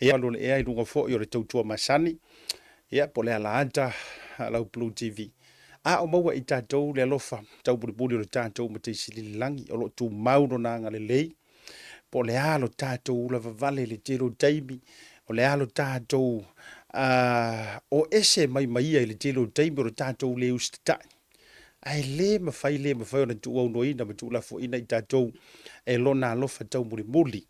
ia lo le ia i lunga fo i le tautua masani ia po le alaanta lau Blue TV o maua i tātou le alofa tau buri o le tātou ma te silililangi o lo tu mauro na ngale lei po le alo tātou ula vavale le tero taimi o le alo tātou o ese mai ia i le tero taimi o le tātou le ustatai ai le mawhai o na tu au noina ma tu lafo ina i tātou e lona alofa tau muri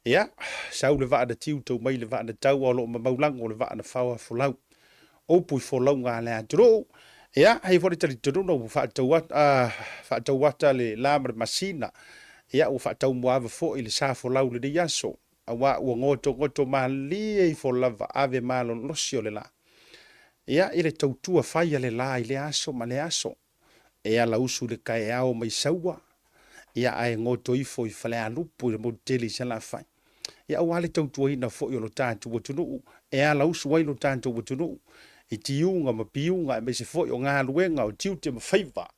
ia sau le vaa da tiu tau mai le vaa da tau o lo mamaulang o le vaa na whaua folau o pui folau ngā le aturo ia hei fori tali tunu no whaatau wata le lamar masina ia o whaatau muava fo i le sa folau le di aso awa ua ngoto malia i folava ave malo losi o le la ia i le tautua whaia le la i le aso ma le aso ia la usu le kai ao mai saua ia ai ngoto ifo i whale alupu i le moteli sa la whai ia wale tautua ina fo i o lo tātua tunu ia la usu wai lo tātua tunu i tiunga ma piunga me se fo i o ngā luenga o tiute ma whaiva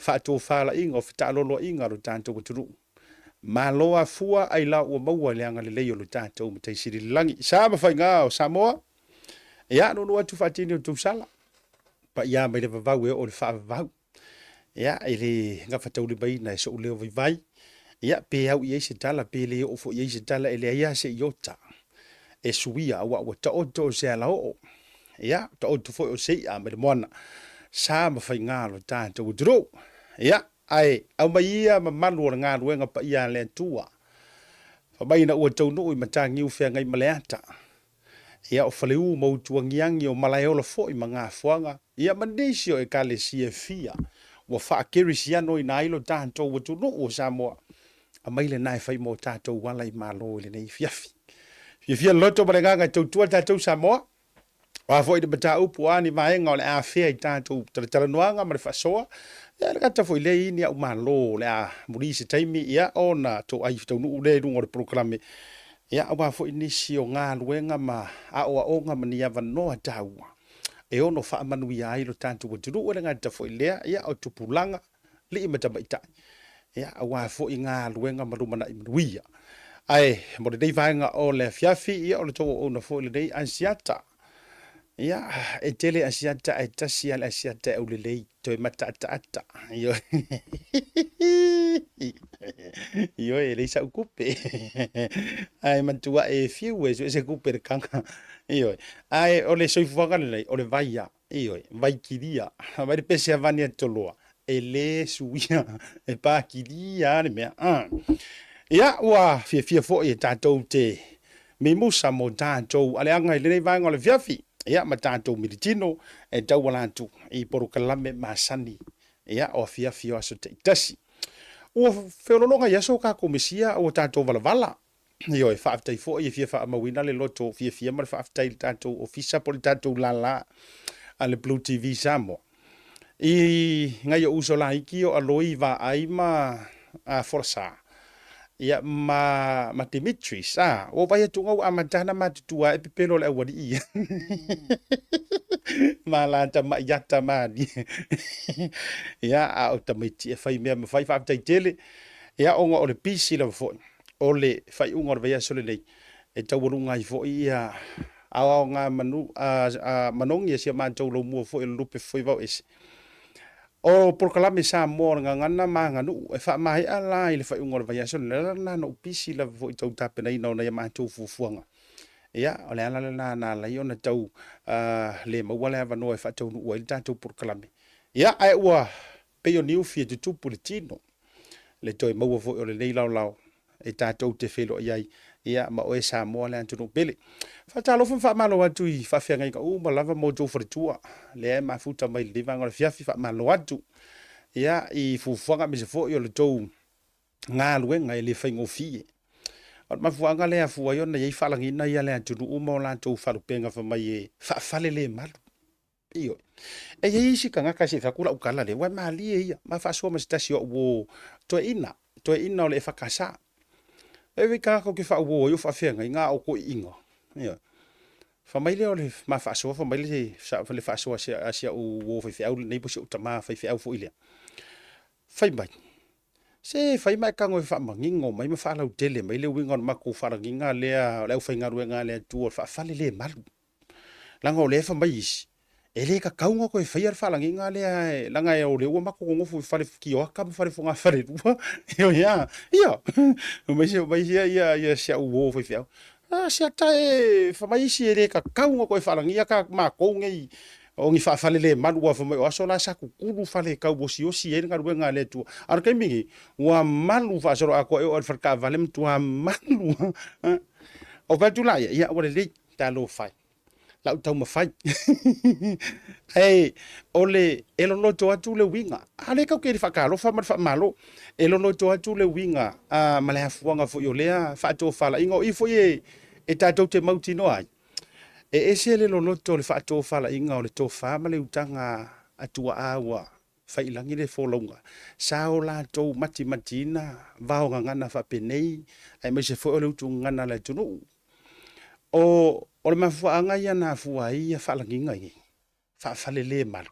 whaato whala inga o whitalolo inga lo tātua tunu ma loa fua ai la ua maua leanga le leo lo tātua ma tai siri langi sa ma whai ngā o Samoa ia no atu whaatini o tūsala pa ia mai le vavau e o le whaavavau ia ele nga fatauli bai na so leo vai ia pe au i se tala pe le o fo i se tala ele ia se iota e suia wa ta o se ala o ia ta o fo o se a me mona sa ma fai nga lo ta to dro ia ai au mai ia ma malu nga ruenga pa ia le tua fa bai na o to no i matangi u fe ngai maleata ia o faleu mo tuangiangi o malaiola fo i manga fuanga ia mandisio e kale fia wa fa kerisiano i nailo tanto wa tu no o Samoa a maile nai fai mo tato wala i malo le nei fiafi loto balenga tu tato Samoa wa foi de bata upu ani maenga le a fea i tato tala noanga ma le fasoa ya le kata foi le ini au malo le a murisi taimi ia ona to ai to no le no programe ya wa foi nisi o nga luenga ma a o nga mania va no taua e ono fa manuia ai lo tanto o turu o nga tafo ilea ia o tupulanga le imata baita ia awa fo inga luenga marumana imuia ai mo dei vainga o le fiafi ia o le to o na fo le dei ansiata ia e tele ansiata e tasi ala ansiata o le lei to mata ata io io e le sa kupe ai mantua e fiu e se kupe kanga io ai o le soifuanga le o le vaia io vai kiria vai le pese avania toloa e le suia e pa kiria le mea ia wa fia fo e tatou te me musa mo tatou ale anga le vai ngole fiafi ia ma tatou militino e taualantu i porokalame masani ia o fia aso te tasi o feolonga ia so ka komisia o tatou valavala io e fa'aftai fo i fia fa mawina le loto fia ma fa'aftai tatou ofisa po tatou lala ale Blue TV Samoa i ngai o uso la iki o aloi va ai ma forsa ia ma Dimitris o vai tu ngau amatana ma tutua e pepelo le wadi ma la ta ma yata ma ia a o tamiti e fai me fai fa tele ia o o le pisi la fo o le fai unga vai so le e tawurunga i fo ia a nga manu manongi sia ma tau lo mo fo e lupe foi va ese o por kalame sa mo nga ngana manga nu e fa mai ala ile fa unga vai so le na no pisi la fo tau tape nei no na ma tu fuanga ia o le ala na la iona tau le mawala va no e fa tau no il tatu por kalame ia ai wa pe yo new fi tu politino le toi maua fo o le nei lau e tatou te felo ia ma o e Samoa le antu no pele fa talo fa malo atu i fa fenga ka o malava mo jo fritua le ma futa mai le vanga le fiafi fa malo atu ia i fuanga me se fo yo le tou nga luenga le faingo fie o ma fuanga le afu yo na i falangina ia le antu no mo la tou fa penga fa mai fa fale le malu io e isi kanga kasi fa kula ukala le wa mali ia ma fa so ma stasio wo to ina le fa kasa e vi ka ko ke fa wo yo fa fenga nga o ko inga ia fa mai le ole ma fa so fa mai le sa fa le fa so asia o wo fa au nei po so tama fa au fo ile fa mai Se fai mai ka ngoi fa mangingo mai ma fa lau tele mai le winga ma ko fa nginga le le fa nga ruenga le tu fa fa le malu langa o le fa mai isi e le ka kaunga ko e fai fa nginga le langa e o le ma ko ngo fu fa le ki o ka fa le fu nga fa le yo ya mai ya sia u fa fa sia ta e fa mai isi e le ka kaunga ko e fa nginga ka ma ko ngai o ngi fa le malu wa fa mai o so la sa ku kulu fa le ka bo si o si e nga ruenga le tu ar kai mingi wa malu fa so ako e o fa ka valem tu malu o va tu la ya o le ta lo fa lau tau mawhai. Hei, ole, e lono toa tu le winga. Ale kau keri whakaro, whamalo. E lono toa tu le winga. Ma le hafuanga fo yo lea, whaato whala. Ingo, i fo e tātou te mauti no ai. E se le lono to le whaato whala inga o le tō whama le utanga atua awa. Whailangi le wholonga. Sao la tau mati matina, vaonga ngana whapenei, ai mai se fo le utu ngana le tunu. O le mafuanga ia na fua ia whalanginga i. Whaalele malu.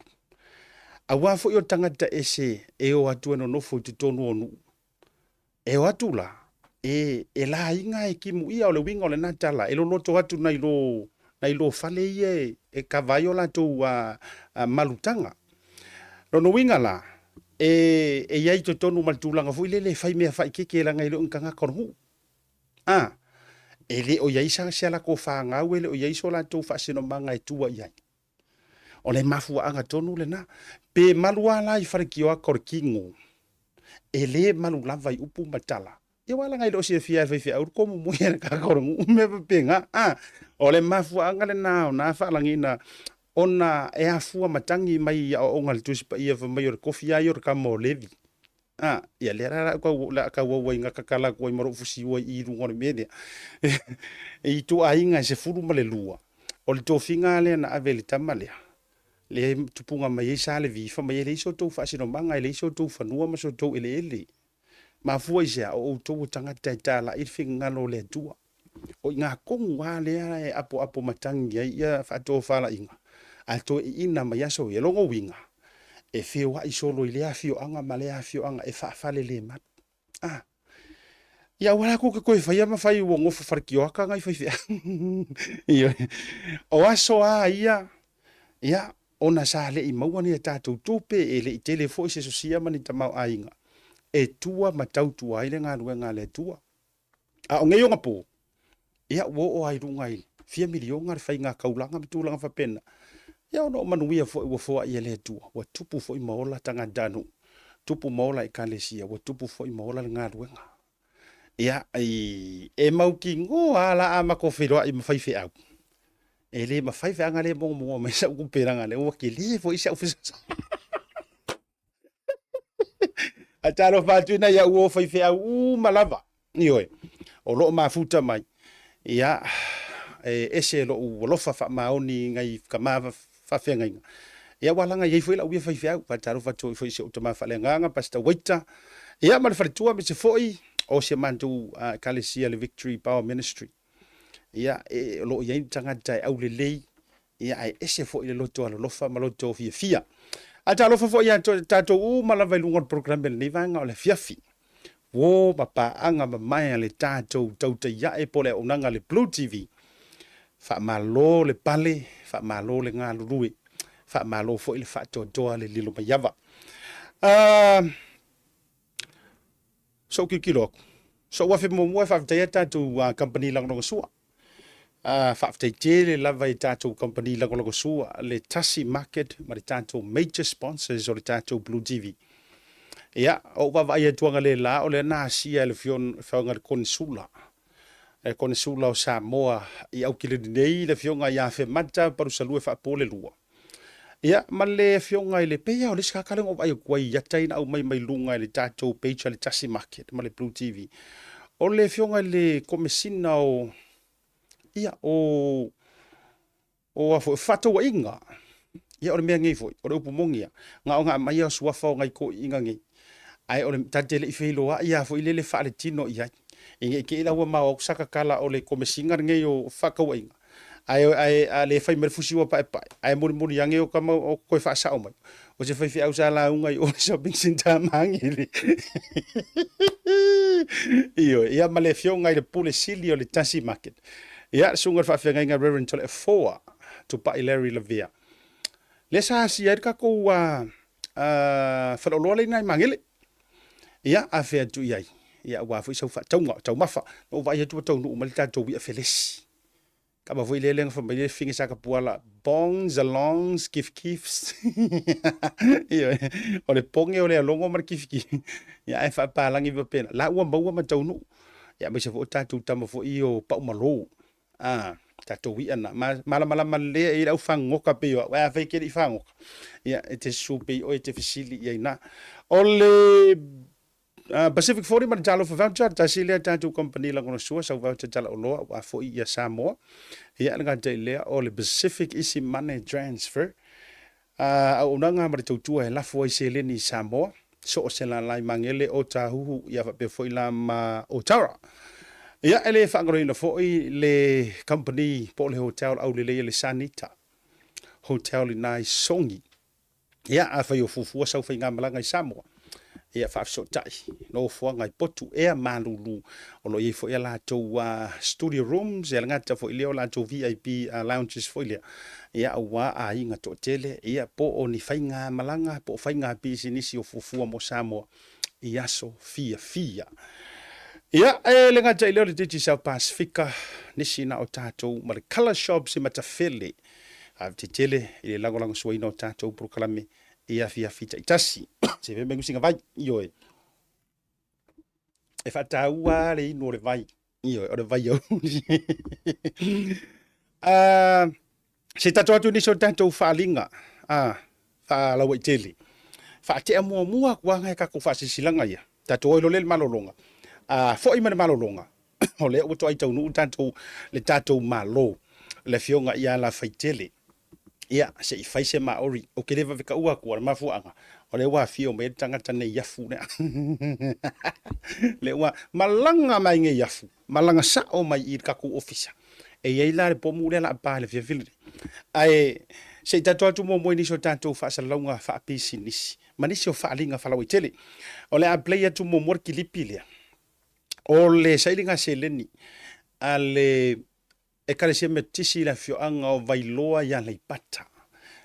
A wafo i o tangata ese e o atu no nofo i tonu onu. E o atu la. E la inga e kimu ia o le winga o le natala. E lo loto atu na ilo whale ia e kavaio la tau malutanga. Rono winga la. E iai to tonu maltulanga fu ilele whai mea whai keke langa ilo nkanga korhu. Ele o yaisa sela ko fa nga wele o yaiso la to fa sino manga e tua iai. O le mafu anga tonu le na. Pe malua la i farikio a korkingo. Ele malu lava i upu matala. Ia wala ngai lo si fia fia ur komu muia ka korongu me penga. O le mafu anga le na fa langina ona e afua matangi mai o ngal tusi pa ia fa mai o kofia i o ka mo levi. Ia le rara ka wa inga kakala ko i maro fusi wa i rungo le media. E tu ainga se furu male lua. O le tofinga le na aveli tamalea. Le tupunga mai sa le vifa mai le iso to fa sino manga le iso to fa nua ma so to ele. Ma fua isa o to tanga tata la i finga lo le tua. O inga kong wa le apo matangi ia fa to fa la inga. A to ina mai aso e longo winga. E fio wa isolo ile afio anga male afio anga e fa le mat. Ia wala ko ko fa ia ma fa i wo ngofu farkio aka ngai fa fia. Ia. O aso ia. Ia ona sa le i mauani ta tupe e le telefo se sosia mani tamau ainga. E tua matau tua ile nga ruenga le tua. O ngai nga po. Ia wo o ai runga i. 4 miliona fa inga kaulanga bitulanga fa pena. Ia ono manuia fo ia le tua. Wa tupu fo i maola tanga danu. Tupu maola i kalesia. Wa tupu fo i maola nga ruenga. Ia e mau ki ngo ala ama ko fero i mafaife au. E le mafaife anga le mo me sa ku peranga le o ke le fo isa ofisa. A taro fatu na ya u faife au malava. Ioe. O lo mafuta mai. Ia ese lo u lo fa maoni ngai kama fa fenga. Ia walanga ye foi la u faife au pa taro fatu foi se utama fa lenga pasta waita. Ia mal fartua me se foi o se mantu kalesia le Victory Power Ministry. Ia lo ia tanga tai au le lei. Ia ai ese fo ile loto alo lofa maloto fia. Ata lofa fo ia tato u malava lungon program le vanga o le fiafi. Wo papa anga mai le tato TAUTAI A'E pole onanga le Blue TV. Fa malo le pale, fa malo le nga lurui. Fa malo fo ile fa to le lilo mayava. So kilo. So wa fe mo fa tata to company lang no so. Fa le lava i tato company lang no so le Tasi Market ma le tato major sponsors o le tato Blue TV. Ia o va vai tuanga le la o le na sia le fion faunga konsula. E konsula o Samoa i au kile nei le fionga ia fe mata paru salue fa pole lua. Ia ma le fionga le peia o le skakale o ai kwai ya taina au mai lunga le tato page le Tasi Market ma le Blue TV. O le fionga le komesina o ia o afo fato wa inga. Ia o le mea ngai foi o le upumongia. Nga mai o suafa ngai ko inga ngai. Ai o le tatele i feilo ia fo ile le fale tino ia. Inge ke la wa ma o saka kala o le komesinga ngai o faka wa inga. ai le fai mer fusi wa pa ai muri yange o kama o ko fa sa o mai o se fai au sa la unga o shopping center mangi io ia male fio ngai le pule sili o le Tasi Market ia sunga fa fenga nga Reverend tole 4 to pa Larry Lavia le sa si ia ka ko wa fa lo le nai mangile ia a fe tu ia ia wa fu so fa tau mafa o va ia tu tau no mal ta to wi feles ka ba voi le leng fa mai fingi sa ka puala bongs alongs kifs ia o le ponge o le longo mar kifki ia e fa pa langi va pena la wa ma tau no ia mai se fo ta tu tama fo io pa malo ta to wi ana mala le e au fango ka pe wa fa ke di fango ia e te supe o te fisili ia na ole Pacific Fori man jalo fa voucher ta sile ta tu company la kono sua sa voucher jalo lo wa fo ia Samoa ia nga te le o le PacificEzy money transfer au nanga ma tu tu e la fo i sele ni Samoa so se la lai mangele o ta hu ia fa pe fo la ma o tara ia ele fa ngro ina fo i le company po le hotel au le Sanita hotel in Songi ia a fa yo fufu sa fa ngamala ngai Samoa ia fa so tai no fo ngai potu e malulu o lo i fo ia la to studio rooms ia ngata fo ile o la to VIP lounges fo ile ia wa a inga to tele ia po o ni fainga malanga po fainga business o fufu mo Samoa ia so fia ia le ngata ile o le Digicel Pacifica nisina o tato ma le ColourShop si matafele a tele ile lango suina o tato proklame ia fia fita itasi se ve mengu singa vai io e fa taua le no le vai io o le vai io se tato atu ni so tanto fa linga fa la weteli fa te mo kwa ngai ka ko fa silanga ia tato o le malolonga fo i malolonga o le o to ai tau nu tanto le tato malo le fionga ia la faitele ia se i faise maori o ke leva veka ua kua ma fuanga o le wa fio me tangata nei yafu ne le wa malanga mai nge yafu malanga sa o mai i kaku ofisa e ia la po mu le la pa le fili ai se tato atu mo ni so tanto fa sa longa fa business manisi o fa linga fa la witele o le a play atu mo mor kilipilia o le sailinga seleni ale e kare se me tisi la fio anga o vailoa ya le pata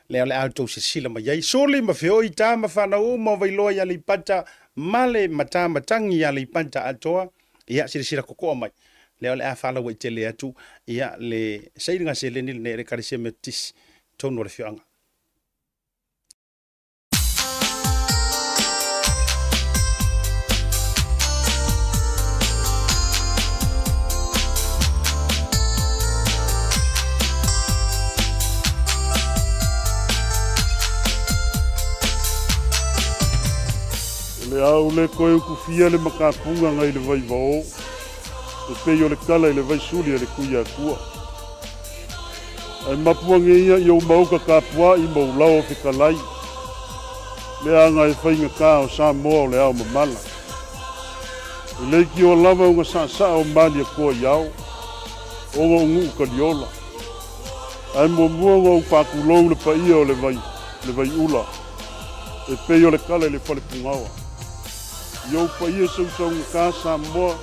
le auto se sila ma yai soli ma fio i ta ma fana o ma vailoa ya le pata male mata matangi ya le pata atoa ia sila koko mai le a fala we tele atu ia le sailinga se le ni le kare se me tisi tono le fio anga le au le koe kufia le makapunga ngai le vai vao e peo le kala le vai suli le kuia kua ai mapuange ia i o mauka kapua i maulau o whikalai le anga e whainga ka o Samoa o le au mamala e leiki o lava unga sa o mali a kua iau o ngā ungu kaliola ai mua ngā upakulou le paia o le vai ula e peo le kala le whale pungawa yo pa ia so ka Samoa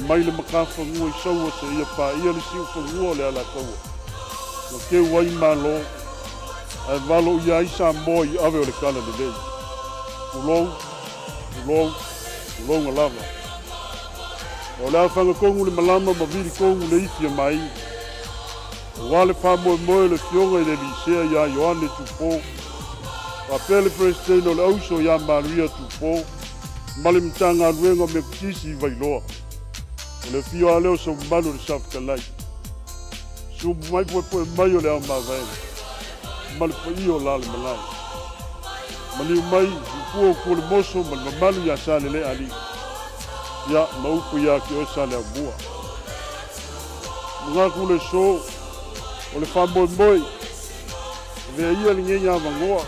mai le makafa ngoi so se ia pa ia le siu fo le ala ko no ke wai malo ai valo ia i Samoa i ave o le kala le lei ulo lava o la fanga ko le malama ma viri ko le ifia mai wale fa mo le fionga le lisea ya Yohane tupo pa pele presidente o le auso ya Maria tupo malim tanga ruenga me kisi vailoa le fio aleo so malu le safkalai so mai po mai o le ama vai mal io la le malai mali mai ko le moso mal malu ya sale le ali ya mau pu ya ki o sale bua nga ku le so o le fambo moi ve ia le nya vangoa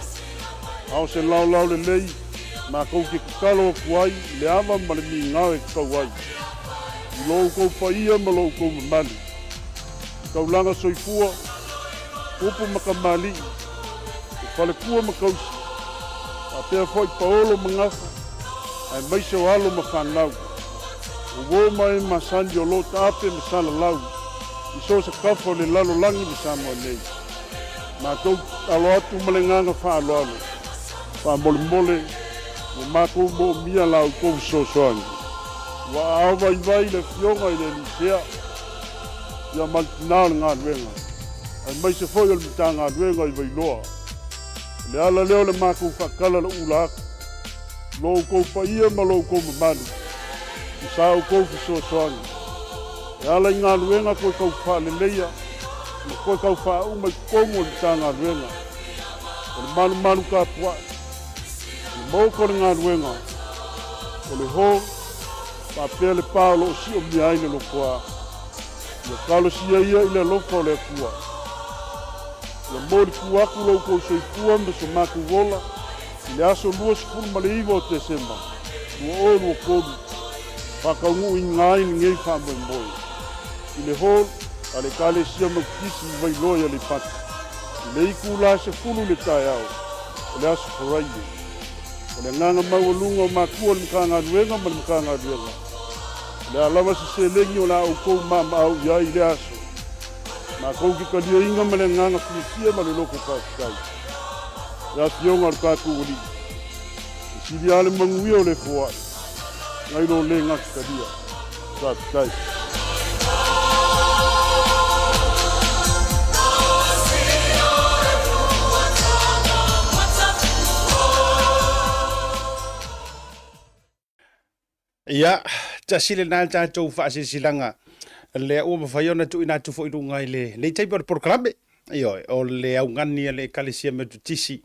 au se lau le lei ma ko ke kalo kuai le ava ma le minga e kawai lo ko paia ma lo ko mali kaulanga soifua, upu makamali, whale kua makausi, a pēr fwoi paolo mangafa, ai maise walo mawhanau. Ugo mai masandi o lo tape masala lau, iso sa kafa le lalo langi masamo nei. Mātou alo atu malenganga whaaloalo, wha mole mole, mo mātou mo mia lau kou sosoangi. Wa awa i vai le fionga i le lisea, ia maltinao le ngā ruenga. Ai mai se foi o le mita ngā ruenga i vai loa. Le ala leo le mākou whakala le ula aku, lou kou paia ma lou kou mamanu, i sāu kou ki sosoangi. E ala i ngā ruenga koe kau whaaleleia, ma koe kau whaau mai kongo le mita ngā ruenga. O le manu manu ka pua, le mōko le ngā ruenga, o le ho, pa pele palo si o miaine lo kwa. Ia kalo si ia i le lofa o le kua. Ia mori kuaku lau kou soi kua me so maku wola. I le aso lua sifuru ma le iwa o te semba. Lua o lua kodu. Whakaungu i ngai ni ngei whamoi moi. I le hol, a le kale sia mau kisi i vai loia le pati. I le iku la se fulu le tai au. O le aso foraide. O le nganga mau lunga o makua le mkanga ruenga ma le mkanga ruenga. Le alawa se lengi o la au kou mama au ia i le aso. Ma kou ki kalia inga ma le nganga kuisia ma le loko kākai. Ia fionga le kāku uli. Sili ale manguia o le fua. Ngai lo le ngaki kalia. Kākai. Ia, Tasi le nā tātou whaasesilanga. Le ua mawhaiona tu ina tu fo i runga i le taipa le programe. Io, o le au ngani le kalesia me tu tisi.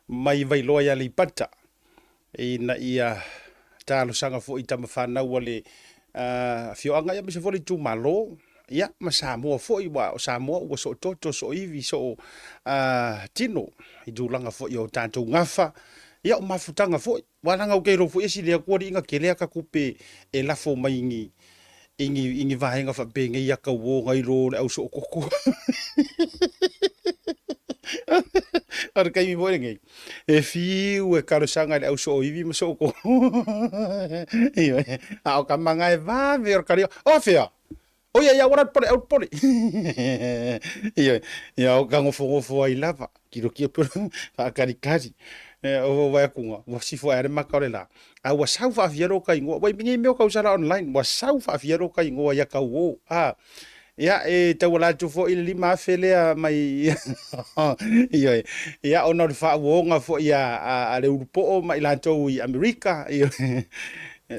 Mai vai loa ia le ipata. Ina ia tālo sanga fo i tama whanau le fioanga ia misa fo le tu malo. Ia, ma Samoa fo i wa, o Samoa ua so toto so iwi so tino. I dūlanga fo i o tātou ngafa. Ia o mafutanga foi wananga o keiro foi esi le ko inga kelea ka kupe e lafo mai ingi vahenga fa benga ia ka wo ngai ro au so koko ar kai mi boe ngai e fiu e karo sanga le au so ivi mo so ko io a o kamanga e va ver kario o fea o ia ora pole ia o kango fo ai lava kiro por fa karikari o vai kunga wa sifo are makarela a wa sau fa fiero kai ngo wai mingi meu ka usara online wa sau fa fiero kai ngo ya ka wo ya e te wala tu fo ili ma fele mai ya ona fa wo nga fo ya a le urupo mai la to i America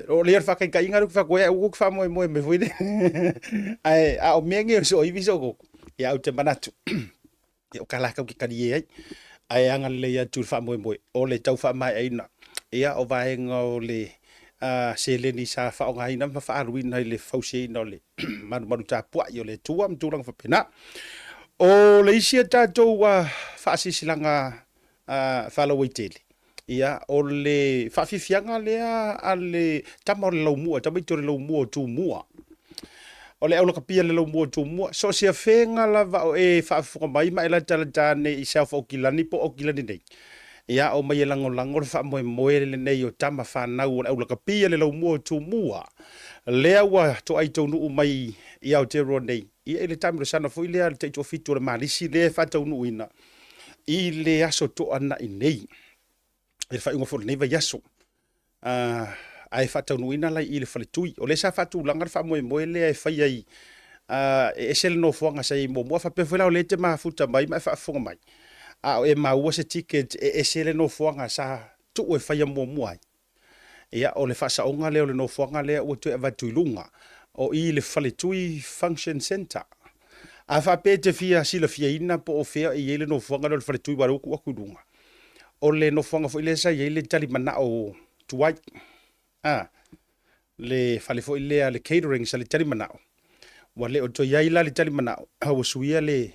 o le fa kai inga fa ko ya u fa mo me foi ai a o mengi so i viso ko ya o te manatu ya kala ka ki kali ai anga le ia tu fa mo o le tau fa mai aina ia o vaenga o le se le ni sa fa o ngai na fa aruina le fausi no le manu ta pua yo le tua mtulang fa pena o le isia tatou fa sisilanga fa lo witeli ia o le fa fifianga le a le tamor lo mua tamito lo mua tu mua o le aulo kapia le lo mua tu mua so sia fenga la va e fa fo mai mai la tala ne i self o kilani po o kilani nei ia o mai lango fa mo le nei o tama fa na o aulo kapia le lo mua tu mua le wa to ai to nu mai ia o te ro nei ia le tamro sana fo ile al te to fitu le malisi le fa to nu ina i le aso to ana i nei e fa ingo fo nei va yaso ai fata nuina lai ile fale tui o le sa fatu langa fa mo le ai fai ai e sel no fonga sai mo fa pe fela o le te ma futa mai ma fa fonga mai a e ma wo se ticket e sel no fonga sa tu e fai mo ai ia o le fa sa onga le no fonga le o tu e va tu lunga o ile fale tui function center a fa pe te fia si le fia ina po o fea i ile no fonga le fale tui baru ku lunga o le no fonga fo ile sa ile tali mana o tuai le fale fo ile le catering sa le tali manao wa le o to yaila le tali manao o suia le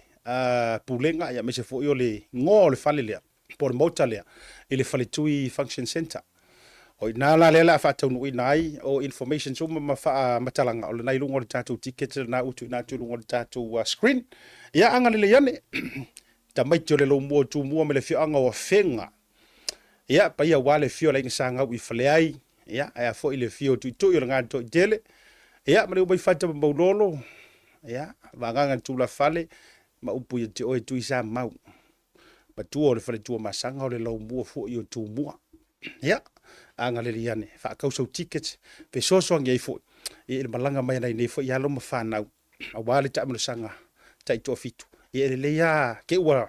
pulenga ya mese fo yo le ngo le fale le por mota le ile fale tui function center O ina la lela fa tau nui nai o information so ma fa matalanga o le nai lungo le tatou ticket na utu ina tu lungo le tatou screen. Ia anga le yane. Ta mai te le lo mo tu mo me le fio anga o fenga. Ia pa ia wale fio la inga wi fale ai. Ia ai fo ile fio tu tu yo nga to dele. Ia ma le bai fata ba lolo. Ia va nga tu la fale ma upu ye te o tu isa mau. Ba tu o le fale tu masanga o le lo mo fo yo tu mo. Ia anga le liane fa kausa tickets pe soso ngai fo e le malanga mai nei fo ia lo mafana a wale ta mo sanga tai to fitu e le ya ke wa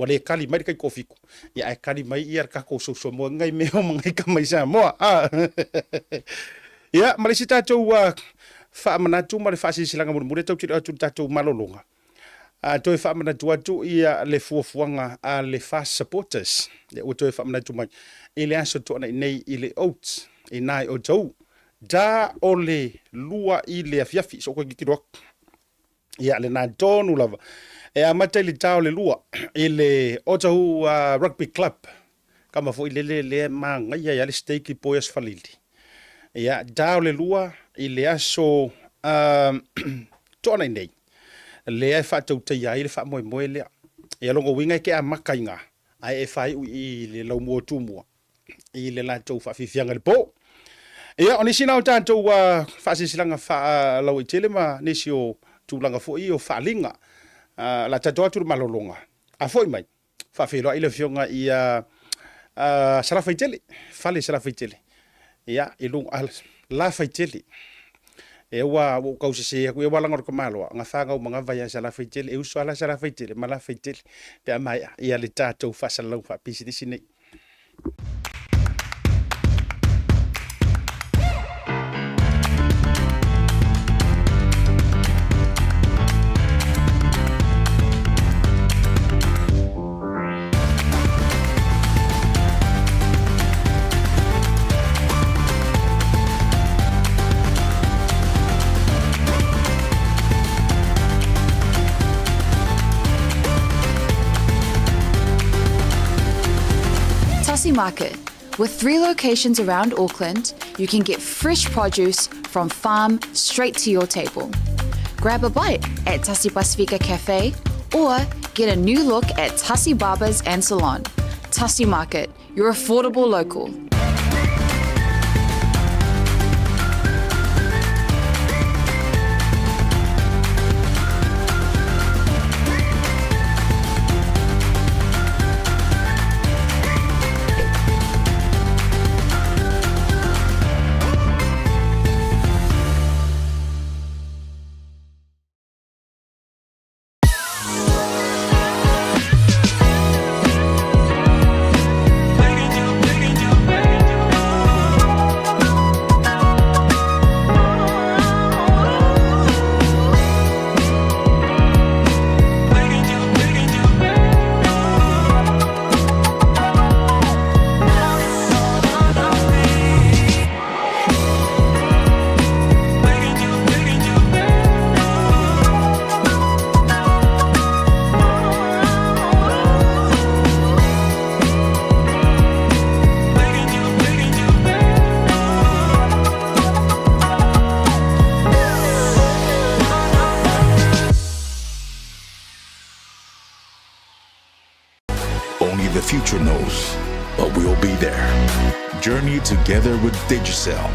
le kali mai kai kofiku ia e kali mai ia ka ko so mo ngai me o ngai ka mai sa mo ia malisita to fa manatu ma le fa silanga mo tau tatu malolonga a to fa manatu atu ia le fuafuanga a le fast supporters le o to fa manatu mai ile aso to nei ile oats inai o tau da ole lua ile afiafi so ko kidok ia le na tonu lava e amata le tau le lua ile o tau rugby club kama fo ile le manga ia le stake boys falili ia da le lua ile aso to nei le fa TAUTAI A'E le fa mo le ia longo winga ke a makainga ai e fai i le lo mo tu mo i le la tau fa fifianga le po ia oni sina o tanto fa sisilanga fa lo i tele ma nisio tu langa fo i o fa linga la tato atu malolonga a foi mai fa felo i le fionga i sala faitele fale sala faitele ia i lu la faitele e wa o kausa se ku e wala ngor ko malo nga fanga o mga vaya sala faitele e uso ala sala faitele mala faitele pe mai ia le tato fa sala fa PacificEzy nei. Tasi Market. With 3 locations around Auckland, you can get fresh produce from farm straight to your table. Grab a bite at Tasi Pacifica Cafe or get a new look at Tasi Barbers and Salon. Tasi Market, your affordable local. Only the future knows, but we'll be there. Journey together with Digicel.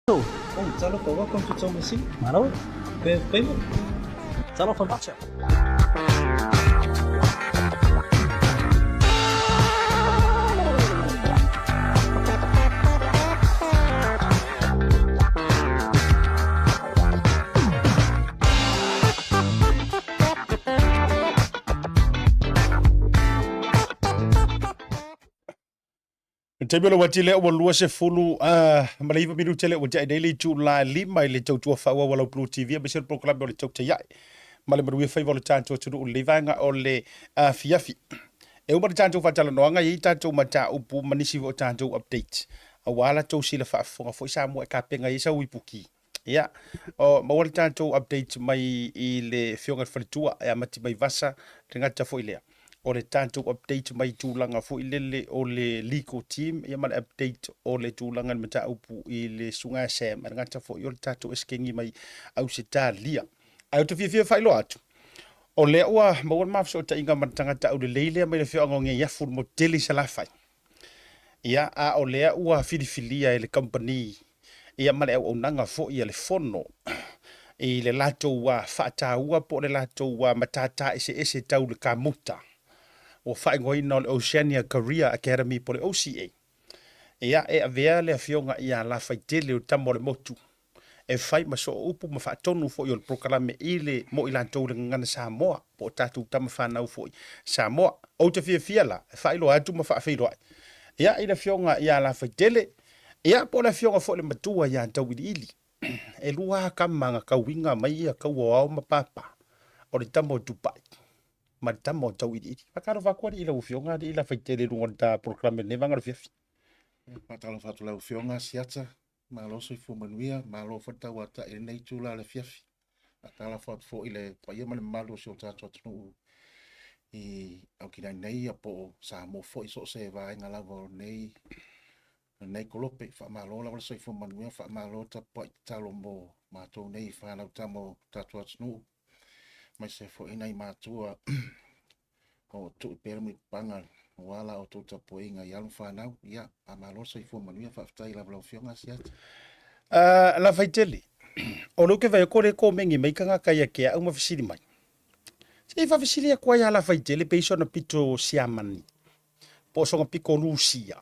Oh, Zalo, welcome to Tomasi. Maro, bem, Zalo van Batje. Te melo wati le o lua se fulu malaiva miru tele o te daily tu la lima i le tau tua whaua wala Blue TV a mesel program o le tau te iai. Ma le marui whai wala tātou tunu o le vanga o le fiafi. E umar tātou whatala noanga i tātou mata upu manisi o tātou update. A wala tau sila whaafonga fo isa mua e ka penga isa uipuki. Ia, o mawala tātou update mai i le whionga whalitua e amati mai vasa te ngata fo i lea. O le tātou update mai tūlanga fo i lele o le legal team ia mana update o le tūlanga ni mata upu i le sunga Sam a ngata fo i o le tātou eskengi mai au se tā lia. Au te fia whailo atu. O le ua mawan mafso ta inga matangata au le leile mai le whionga nge iafu mo teli salafai. Ia a o le ua filifilia e le company ia male au nanga fo i le fono i le lato wa fata ua po le lato wa matata ese tau le kamuta o whaingoina o le Oceania Career Academy po le OCA. Ia e avea le afionga ia la faitele o tamo le motu. E whai maso upu ma whaatonu fo i o le prokalame i le mo i lantou le ngana Samoa po tatu tama whanau fo i Samoa. O te fia la, e whailo atu ma whaafeilo ai. Ia i le fionga ia la faitele, ia po le fionga fo le matua ia tau ili. E lua kamanga kauinga mai ia kaua au ma papa. O le tamo tupai. Ma tamo tau ili. Pakaro vakuari ila ufionga ila faitele lunga ta proklame ne vanga fiafi. Patalo fatu lau fionga siata, malo soi fu manuia, malo fata wata e nei tula le fiafi. Atala fatu fo ile paia male malo si o tatu atunu i au kina nei apo sa mo fo iso se vai ngala vo nei kolope fa malo la soi fu manuia fa malo ta pa talo mo mato nei fa na tamo tatu atunu. Mai se fo ina i matua o tu permi pangal wala o tu tapo inga yalu whanau ia a maloso i fua manuia whaftai la blau fionga siat. La faitele. O luke vai kore ko mengi mai kanga kaya kia au mawhisiri mai. Se i whawhisiri a kwa ia la faitele peiso na pito siamani. Po songa piko Lucia.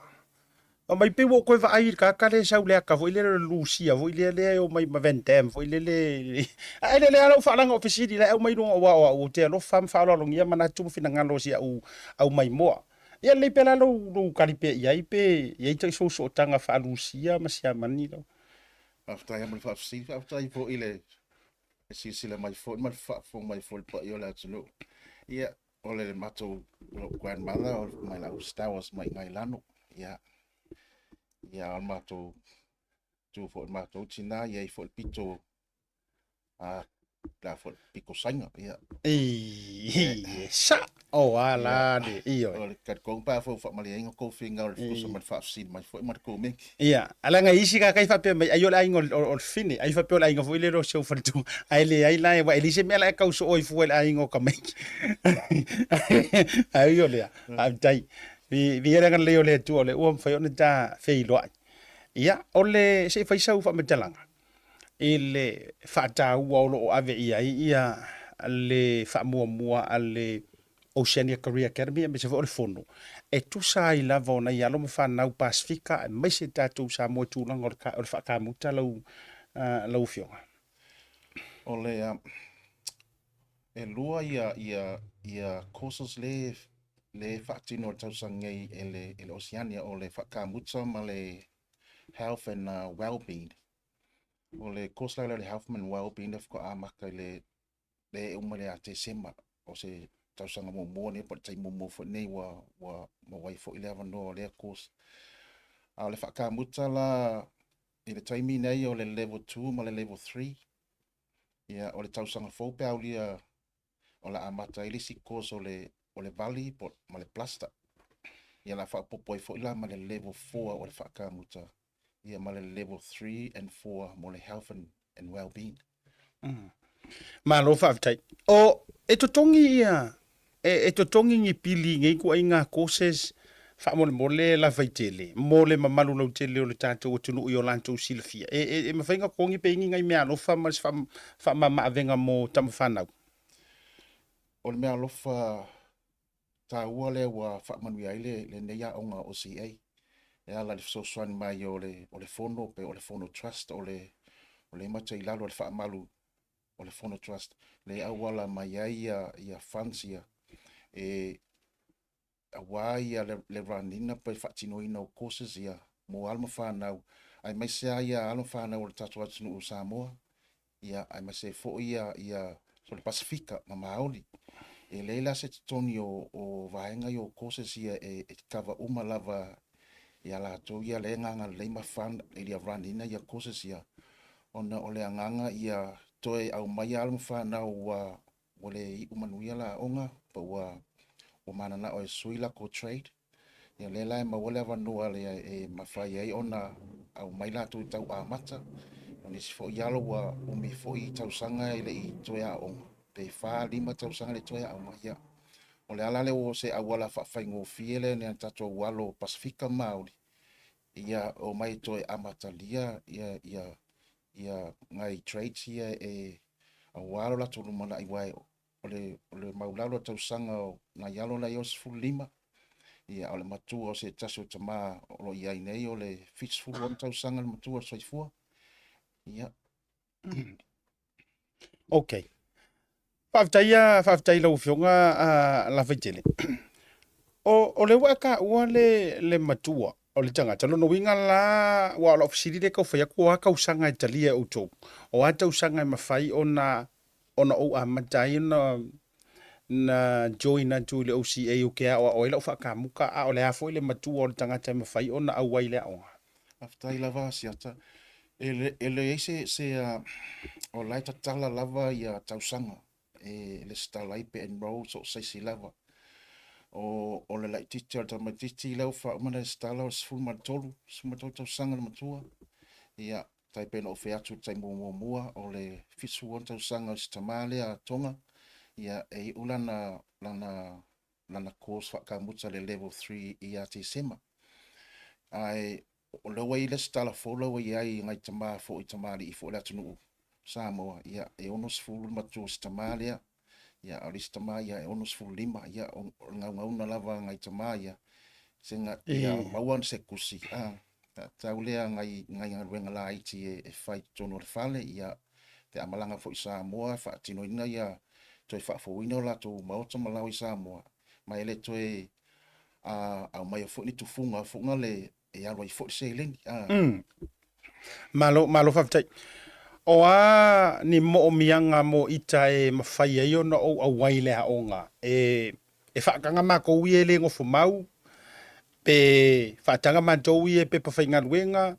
O mai pe wo koe vai ka kare sau lea ka vo ile Lucia vo ile o mai maventem vo ile ai le alo falanga ofisiri la au mai no wa o te lo fam fa lo ngia mana tu fina ngalo si au mai moa. Ia le pela lo karipe ia pe ia te so tanga fa Lucia ma siamani lo. Aftai amul whafsi, aftai fo ile si sila mai fo, ma fo mai fo pa yo la tulu. Ia ole mato grandmother o mai la stawas mai ngai lano. Ia al mato tu fo mato china ia fo pito la fo pico sanga ia. Sa o ala de io. Ole kat kong pa fo fa mali ngo ko finga o fo so mat whafsi mai fo mat ko mek. Ia, ala nga isi ka kai fa pe mai ayo la ingo o fini, ai fa pe la ingo fo ile ro show fa tu. Ai le ai la wa elise me la ka so oi fo la ingo ka mek. Ai yo le. Ai dai. Vi era kan leo le tu ole o fa yo na ta fe lo. Ia, ole se fa isa fa metalanga. Ile fa ta o lo ave ia le fa mua ale Oceania Career Academy me se fo le fono. E tu sa i lava ona i alo mawhanau Pasifika, mai se tātou sa mua tūlanga o le whakamuta lau fionga. Ole e lua ia courses le whaatino o tausangei le Oceania o le whakamuta ma le health and well-being. O le course le health and well-being e whaka amaka le umare a te sema o se tausanga mo ne pa tai mo fo nei wa wai fo 11 no le course a le whakamuta la i le taimi nei o le level 2 ma le level 3 ia o le tausanga fo pe aulia o la amata ili si course o le valley po ma le plasta ia la whakapopoi fo ila ma le level 4 o le whakamuta ia ma le level 3 and 4 mo le health and well-being. Ma lo whaafitai. O e totongi ia e totongi ngi pili ngi ku inga courses fa mole la vaitele mole mamalu lau tele o le tātou o tunu i o lantou silafia e mawhainga kongi pe ingi ngai mea alofa mas fa mama avenga mo tamu whanau O le mea alofa ta ua le wa fa manui ai le neia onga o CA e ala le fsoswani mai o le fono pe o le fono trust o le matai lalo le fa malu o le fono trust le awala mai ai ia fansia e awa ia le ranina pe whaatinoina o courses ia mo alma whanau. Ai mai sea ia alma whanau o le tatu atunu o Samoa. Ia ai mai se fo ia so le Pasifika ma Maoli. E leila se toni o vaenga i o courses ia e kava uma lava ia la to ia le nganga le ma fan ia ranina ia courses ia. Ona o le anganga ia toe au mai alma whanau o le umanuia la onga pa o manana o suila ko trade ia le lai ma wala vanua le e mafai ai ona au mai la tu tau amata oni si fo yalo wa o mi fo I tau sanga ile I toya o pe fa lima tau sanga le toya o ia o le ala le o se awala fa fai ngo fiele ne tato walo Pasifika Maori ia o mai toe amata lia ia ngai trade ia e awalo la tolu mana I wai o le maulalo tau sanga na yalo la yos fu lima ia o le matua o se taso tama o lo ia nei o le fits fu on tau sanga le matua soifua ia Okay. Whaftai lau fionga la whaitele. O le waka ua le matua o le tangata. Lono winga la wa la ofisiri de kau whaya kua kau sanga I talia utou. O ata usanga I mawhai ona o amatai na join na tu le OCA o ke o ila whakamuka a o le afo le matua o le tangata I mawhai ona au wai le aonga. aftai lava siata ele se o lai tatala lava ia tau sanga le stalai pe enroll so se lava o le lai teacher ta matiti lau fa mana stala o sful matolu tau sanga le matua ia tai pe no fe atu tai mua o le fisu on tau sanga o stamale a tonga ia e ulana lana course fa ka mutsa le level 3 ia te sema ai o le wai le stala follow ia I ngai tama fo I tamali I fo le atunu Samoa ia e onos fulu matu stamalia ia o listama ia e onos fulu lima ia o ngau na lava ngai tama ia senga ia mauan se kusi taulea ngai wenga la iti e fai tono le fale ia te amalanga fo I Samoa fa tino ina ia toi fa fo ino la to maoto malawi Samoa mai ele toi au mai fo ni tufunga le e alo I fo se leni Malo whaftai. O ni mo mianga mo ita e mawhai ai ona o a waile a onga. E whaakanga mako ui e le ngofo mau. Pe whaatanga mantou I e pe pawhainga luenga.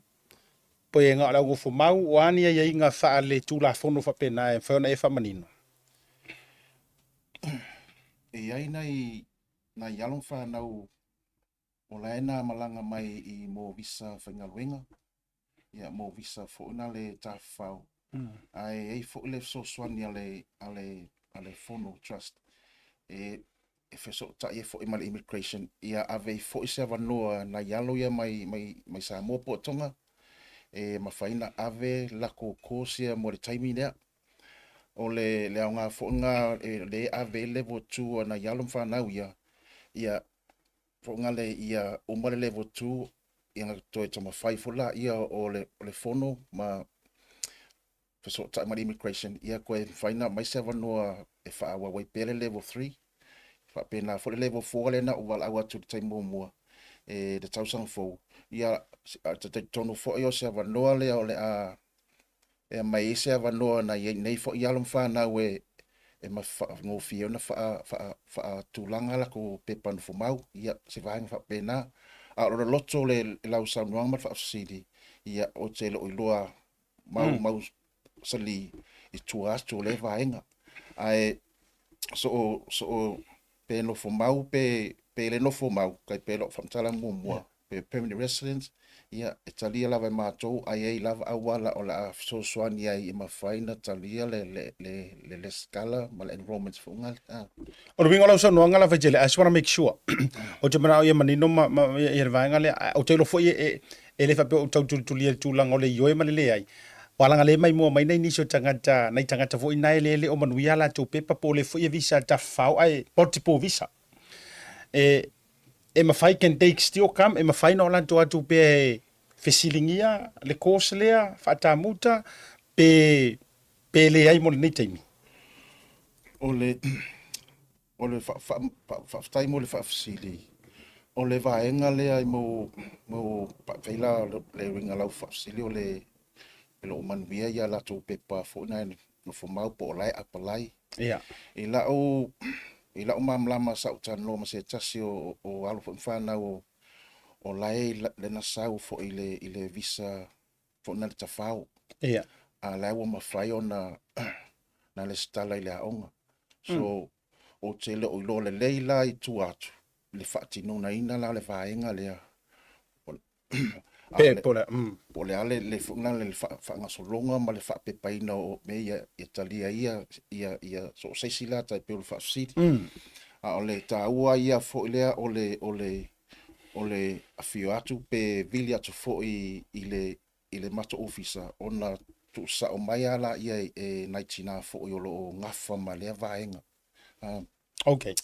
Po e ngā lau ngofo mau. O ani ai ai ngā wha le tūla whono whapena e whaona e whamanino. e ai nai yalong whanau o laena malanga mai I mo visa whaingaluenga ia mo visa fo na le tafau ai fo le so swani ale fono trust e feso ta e fo mal immigration ia ave fo se vanoa na yalo ia mai sa mo po tonga e mafaina ave la kosia mo le time ia o le nga fo nga le ave level 2 na yalo whanau ia fo nga le ia o mo level 2 ia to toma 5 la ia o le fono ma so ta mal immigration ia ko faina mai se vanoa e fa wa wai pele level 3 fa pena fo level 4 le na o wala wa tu tai mo e de tausang fo ia te tono fo io se vanoa le o le e mai se vanoa na nei fo ia lom fa na we e ma ngo fio na fa tulanga la ko pepan fo mau ia se va fa pena a lo loto le la usa no ma fa city ia o te lo iloa mau sali I tuas to le vaenga ai so pe no fo mau pe le no fo mau kai pe lo famtala mo pe permanent residence ia italia lava matou ai lava awala o la so swani ai ma faina talia le scala mal enrollments fo ngal O le winga lau sa noanga la whaitele. I just want to make sure. O te mana o ia manino i le vaenga le. O te ilofo e le whape o tau tulia tūlanga o le ioe ma le ai. Walanga le mai mua mai nei niso tangata, nei tangata fo ina ele o manuia la tau pepa po le fo ia visa ta fau ai multiple visa. E mawhai can take still come, e mawhai no lanto atu pe fesilingia, le course lea, whatamuta, pe le ai mo le nei taimi. o le fa mo le fa fasili o le vaenga lea I mo papeila le ringa lau whaasili o le lo manuia ia la tō pepa fo na no fo mau po lai apalai. Ia. I la o mamlama sa utan lo ma se tasi o alo fo mfana o lai le na sau fo I le visa fo na te tafao. Ia. A lai o mawhai o na le stala I le aonga. So o te le o ilo le leila I tu atu. Le whaatino na ina la le vaenga lea. Pola. Po le ale le funga le whaangasolonga ma le whaapepaina o me ia talia ia so seisila tai pe o le whaasiri. A o le tāua ia fo lea o le afio atu pe vili atu fo I le mato ofisa o na tu sa o mai ala ia naitina fo I o lo ngafa ma lea vaenga. Okay.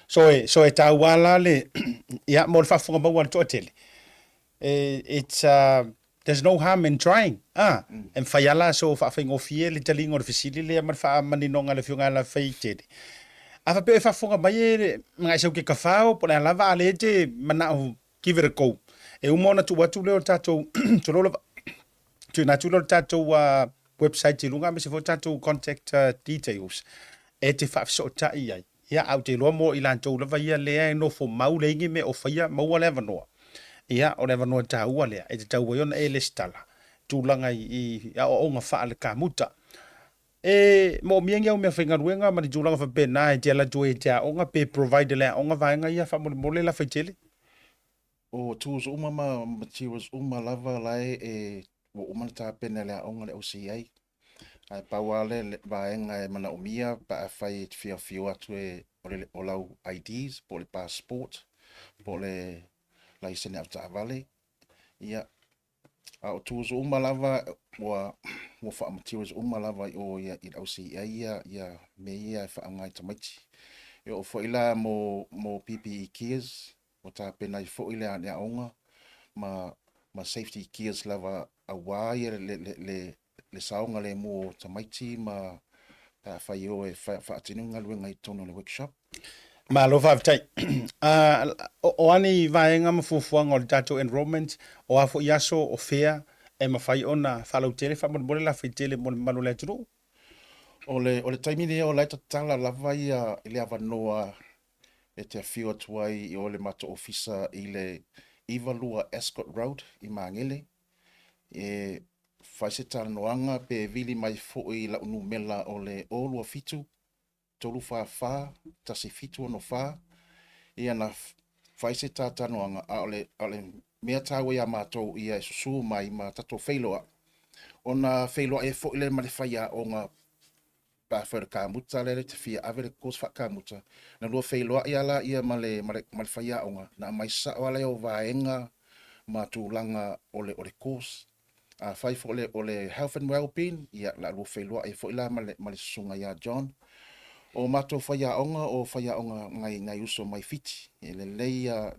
So e tāwala le ia mo le whafunga maua to tele. It's there's no harm in trying. En fayala so whawhingo fie le talingo le fisili le man wha maninonga le fiunga la feitede. A pe whafunga mai ngai sau ke kawhao po le lava ale te mana give it a go. E umona tu watu leo tatou tulolo tu na tulolo tatou website lunga me se fo tatou contact details. E te whafso tai ai. Ia au te loa mo ilan tau lava ia lea no fo mau leingi me o whaia maua leva noa. Ia o leva noa tāua lea. E te tau waiona e le stala. Tūlanga I o onga wha le kāmuta. E mo miengi au mea whaingaruenga mani tūlanga wha pēnā e te ala tue e te a onga pe provide lea onga vaenga ia wha mole la whaitele. O tools uma ma materials uma lava lai o umana tā pēna lea onga le OCA. Ai pawale vaenga mana umia pa fai fio atu o lau IDs po le passport po le license au vale ia au tools lava wa fa materials lava o ia I OCA ia me ia fa ngai tamaiti yo fo ila mo PPE gears o ta pena fo ila ne onga ma safety gears lava awa ia le saonga le mo tamaiti ma ta fai o fa tinunga luenga I tono le workshop. Ma lo fa tai. O ani vaenga mafufuanga o le tatou enrollment o afo iaso o fea e mawhai ona whalau tele wha mole la whaitele mo manu le turu. O le taimini o lai tala lava ia I le avanoa e te whio atuai I o le mato ofisa I le Ivalua Ascot Road I Mangele. E whaise tala noanga pe vili mai fo I la unu mela o le olua fitu, tolu wha, tasi fitu ono wha. Ia na whaise tala noanga a ole mea tāwe a mātou ia susu mai ma tato whailoa. Ona whailoa e fo I le male whaia o ngā pa whaira kāmuta le te whia avere kos wha kāmuta. Na lua whailoa ia la ia male whaia o ngā. Na mai sa o ale o vaenga ma tūlanga o le kos. Whai fo o le health and well-being, ia la lua whailoa e fo ila male sunga ia John. O mato whaia onga o whaia onga ngai uso mai fiti. E le leia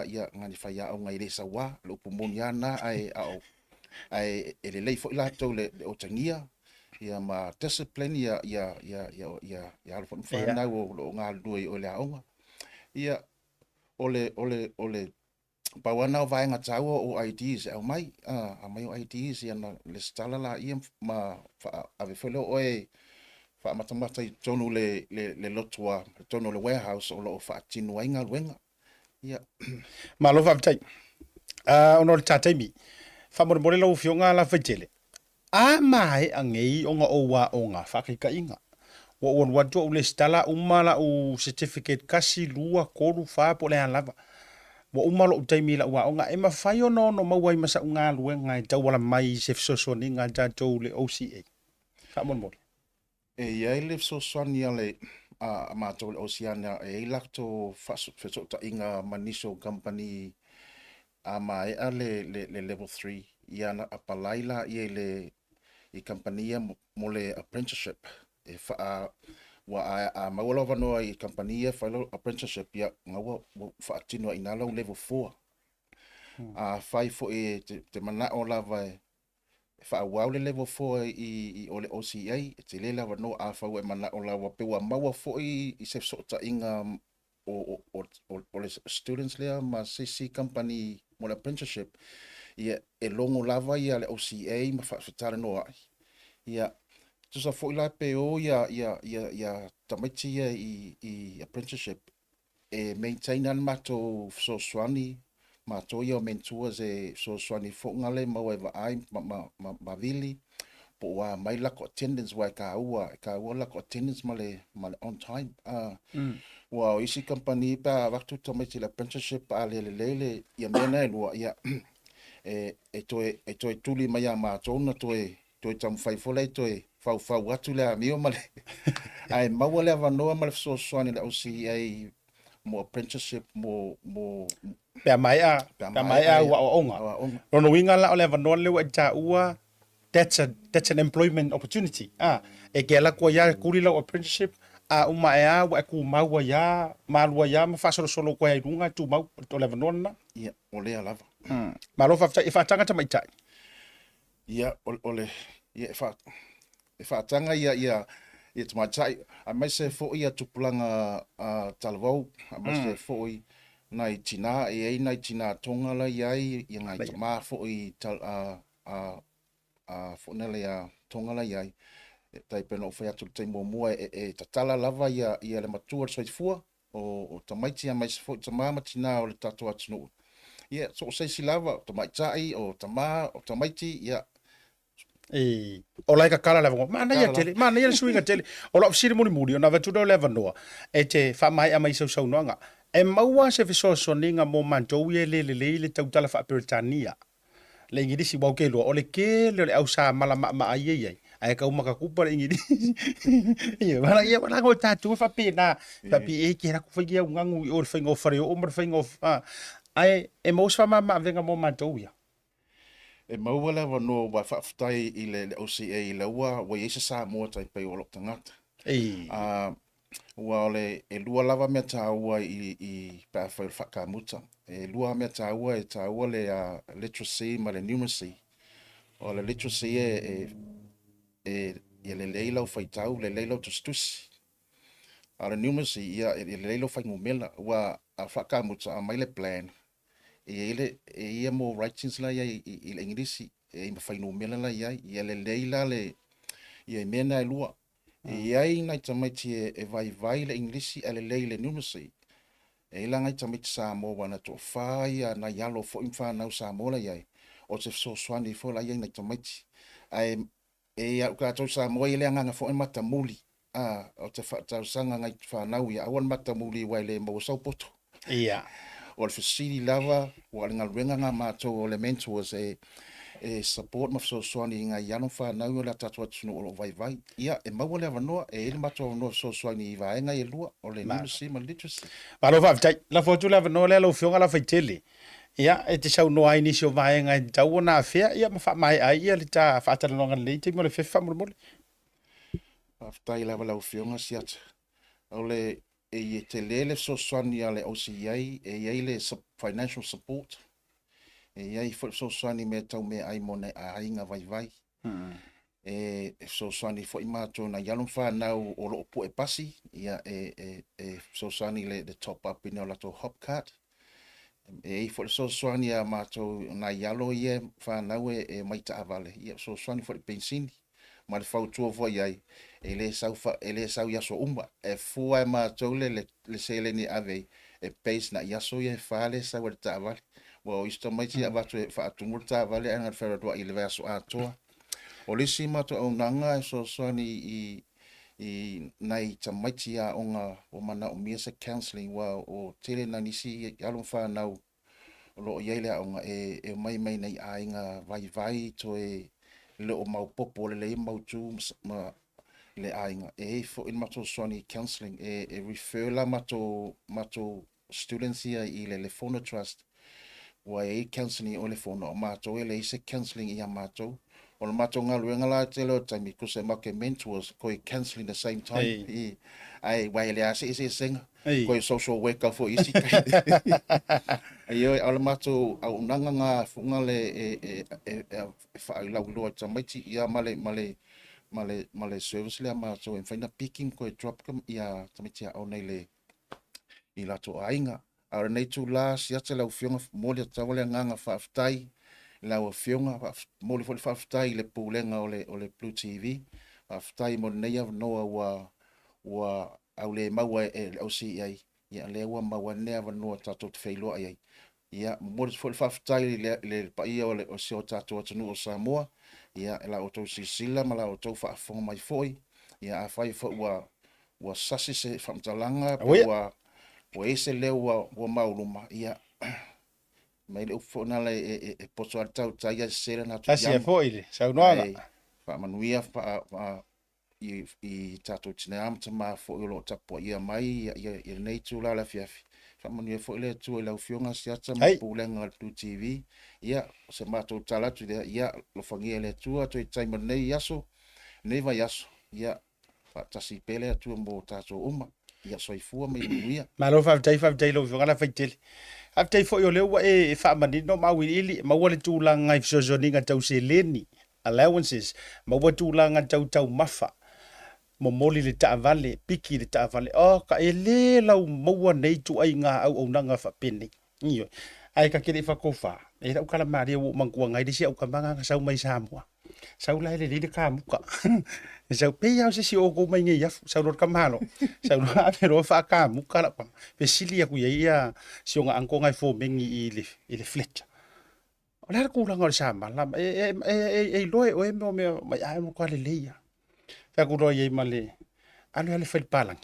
ia ngani whaia onga I le sawa, le upumoni ana ai e le lei fo ila tau le o tangia. Ia ma discipline ia alfa mfana o ngā lua o le aonga. Ia ole pawana o vaenga tau o IDs au mai mai o IDs ia na le stala la ia ma ave folo oe fa matamata I tonu le lotua tonu le warehouse o lo fa tinu ainga luenga ia Ma lo fa tai. Ono le tataimi. Fa mole lo fionga la whaitele. A mai angei onga owa onga whakika inga. Wa watu o le stala umala o certificate kasi lua koru wha po le lava. Wa umalo utaimi la ua onga e mawhai ono no mawai masa unga luenga I tau wala mai se fsoso ni ngā tātou le OCA. Wha mole. e ia le fsoso ni ale a mātou le Oceania e lakto fsoso ta inga maniso company a mai ale le level 3 ia na apalaila ia le I kampania mo le apprenticeship e fa wa a mawala no I kampania fa apprenticeship ya ngawa fa tino ina lo level 4 a fai fo e te mana o lava fa wa le level 4 I o le OCA te le lava no a fa we mana o lava pe wa mawa fo I se sota inga o le students lea ma CC company mo le apprenticeship ia e longo lava ia le OCA ma whaatara noa ai. Ia tusa fo ila pe o ia tamaiti ia i apprenticeship e maintain an mato so swani mato ia mentors e so swani fo ngale ma wa ai ma vili po wa mai la ko attendance wa ka ua la ko attendance male on time wa isi company pa waktu tamaiti la apprenticeship ale lele ia mena lua ia e toi tuli mai a mato na toi tam fai fole toi fau atu le amio male ai maua le avanoa male so swani la OCA mo apprenticeship mo Pea mai a ua o onga. Rono winga la ole vanoa leu a ta ua, that's an employment opportunity. E ke ala kua ia kuri lau apprenticeship, a uma e a wa ku maua ia, malua ia, ma fasolo solo kua i runga tu mau, ole vanoa na. ia ole alava. Malo fa tanga ta mai tai. Ia ole ia e whaatanga ia te matai a mai se fo ia tupulanga talavau a mai se fo i nai tina e nai tina tonga la iai ia ngai te maa fo i fo nele a tonga la iai tai pena o whai atu te mua e tatala lava ia le matua le soifua o tamaiti a mai se fo i tamama tina o le tato atunu ia so o seisi lava o tamaitai o tamaiti ia o lai ka kala lava mana ia tele mana ia suinga tele o la ofisiri muri ona vatu do leva no e te fa mai a mai sau noanga e maua se fiso soninga mo mantou ia le tautala fa peritania le ingidisi wa ke lo o le ke le au sa mala ma ai ai ka uma ka kupa le ingidisi ia wala ko tatu fa pena fa pi e ke ra ku fa ia ngangu o fa ngo fare o mar fa ngo ai e mo sa ma venga mo mantou ia e maua lewa no wa whaafutai i le OCA i leua wa isa Samoa tai pei o lok tangata. Ua ole e lua lava mea tāua i pēr whai whakamuta. E lua mea tāua e tāua le literacy ma le numeracy. O le literacy e le leilau whai tau, le leilau tustusi. A le numeracy ia e le leilau whai ngumela. Ua a whakamuta a mai le plan. Ia mo writings la ia i le ingirisi i mawhaino mela la ia le leila le ia mena e lua ia nai tamaiti e vai le ingirisi a le leile numeracy la ngai tamaiti Samoa wana to whai a na yalo fo imwhanau Samoa la ia o te so swani fo la ia nai tamaiti ia uka tau Samoa i le anganga fo mata muli o te whaatau sanga ngai whanau ia awan mata muli wai le mau saupoto ia o le fasili lava o le ngaluenga ngā mātou o le mentors e support mafsosoani ngā iano whanau o le tatu atunu o lo vai ia e maua le avanoa e ele mātou no sosoani i vaenga e lua o le numeracy ma literacy Malo fa tai la fotu la no le lo fionga la faitele ia e te sau no ai ni so vaenga e tau na fea ia ma fa mai ai ia le ta fa tala no ngai te mo le fefa mo aftai lava la fionga siat o le e te lele sosoani a le OCA e iei le financial support e iei sosoani me tau me ai mone a inga vai e sosoani fo i mātou na yalon whanau o loo po e pasi ia e sosoani le top up ina o lato hop card e fo sosoani a mātou na yalo ia whanau e maita avale ia sosoani fo i pensini ma le fautua foi ai ele sau yaso umba e fua ma tole le sele ni ave e pace na yaso ye fale sa wa tava wo isto mai ti ava tu fa tu multa vale ana fera do ile verso ato o le sima to onanga so ni i nai tamaiti a onga o mana o misa counseling wa o tele na nisi yalo fa na o lo yele onga e mai nei ainga vai to le o mau popo le mau tu ma le ainga fo in mato swani counseling refer la mato students here i le fono trust wa counseling o le fono mato le se counseling i mato o le mato nga luenga la te lo time ko se make mentors ko counseling the same time ai wa le ase sing ko social worker for isi ai o le mato au nanga nga funga le fa la lo tamaiti ia male service le mato en faina picking ko drop kam ia tamaiti au nei I lato ainga. Aure nei tu la siata lau fionga mole tawale nganga whaafitai. Lau fionga mole fo whaafitai le pulenga o le Blue TV. Whaafitai mo nei av noa wa au le maua e au si ai. Ia le ua maua nea wa noa tato te whailoa ai. Ia mole fo whaafitai le paia o se o tato atunu o Samoa. Ia la o tau sisila ma la o tau whaafonga mai foi. Ia a whai fo ua sasi se whamtalanga pa ua ese leo ua mauruma. Ia mai le ufo na le e poso al tau taia sera na tu Tasi e fo ile, sau noanga. Whaamanuia i tato tine amta ma fo i lo tapo ia mai ia nei tu la fiafi. Whaamanuia fo ile tu e lau fionga siata ma pulenga al Blue TV. Ia se mato tala tu ia lo fangia le tua tu i taima nei yaso. Nei vai yaso. Ia tasi pele tu mo tato uma. Ia soifua mai nuia. Ma lo whaafitai lo fionga la whaitele. After fo yo lewa e whaamani no maui ili maua le tūlanga i fsozoninga tau se leni allowances maua tūlanga tau mafa mo moli le taavale piki le taavale ka e le lau maua nei tu ai ngā au nanga whapene iyo ai ka kere whakofa e rau kala maria wo mangkua ngai disi au kamanga ka sau mai Samoa sau lai le lide ka muka sau pe au se si o ko mai ngai yafu sau ror kamalo sau na pero fa ka muka la pa pe sili aku ia si o nga anko ngai fo mengi ile fletcha ola ku la ngol sama la e loe o me mai ai mo kwa le leia fa ku loe male ale fel palang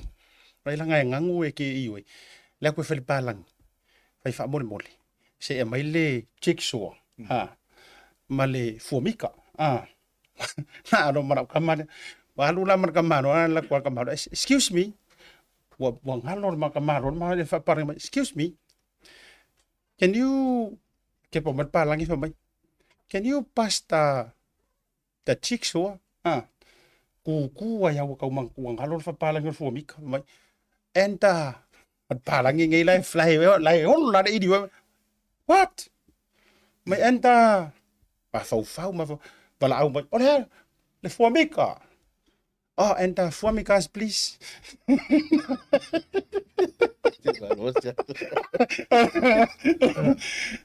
lai la ngai ngangu e ke iwe la ku fel palang fai fa mole se e mai le jigsaw male fomika na no mara kamane walu la mar kamano la kwa kamano excuse me wa ngalo mar kamano ma le fa pare excuse me can you ke po mar palangi fa mai can you pass the jigsaw ku wa ya ka mang ku ngalo fa palangi fomika mai enta palangi ngai lai fly lai on la idi what mai enta pa fau ma bala au ora le formica and formicas please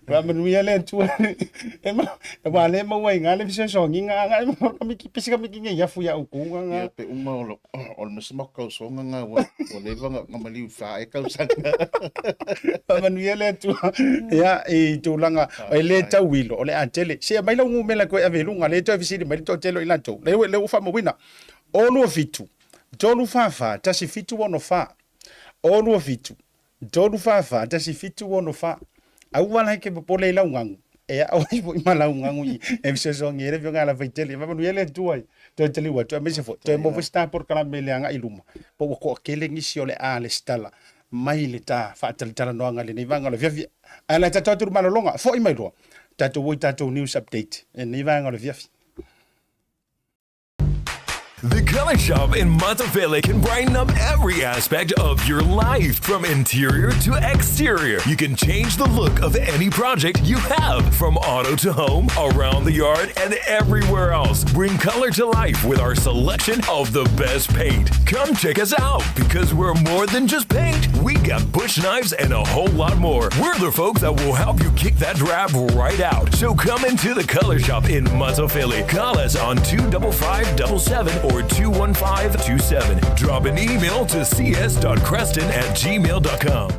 va manuia le tu va le mo wai ngale fiso so nginga nga kami kipisi kami kinga ya fu ya ukunga nga pe uma o mesmo ka so nga o leva nga mali fa e ka sanga va manuia le tu ya e tu langa e le tawilo o le antele se mai lo ngumela ko avelunga le to visiri mai to telo ila to le ufa mo wina olu fitu tolu fafa tasi fitu wono fa olu fitu tolu fafa tasi fitu wono fa au wala ke pole la ngangu e au i mala ngangu e se so ngere vyo ngala faitele va no yele tuai to tele wa to me se fo to mo sta por kala mele anga iluma po ko kele ngisi ole ale stala mai le ta fa tala no ngale ni vanga le via ala ta to malo longa fo i mai ro ta to wo ta to news update e ni vanga le via. The Color Shop in Monteville can brighten up every aspect of your life, from interior to exterior. You can change the look of any project you have, from auto to home, around the yard, and everywhere else. Bring color to life with our selection of the best paint. Come check us out, because we're more than just paint. We got bush knives and a whole lot more. We're the folks that will help you kick that drab right out. So come into the Color Shop in Monteville. Call us on 25577 or 21527. Drop an email to cs.creston@gmail.com.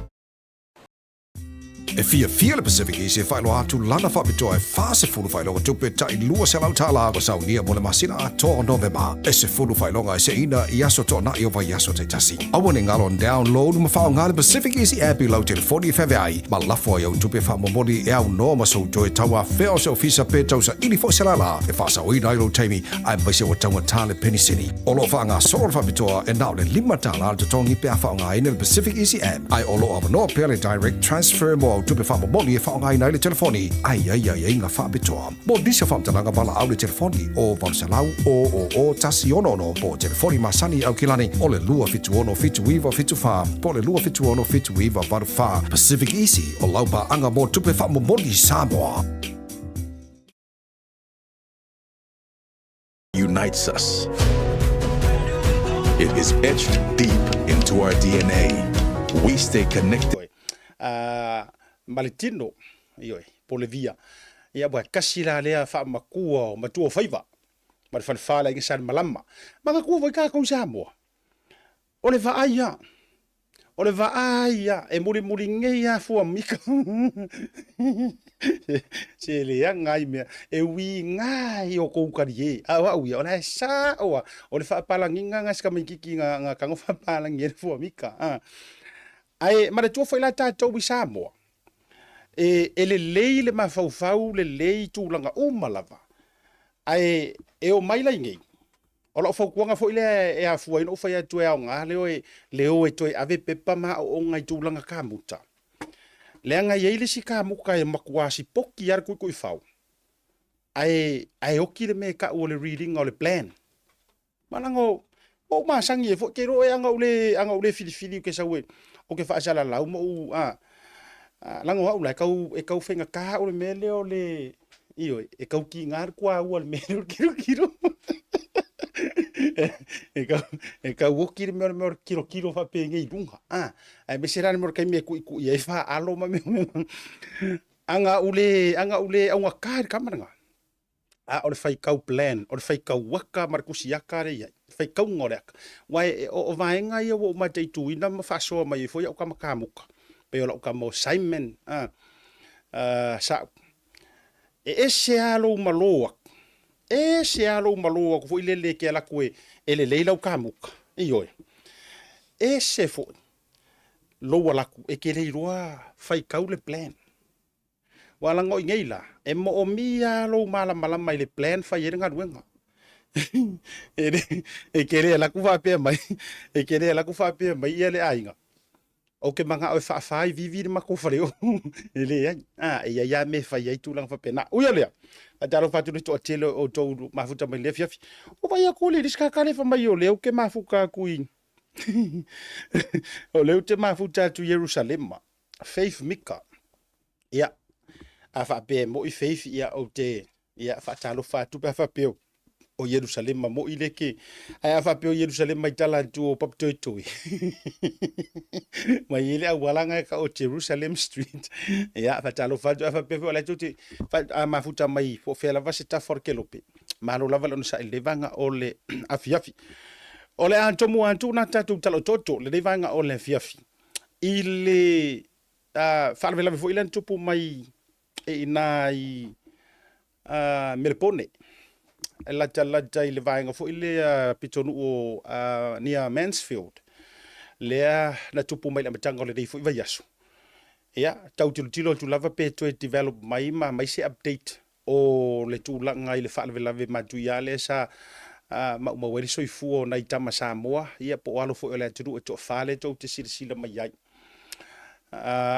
E fia le PacificEzy e whaelo atu lana whapitoa e whase fulu whaelonga tupe tai lua se lau tala ako sau nia mo le masina a toa November. E se fulu whaelonga e se ina i aso toa na i o vai aso te tasi. Awane ngalo on download ma whao ngale PacificEzy app i lau telefoni whawai. Ma lafo ai au tupe whamomoni e au no ma sau joe taua wheo se ofisa pe tau sa ili fo se lala. E whasa o ina ilo teimi ai maise o taua tale penisini. Olo wha ngā soro whapitoa e nao le lima tala te tongi pe a whao ngā ina le PacificEzy app. Ai olo ava no pele direct transfer mo au tupe whamomoni e whao ngā ina le telefoni. Ai ngā whapitoa. Mo disa whamtalanga bala au le telefoni o Valsalau o Tasi Ono po telefoni masani au kilani o le lua fitu ono fitu iwa fitu wha po le lua fitu ono fitu iwa varu wha. PacificEzy o laupa anga mo tupe whamomoni Samoa. Unites us. It is etched deep into our DNA. We stay connected. Maletino, Polevia. Ia wa kasi la lea fa makua matua faiva. Ma le falfala inga san malama. Ma ka kua vai ka kau Samoa. O le vaaia. O le vaaia e muri ngei a fua mika. Se le ngai me e wi ngai o kou karie. A wa wi o le sa o le fa palanginga nga ska mikiki nga kango fa palangi e fua mika. Ai ma le tua foi la tatou bi Samoa. E le lei le mafaufau le lei tūlanga o malava. Ai e o mai lai ngei. O lo fo kuanga fo ile e a fuai no fai atu e au ngā leo e toi ave pepa ma o ngai tūlanga ka muta. Le anga yeile si ka muka e makuasi poki ar kui fau. Ai oki le me ka o le reading o le plan. Malango o masangi e fo ke ro e anga ule filifili ke sa we. O ke fa sala lau mo lango au lai kau fenga ka o le mele o le e kau ki ngar kwa o le mele kiro e kau woki le mele kiro fa pe ngai dunga ai me serane mo kai me ku e fa alo ma me anga ule au ka kamanga o le fai kau plan o le fai kau waka markusi yaka re ia fai kau ngorek wai o vaenga ia o ma te tu ina ma fa so mai fo ia o kamamuka pe o ka mo Simon sa se alo maloa se alo maloa ko ile ke ala ko ele leila o kamuka io se fo lo wala ku e ke le roa fai kau le plan wala ngo ngeila e mo o mia lo mala mai le plan fai e nga duenga e ke le ala ku fa pe mai e ke le ala ku fa pe mai ele ainga o ke manga o fa vivi ma ko fare o ele ia me fa ia tu lang fa pena o ia a daro fa tu to tele o to ma futa mai le fiafi o vai a ko le diska ka le fa mai o le o ke ma fuka kui o le te ma futa tu Jerusalem faith mika ia a fa pe mo I faith ia o te ia fa talo fa tu pa fa pe o Jerusalem mo ile ke ai fa pe o Jerusalem mai tala tu o pap toi mai ile a walanga ka o Jerusalem street ya fa talo fa pe o la tu fa ma futa mai fo fela va se ta forke lope ma lo lava lo sa le vanga o le afiafi o le anto mo antu na tatu talo toto le vanga o le afiafi ile fa vela fo ile tupu mai e nai melpone la i le vaenga fo ile pitonu o nia Mansfield lea na tupu mai le matanga o le dei fo i vai asu ia tau tilo tu lava pe to develop mai se update o le tūlanga I le whaalvelave matuia le sa ma weri soifu o nai tama Samoa ia po alo fo o le aturu e to whale tau te sirisila mai ai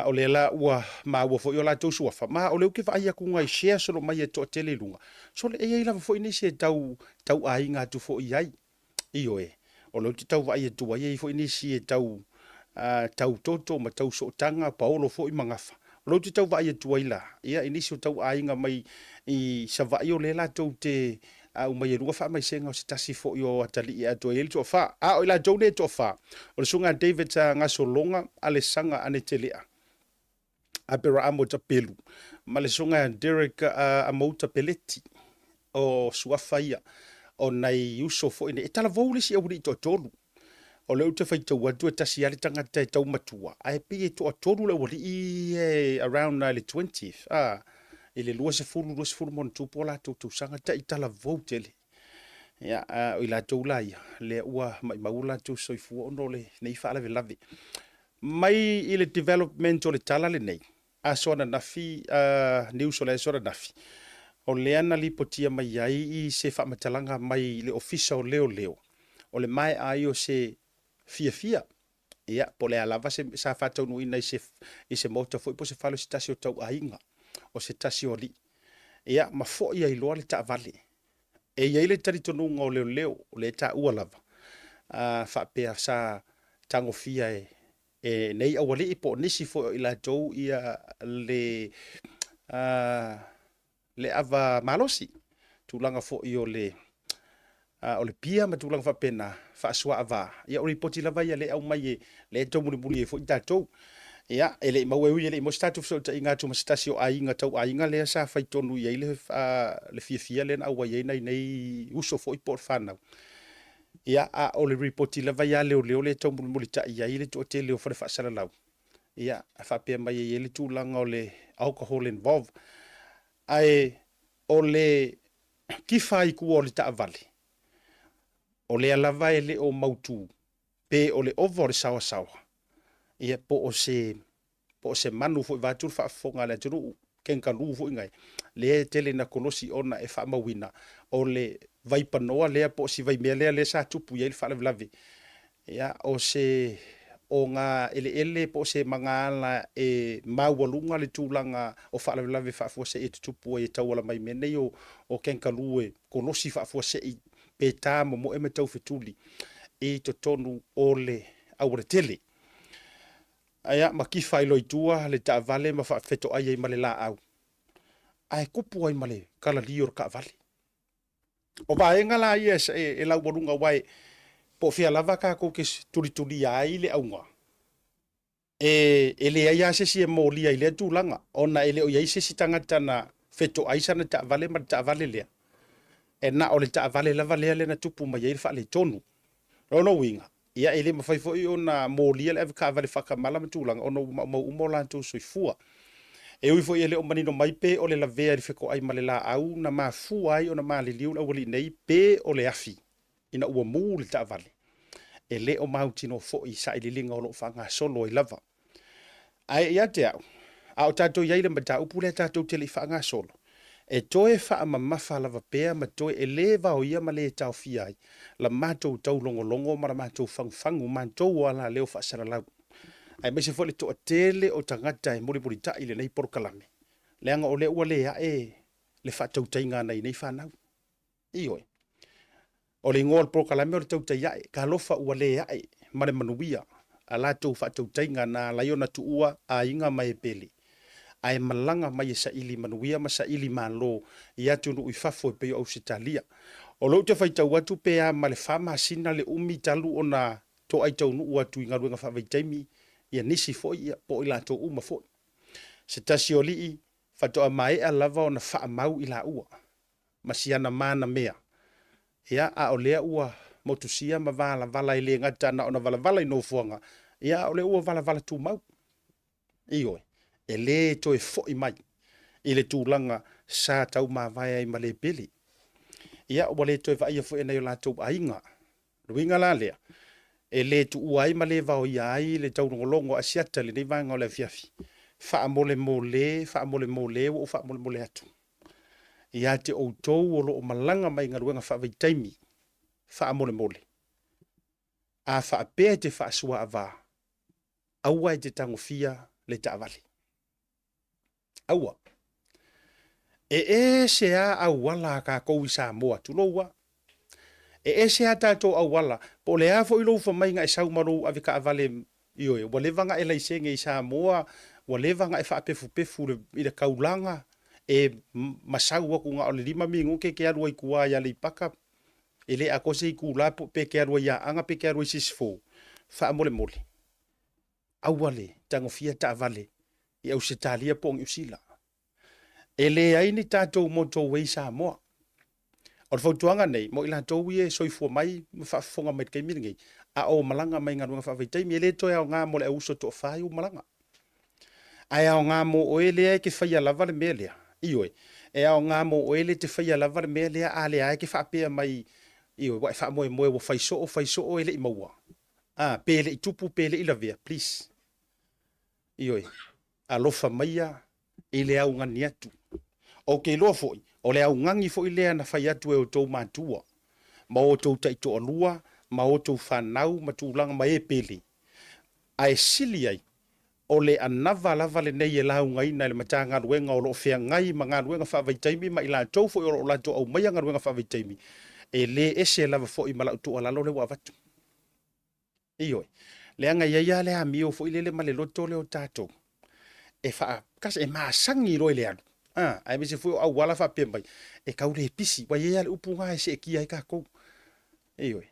o le la ua ua fo i o la tau suafa ma o le uke whaia kunga I share solo mai e to tele lunga so le e lava fo I nisi e tau ai ngā tu fo I ai io o le uke tau whaia tu ai fo I nisi e tau toto ma tau sootanga paolo fo I mangafa o le uke tau whaia tu ai la ia inisi o tau ai ngā mai I sa vai o le la tau te au mai e runga wha mai senga o se tasi fo I o atali I ato e ili to wha o ila jone to wha o le sunga David ngā solonga ale sanga ane te lea a pera amo ta pelu ma le sunga Derek a mauta peleti o suafa ia o nei uso fo ine e tala voule si au to tolu o le uta fai tau atu e tasi ale tangata e tau matua a e pi e to tolu le wali I around le 20th ele lua se fulu mon tupo la tu sanga ta itala votele ya o ila tu la ia le ua mai maula tu soifu no le nei fa la lave mai ile development o le tala le nei a sona nafi new sole sona nafi o le ana li potia mai ai I se fa matalanga mai le official leo o le mai ai o se fia ia po le alava se sa fa tau no ina I se moto foi po se falo se tasi o tau ainga o se tasi o li ia ma fo ia I loa le ta vale e ia ile tari tonu o leo o le ta ua lava fa pe sa tango fia e nei awali I po nisi fo ila tou ia le ava malosi tūlanga fo I o le o le pia matulang whapena, whaasua ava. Ia o ripoti lava ia le au mai le tau muli e fo i tātou. Ia, ele mau e ele mo statu so ta inga tu mastasi o ainga tau ainga le sa fai tonu ia le fia le na wa ia nei uso fo i por fana. Ia a o le report lava ia le tau muli ta ia ile to te le fo fa sala lau. Ia a fa pe mai ele tu langa o le alcohol involved. Ai o le ki fai ku o le ta vale. O le lava ele o mautu pe o le over sawa sawa. Ia po o se manu fo va tur fa fonga le tru ken ka lu fo ngai le tele na kolosi ona e fa mawina o le vai panoa le po si vai mele le sa tupu ye fa le lave ia o se o nga ele po se mangala e mawalunga le tulanga o fa le lave fa fo se e tupu e tawala mai mene yo o ken ka lu e kolosi fa fo se pe ta mo e metau fituli e to tonu ole au tele. Aya makifa ilo itua le ta vale ma fa feto ai male la au. Ai kupu ai male kala lior ka vale. O va enga la yes e la bolunga wai po fia lava ka ko ke tuli ai le aunga. Ele ai se si mo lia ile tu langa ona ele o ai se si tangata na feto ai sana ta vale ma ta vale le. E na o le ta vale lava le na tupu ma ye fa le tonu. No winga. Ia ele mafai foi ona molia le ka vale faka mala matulang ono mo la tu soifua e ui foi ele o manino mai pe o le lavea feko ai malela au na mafu ai ona maliliu na wali nei pe o le afi ina ua mu le ta vale ele o mautino foi sa ililinga o lo fanga solo i lava ai ia te au tato ia ile mata upule tato tele fanga solo e toe fa mamafa lava pea ma toe eleva o ia male tau fiai la mato tau longo ma mato fangu mato wala leo fa sara lau ai me se fole to tele o tangata e muri ta ile nei por kalame leanga o le ua le le fa tau tainga nei fa nau io o le ngol por kalame o tau tai ka lofa ua le ma le manuia ala tau fa tau tainga na la yona tu ua a inga mai pele ai malanga mai sa ili manuia ma sa ili malo ia tunu i fafo pe o Australia o lo te fai tau atu pe a male fama sina le umi talu ona to ai tau nu atu inga ruenga fa vai taimi ia nisi fo ia po ila to uma fo se tasi oli fa to mai a lava ona fa mau ila ua masiana mana mea ia a olea ua motusia ma vala ile ngata na ona vala no fuanga ia ole ua vala tu mau io ele to e fo i mai ile tūlanga sa tau mawai ai male pili ia o le to e vai fo ena la to ainga ruinga la lea ele tu uai male vao ia ai le tau ngolongo asiata le nei vanga le fiafi fa mole o fa mole atu ia te o tou o lo malanga mai ngaruenga fa vai taimi fa mole a fa pe te fa sua ava aua te tango fia le tavali aua se a awala ka ko Samoa tu loa se a tato awala po le a fo ilo fa mai nga sau maru avika avale io e wale vanga e laisenge i Samoa wale vanga e fa pefu le ida kaulanga e masau ku nga o le 5 mingu ke aru i kua ya le paka ele a kose ku la pe ke aru ya anga pe ke aru sisfo fa mole awale tango fia ta vale i Australia pong usila ele ai ni tato moto we Samoa o fautuanga nei mo ila to wie soifo mai fa fonga mai ke miringi a o malanga mai nga fa vai tai ele to ya nga mo le uso to fa u malanga ai a nga mo o ele ke fa ya lava le mele io e a nga mo o ele te fa ya lava le mele a le ai ke fa pe mai io wa fa mo o fa so ele i maua pele i tupu pele ila via please io a lofa maia ele au ngani atu o ke lo foi o le au ngangi foi le na fai atu e o tou matua ma o tou tai to lua ma o tou fanau ma tu langa ma e pele ai sili ai o le anava lava le nei e lau ngai na le matanga ruenga o lo fea ngai ma ngā ruenga fa vai taimi ma ila tou foi o la to au mai ngā ruenga fa vai taimi e le ese lava foi ma la tu ala lo le wa vatu io le anga ia le amio foi le ma le loto le o tato e fa kas e masangi roi le anu ai me se foi au wala fa pembai e kau le pisi wa ia le upunga e se ki ai ka ko Ioi.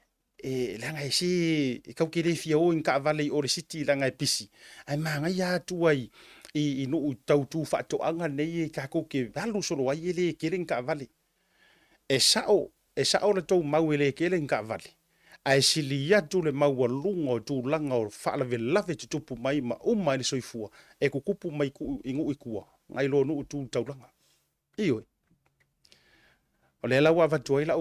Langa si kau kere fia o in ka vale o le city langa pisi. Ai manga ya tu ai I no tau tu fa to anga nei ka ko ke valu solo ai le kere in ka vale. E sao le tau mau le kere in ka vale. Ai sili ya tu le mau lungo tu langa o fa la lave tu tupu mai ma o mai le soifua. E ku kupu mai ku ingu ikua. Ngai lo no tu tau langa. Ioi. O le lawa va tu ai la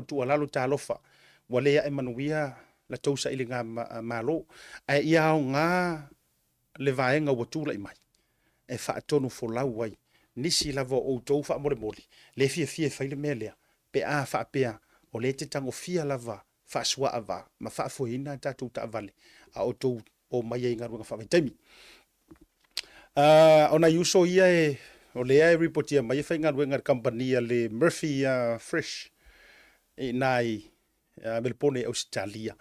tu ala lo talofa. Wale ya emanuia la tausa ili ngā malo. Ai ia o ngā le vaenga watu la imai. E whaatonu fo lau wai. Nisi lava o tau wha mole mole. Le fia whaile mea lea. Pe a whaapea o le te tango fia lava wha sua ava. Ma wha fohina tātou ta avale. A o tau o mai e inga runga wha taimi. Ona yuso ia o lea reportia mai e whainga runga kampania le Murphy Fresh. Nai Melpone Australia.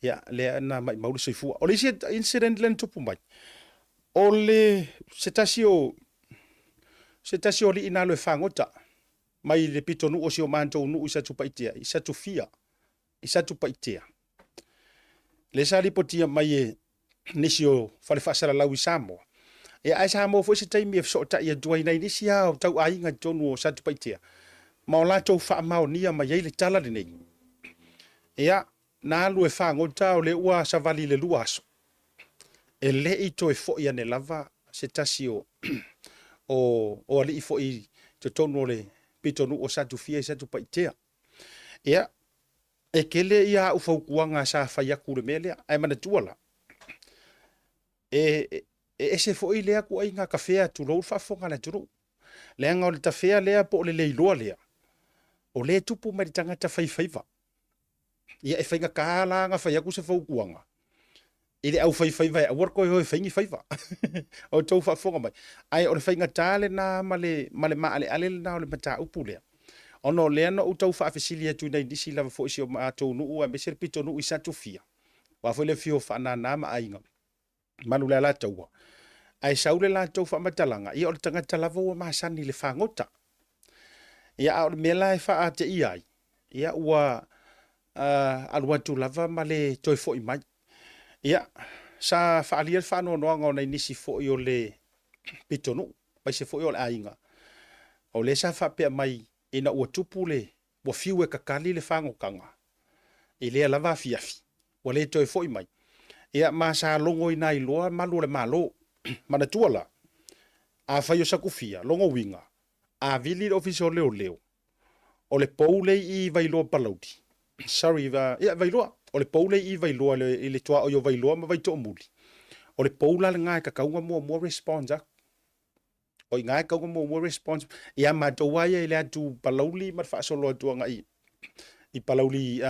Ya, le na mai maulu soifua. O le isi incident len tupu mai. O le setasio li ina lo whangota. Mai le pito nu o si o mantou nu isa tupa itea. Isa tufia. Isa tupa itea. Le sa lipotia mai e nisi o whale whaasara lau I Samoa. E ai Samoa fo se taimi e fsota ia duai nei nisi au tau ainga tonu o sa tupa itea. Ma o la tau wha mao nia mai eile tala le nei. Ia, na alu e whangota o le ua savali le luaso. E le I to e fo'i ane lava se tasi o ali I fo'i te tonu o le pitonu o satu fia I satu paitea. Ia, e kele ia ufaukuanga sa whaiaku le melea, ai mana tuala. E se fo'i lea ku ai ngā kawhea tu lou whafonga na turu. Lea ngā o le tawhea lea po le leiloa lea. O le tupu mai tangata whaifaiva. Ia e whainga kāla ngā whaiaku se whaukuanga. Ile au whaifaiva e awar koe hoi whaingi whaiva. O tau whafonga mai. Ai o le whainga tāle nā male maale ale nā o le mata upu lea. Ono lea no utau whaafesilia tu nei disi lava fo isi o maatou nuu a mesel pito nuu I satu fia. Wafo le fio whaana nāma ainga. Manu lea la taua. Ai saule la tau whaamatalanga. Ia o le tangata lava ua maasani le whangota. Ia o le mela e wha te iai. Ia ua aluatu lava ma le toi fo I mai. Ia, sa whaalia whanau noanga o nei nisi fo I o le pitonu, mai se fo I o le ainga. O le sa whapea mai ina ua tupu le, ua fiu e kakali le whangokanga. I lea lava fiafi, ua le toi fo I mai. Ia, ma sa longo ina I loa, malu le malo, mana tuala. A whai o sakufia, longo winga. A vili le ofisi o leo leo. O le poule I vailoa palaudi. Sorry, ia vailoa. O le poule I vailoa le toa o yo vailoa ma vai to muli. O le poula le ngai kakaunga mo response ak. O ngai kakaunga mo response. Ia ma to wai le atu palauli ma fa solo atu ngai. I palauli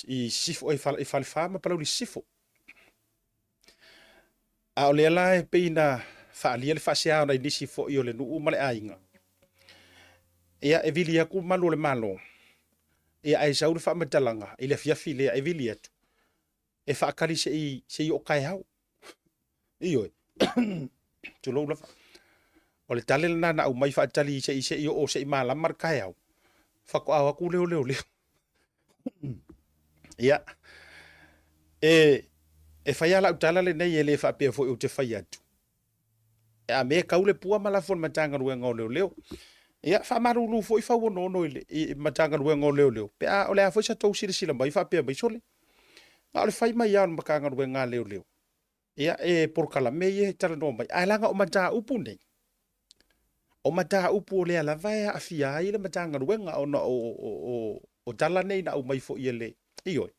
I sifo I fal fa ma palauli sifo. A o le la e peina fa ali le fa sia na ni sifo I o le nu ma le ainga. Ia e vili aku malu le malo. Ia ai sau le fa matalanga I le fiafi le e vili atu. E fa kali se I o kai hau. Iyo. Tu lo la. O le tale na na au mai fa tali se I o se mala mar kai hau. Fa ko awa ku leo. Ia. E fa ya la utala le nei le fa pe fo o te fa atu. E a me kaule pua mala fon matanga ruenga leo. Ia fa marulu fo I fa wono no I matanga ruenga leo. Pe a o le a fo sa tou sila mai fa pe mai sole. Nga le fai mai an makanga ruenga leo. Ia e por kala me ye tala no mai. Ai langa o mata upu nei. O mata upu le ala vai a fia I le matanga ruenga o tala nei na o mai fo I le. Iyo.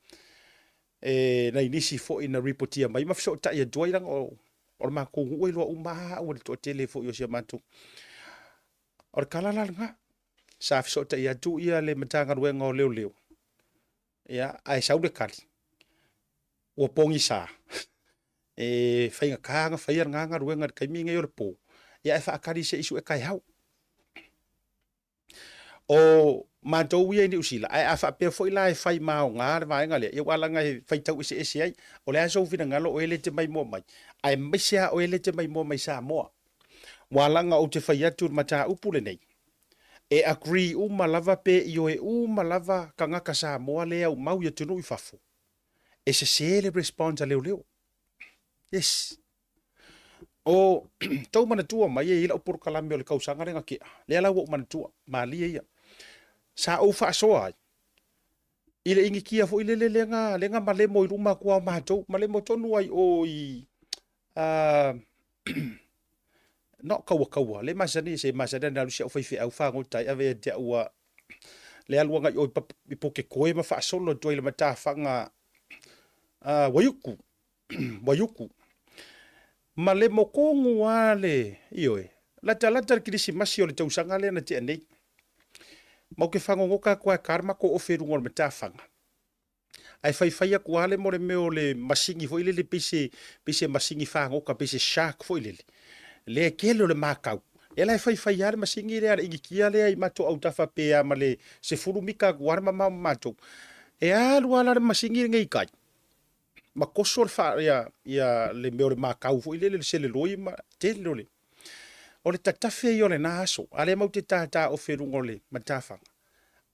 Na inisi fo ina reportia mai ma fso ta ia doirang o ma ko ngoi lo uma o le to tele fo yo sia matu. O kala la nga. Sa fso ta ia tu ia le matanga ruenga o leo. Ia ai sau le kali. O pongi sa. Whainga kāanga, whaia nganga ruenga kai minga I o le pō. Ia e whaakari se isu e kai hau. O mātou ia ni usila. Ai a whapea fo ila e whai mao ngā re vaenga lea. Ia walanga e whaitau isi esi ai. O lea sou whina ngalo o ele te mai mua mai. Ai maisia o ele te mai mua mai sa moa. Walanga o te whai atu mata upule nei. e agree uma lava pe io e uma lava kangaka Samoa le au mau ia tunu i fafo. E se le response leo leo. Yes. O tau mana tua mai e ila upur kalame o le kausanga renga kia. Le ala wo mana tua. Mali e ia. Sa au fa soa ai. Ile ingi kia fo ile lenga malemo i ruma kua matou. Malemo tonu ai o i no kaua. Le masani se masani na lusia o fai au fa ngotai ave dia ua le alua ngai o i poke koe ma fa solo toi le mata fanga wayuku. Wayuku. Ma le mokongu wale ioe. Lata kirisi masi o le tausanga le na tia nei. Mau ke whango ngoka kua karma ko oferunga o le mata fanga. Ai fai aku ale mo le meo le masingi fo ile le pese masingi whangoka pese shark fo ile le. Le kelo le makau. Ela fai ale masingi le ala ingi kia le ai mato au tafa pea ma le se furumika kuarma mato. E alu ala le masingi ngai kai. Ma koso fa ya le meo le makau fo ile le se le loi ma te le. O le tatafe yo le naso. Ale mau te tata oferunga o le matafanga.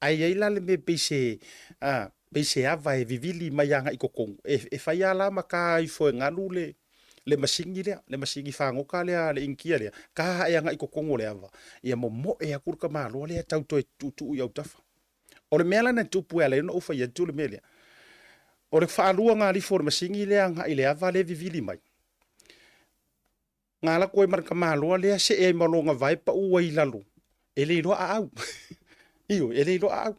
Ai la le me pese pese ava e vivili maianga i kokongu. E fai ala maka i fo ngalu le masingi whangoka le inkia lea. Ka e anga i kokongu le ava. Ia mo e akurka malo le tauto e tutu i au tafa. O le mea na tupu e le no ufa i tu le mea lea. O le whaalua ngā lifo le masingi lea nga i le ava le vivili mai. Ngā la koe maraka malo lea se e malonga vai pa ua i lalo. E le ilo a au. Iyo, e le ilo a au.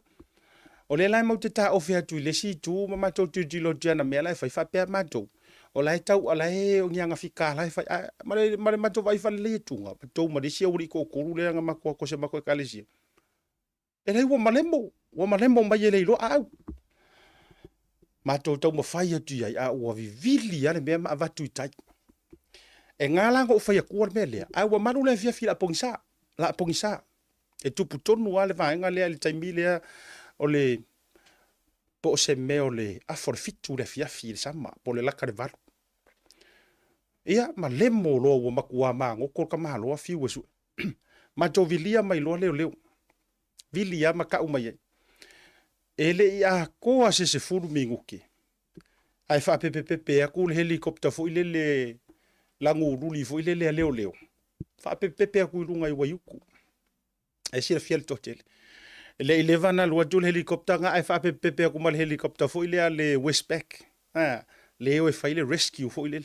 O le lai mau te tā ofe atu i le si tu ma matou tu jilo tiana mea lai fai whapea matou. O lai tau ala he o ngianga whika lai fai mare matou vai fai le tunga. Matou ma desi auri ko kuru le anga makua ko se makua kalesi. E lai wa malemo mai e le ilo a au. Matou tau ma fai atu iai a ua vivili ale mea ma avatu i tai. E ngā langa o whai akua mea lea. A ua maru le fia fila apongisa. La apongisa. E tupu tonu ale vaenga lea le taimi lea o le po se me o le aforfitu le fiafi le sama po le laka le valu. Ia ma lemo loa ua makua maa ngoko ka maa loa fiu esu. Ma jo vilia mai loa leo. Vilia ma ka umai. Ele ia koa se furu minguke. Ai wha pepepepe a kule helikopter fo ile le langu ruli fo ile le leo. Wha pepepe a kuirunga i waiuku. Ai sira fiel totele. Le 11 na lua jul helikopter nga ai fa pepe aku mal helikopter fo ile le Westpac. Le o e fa ile rescue fo ile.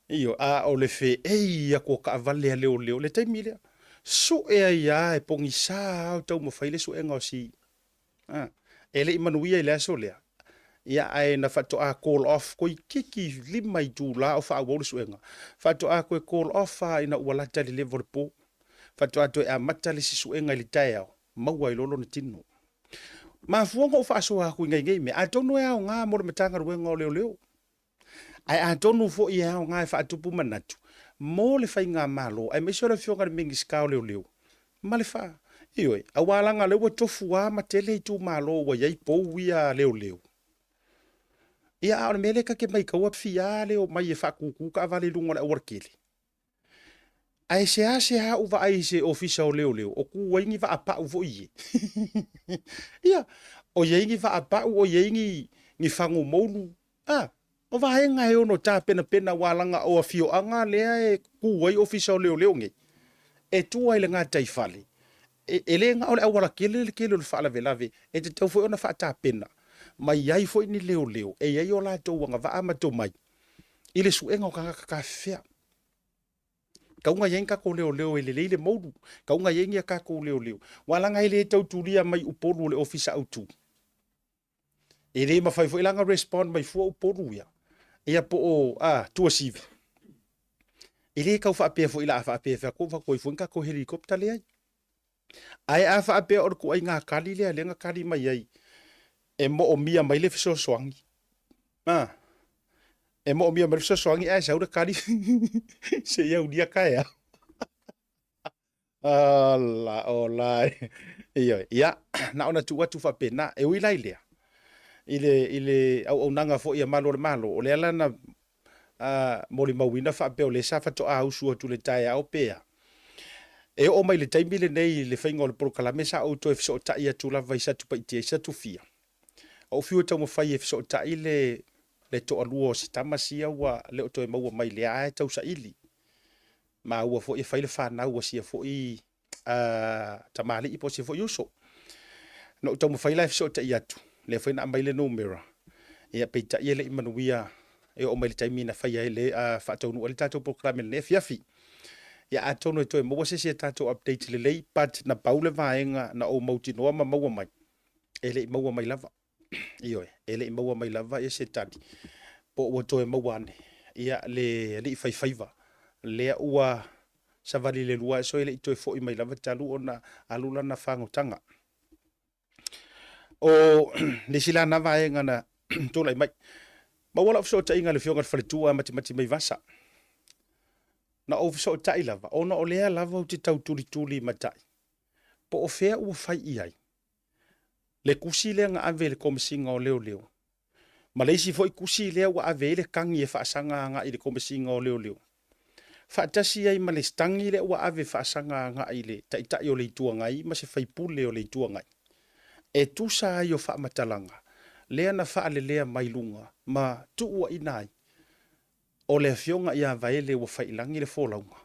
Iyo o le fe ei ako ka vale leo le taimile. So e ia e pongisa tau mo fa ile so enga si. Ele imanuia ile so le. Ia ai na fato a call off ko kiki lima i tu la o fa wo so enga. Fato a ko call off ina wala tali level po. Fato a to e matali si so enga ile taya. Maua i lolo ni tino. Ma fuonga o whaasoa aku ngai me. A tonu e au ngā mora matanga ruenga o leo. Ai a tonu fo i au ngā e whaatupu manatu. Mō le whai ngā malo. Ai meisora fionga ni mengi skao leo. Ma le wha. Ioi. A wālanga leo tofu a matele i tu malo wa iai pou ia leo. Ia au na mele ka ke mai kaua fia leo mai e whakuku ka avale lunga le awarkele. Ai se a uva ai se ofisa o leo. O ku waingi va apa uvo ie. Ia. O yaingi va apa o yaingi ni fango moulu. O va henga he ono tā pena walanga o afio anga lea e ku wai ofisa o leo nge. E tu ai le ngā taifale. E le ngā ole awala kele le whaala velave. E te tau foi ona wha tā pena. Mai iai foi ni leo. E iai o la tau wanga va amato mai. Ile suenga o kangaka ka fea. Kaunga yengi kako leo ele leile moudu. Kaunga yengi a kako leo. Walanga ele tau tulia mai uporu le ofisa autu. Ele mawhai fo ilanga respond mai fua uporu ya. Ia po o, tua sivi. Ele kau whaapea fo ila a whaapea whako whako i fuinka ko helikopter le ai. Ai a whaapea or ko ai ngā kari lea le ngā kari mai ai. E mo o mia mai le fiso soangi. E mo mia merso soangi ai saura kari se ia udia kaya. Ola. Ia, na ona tu fa pena e wila ilea. Ile au nanga fo ia malo o le ala na moli mawina fa pe o le sa fa to a usu tu le tai au pea. E o mai le taimi le nei le whainga o le prokalame sa au toi fiso tai atu lava i satu pa itia i satu fia. O fiu tau mawhai e fiso tai le to alua o si tamasia ua le o toi maua mai le ae tau sa ili. Ma ua fo i whaile whanau a sia fo i tamali i po sia fo i uso. No tau mawhai lai fiso tai atu. Le whaina mai le numera. Ia peita ia le imanuia e o mai le taimi na whai ai le whaatau nua le tātou prokalame le fiafi. Ya atono e toe maua se tatou update le lei pat na paule vaenga na o mauti noa ma maua mai. Ele maua mai lava. Iyo ele maua mai lava e se tadi. Po ua toe maua ane. Ia le i whaiwhaiva. Lea ua savali le lua so ele i toe fo i mai lava talu o na alula na whangotanga. O le sila na vaenga na tolai mai. Mawala o ta inga le fionga whaletua mati mai vasa. Na o so tai lava ona o lea lava o te tau tuli matai po o fea ua fai i ai le kusi lea nga ave le komisinga o leo ma leisi foi kusi lea ua ave le kangi e whaasanga nga i le komisinga o leo whaatasi ai ma le stangi lea ua ave whaasanga nga i le taitai o le itua ngai ma se whaipule o le itua ngai e tusa ai o whaamatalanga lea na whaale lea mailunga ma tuua inai o le fionga ia vaele ua whailangi le fōlaunga.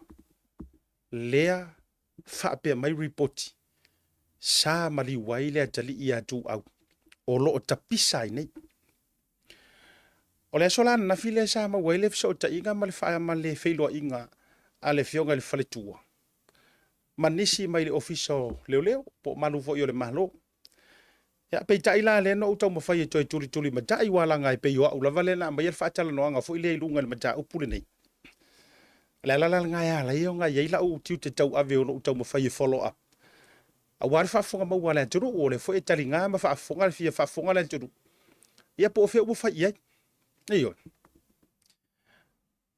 Lea whaapea mai repoti. Sa mali wai lea tali ia tu au. O lo o tapisa i nei. O lea solana na file sa ma waile fisa o ta inga ma le whaia ma le whailoa inga a le fionga le whaletua. Manisi mai le ofiso leo po malu fo i o le mahalo. Ya pe tai la le no tau mawhai e toi tuli ma tai wala ngai pe yo au lava le na mai fa tala no anga fo ile lunga le mata upule nei. La ngai ala yo ngai ila u tiu te tau ave no tau mawhai e follow up. A war fa fonga ma wala turu o le fo e tali nga ma fa fonga le fia fa fonga le turu. Ya po fe u fa ia. Iyo.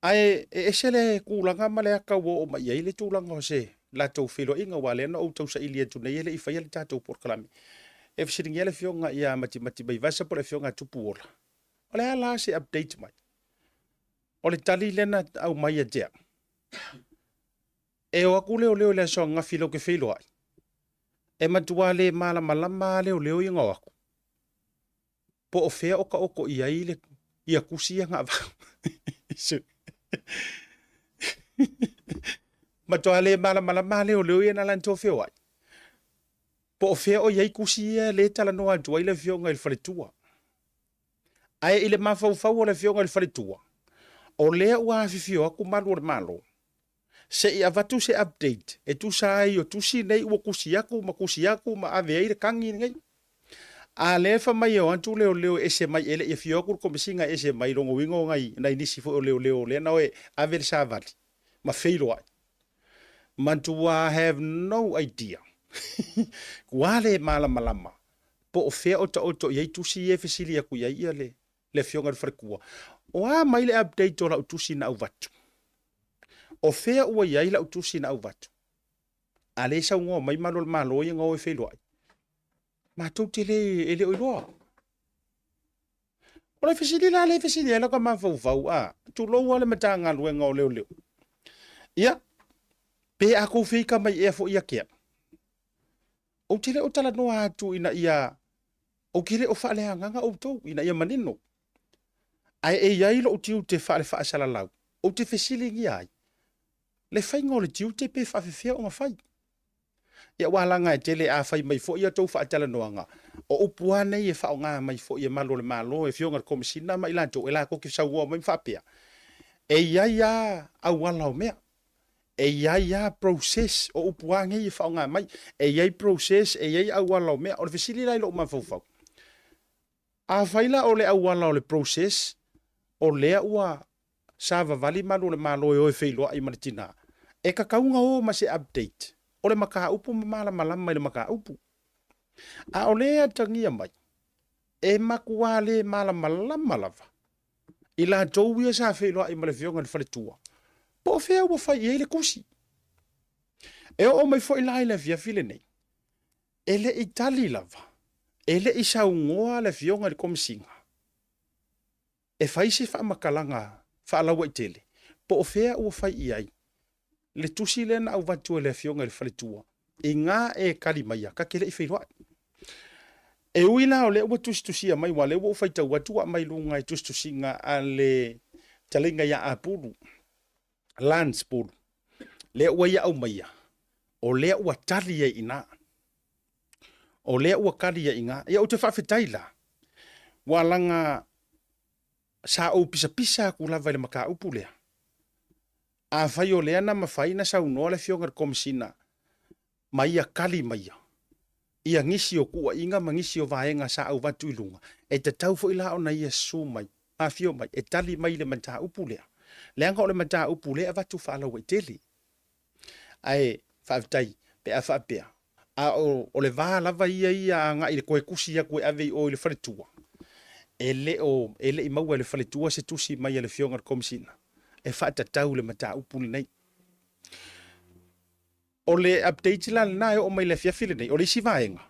Ai e sele ku langa ma le ka wo o mai ile tu langa se la tau filo inga wala no tau sa ile tu nei ile i fa ile tatu por kalami. E fisiringi ele fionga ia mati bai vasa po le fionga tupu ola. O le ala se update mai. O le tali lena au mai a dea. E o aku leo le so nga filo ke filo ai. E matua le mala malama leo inga o aku. Po o fea oka oko ia ile ia kusia nga va. Matua le mala malama leo ina lanto feo ai. Po o fea o iei kusia le tala noa tua ile fionga il whaletua. Ai ile mawhau o le fionga il whaletua. O lea ua awhiwhio aku malu o le malo. Se i avatu se update. E tu sai o tusi nei ua kusi aku ma ave eire kangi ngai. A lefa mai o antu leo e se mai ele e fio aku komisinga e se mai rongo wingo ngai na inisi fo o leo le na oe ave le savali. Ma feilo ai. Mantua have no idea. Kuale malama. Po o fea oto iei tusi e fesili aku iei ia le fionga wharekua. O a mai le update o la utusi na au vatu. O fea ua iei la utusi na au vatu. A le sa ungo mai malo ia ngau e wheloai. Ma tau te le oiloa. O le fesili la le fesili ala ka ma vau a. Tu loa le matanga lue ngau leo. Ia. Pe aku whika mai e fo ia kia. O tele o tala noa atu ina ia o kire o whaale hanganga o tau ina ia manino. Ai e iai lo o tiu te whaale whaasala lau. O te whesilingi ai. Le whainga o le tiu te pe whawhewhia o nga whai. Ia walanga e tele a whai mai fo ia tau whaatala noa nga. O upuane i e whao ngā mai fo ia malo le malo e whionga komisina mai lanto e la koki sau ua mai whapea. E iai a au wala o mea. E iai a process o upuange i whao ngā mai. E iai process, e iai au wala o mea. O le whisili lai lo mawhau. A whaila o le au wala o le process, o lea ua sava vali manu le malo e oe whailoa i maritina. E kakaunga o ma se update. O le maka upu mamala malama i le maka upu. A o lea tangia mai. E makua le mala malama lava. I la tau ia sa whailoa i malewhionga le whaletua. Po fea ua whai e le kusi. E o mai fo i lai le via file nei. E le i tali lava. E le i saungoa le fionga le komisinga. E whai se wha makalanga wha alaua i tele. Po o fea ua whai i ai. le tusi le na au vatu le fionga le faletua i ngā e kari mai ka kele i whairoa e uila o le ua tusi mai wa le ua whaita watua mai lunga i tusi ngā a le talinga ia a pulu lands pulu le ua ia au mai o le ua tali e ina o le ua kari e inga ia o te whawhetaila wa langa sa o pisa ku lava le maka upu lea a whai o lea na mawhaina sa unoa le fionga komisina mai a kali mai ia ngisi o kua inga mangisi o vaenga sa au vatu ilunga e te tau fo ila o na ia su mai a fio mai e tali mai le mata upu lea leanga o le mata upu lea vatu whaala wa teli ai whawhetai pe a whapea a o le vā lava ia nga i le koe kusi ia koe ave o le whaletua ele i maua le whaletua se tusi mai le fionga komisina e whaata tau le mata upuli nei o le update la na o mai le fiafile nei o le isi vaenga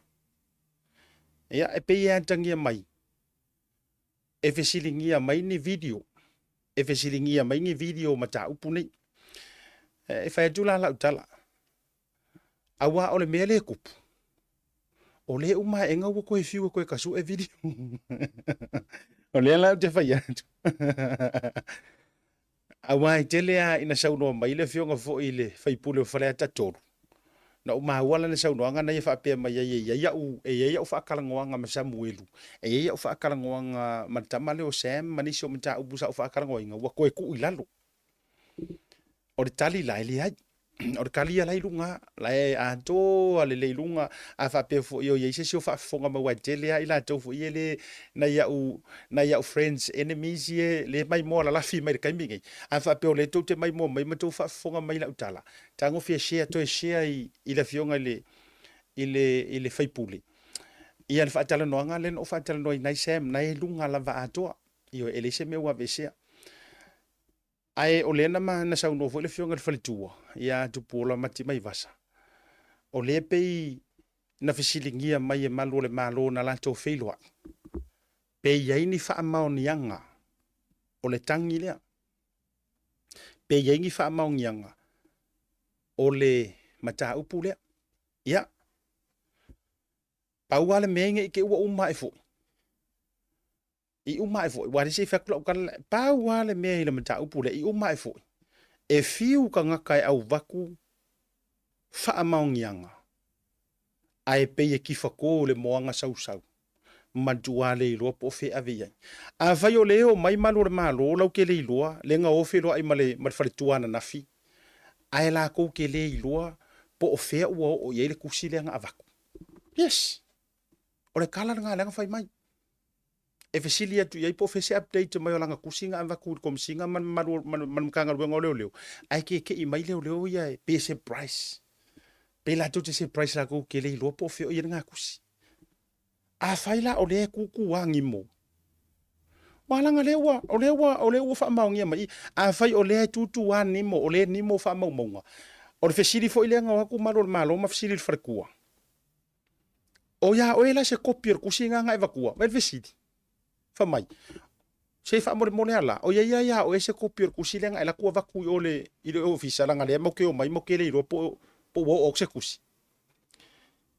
ia e pe ia tangia mai e fesilingia mai ni video e fesilingia mai ni video mata upu nei e whaetula la utala awa o le mea le kupu o le uma e ngau koe fiu koe kasu e video o le la te whai atu awa i tele a ina saunoa mai le fionga fo i le whaipule o whalea tatoru na uma wala na saunoanga na ia whapea mai ia ia u whakalangoanga ma Samuelu e ia u whakalangoanga matamale o Sam manisi o mta ubusa u whakalangoanga ua koe ku ilalo o le tali lai li ai o le kalia lai lunga lai a to ale le lunga a fa pe fo yo ye se fa fonga ma wa tele ai la to fo ile na ya u friends enemies ye le mai mo la fi mai kai mingi a fa pe o le to te mai mo mai ma to fa fonga mai la utala tango fi share to share i le fionga ile fai puli ia le fa tala no nga len o fa tala no nai sem nai lunga la va ato io ele se me wa vesia ai o lena ma na sau no fo le fionga le faletua ia tu pola mati mai vasa o le pei na fisilingia mai e malu le malo na la to feilwa pe ia ni fa maonianga o le tangi lea pe ia ni fa maonianga o le mata upu lea ia pauale menge ke ua uma e fo i uma e fo wa se fa klo kan pa wa le me le mata upule i uma e fo e fiu ka nga kai au vaku fa maungianga ai pe e ki fa ko le moanga sau maduale lo po fe avia a vai o leo mai malo le malo lo ke le lo le nga o fe lo ai male mal fa tuana na fi ai la ko ke le lo po fe o ye le kusile nga avaku yes o le kala nga le nga fai mai e fesilia tu ia po fese update mai langa kusinga ava ku kom singa man kanga leo ai ke i mai leo ia pe se price pe la tu se price la ku ke le lo po fe o ia nga kusi a faila o le ku wangi mo malanga lewa o lewa fa maungia mai a fai o le tu ani mo o le ni mo fa maunga o le fesili fo ile nga ku malo ma fesili fa ku o ya o ela se copier kusinga nga eva ku ma fesili fa mai se fa mo ala o ya o ese copier kusinga ela ku va ku ole ile ofisa la ngale mo ke o mai mo ke le ro po o se kusi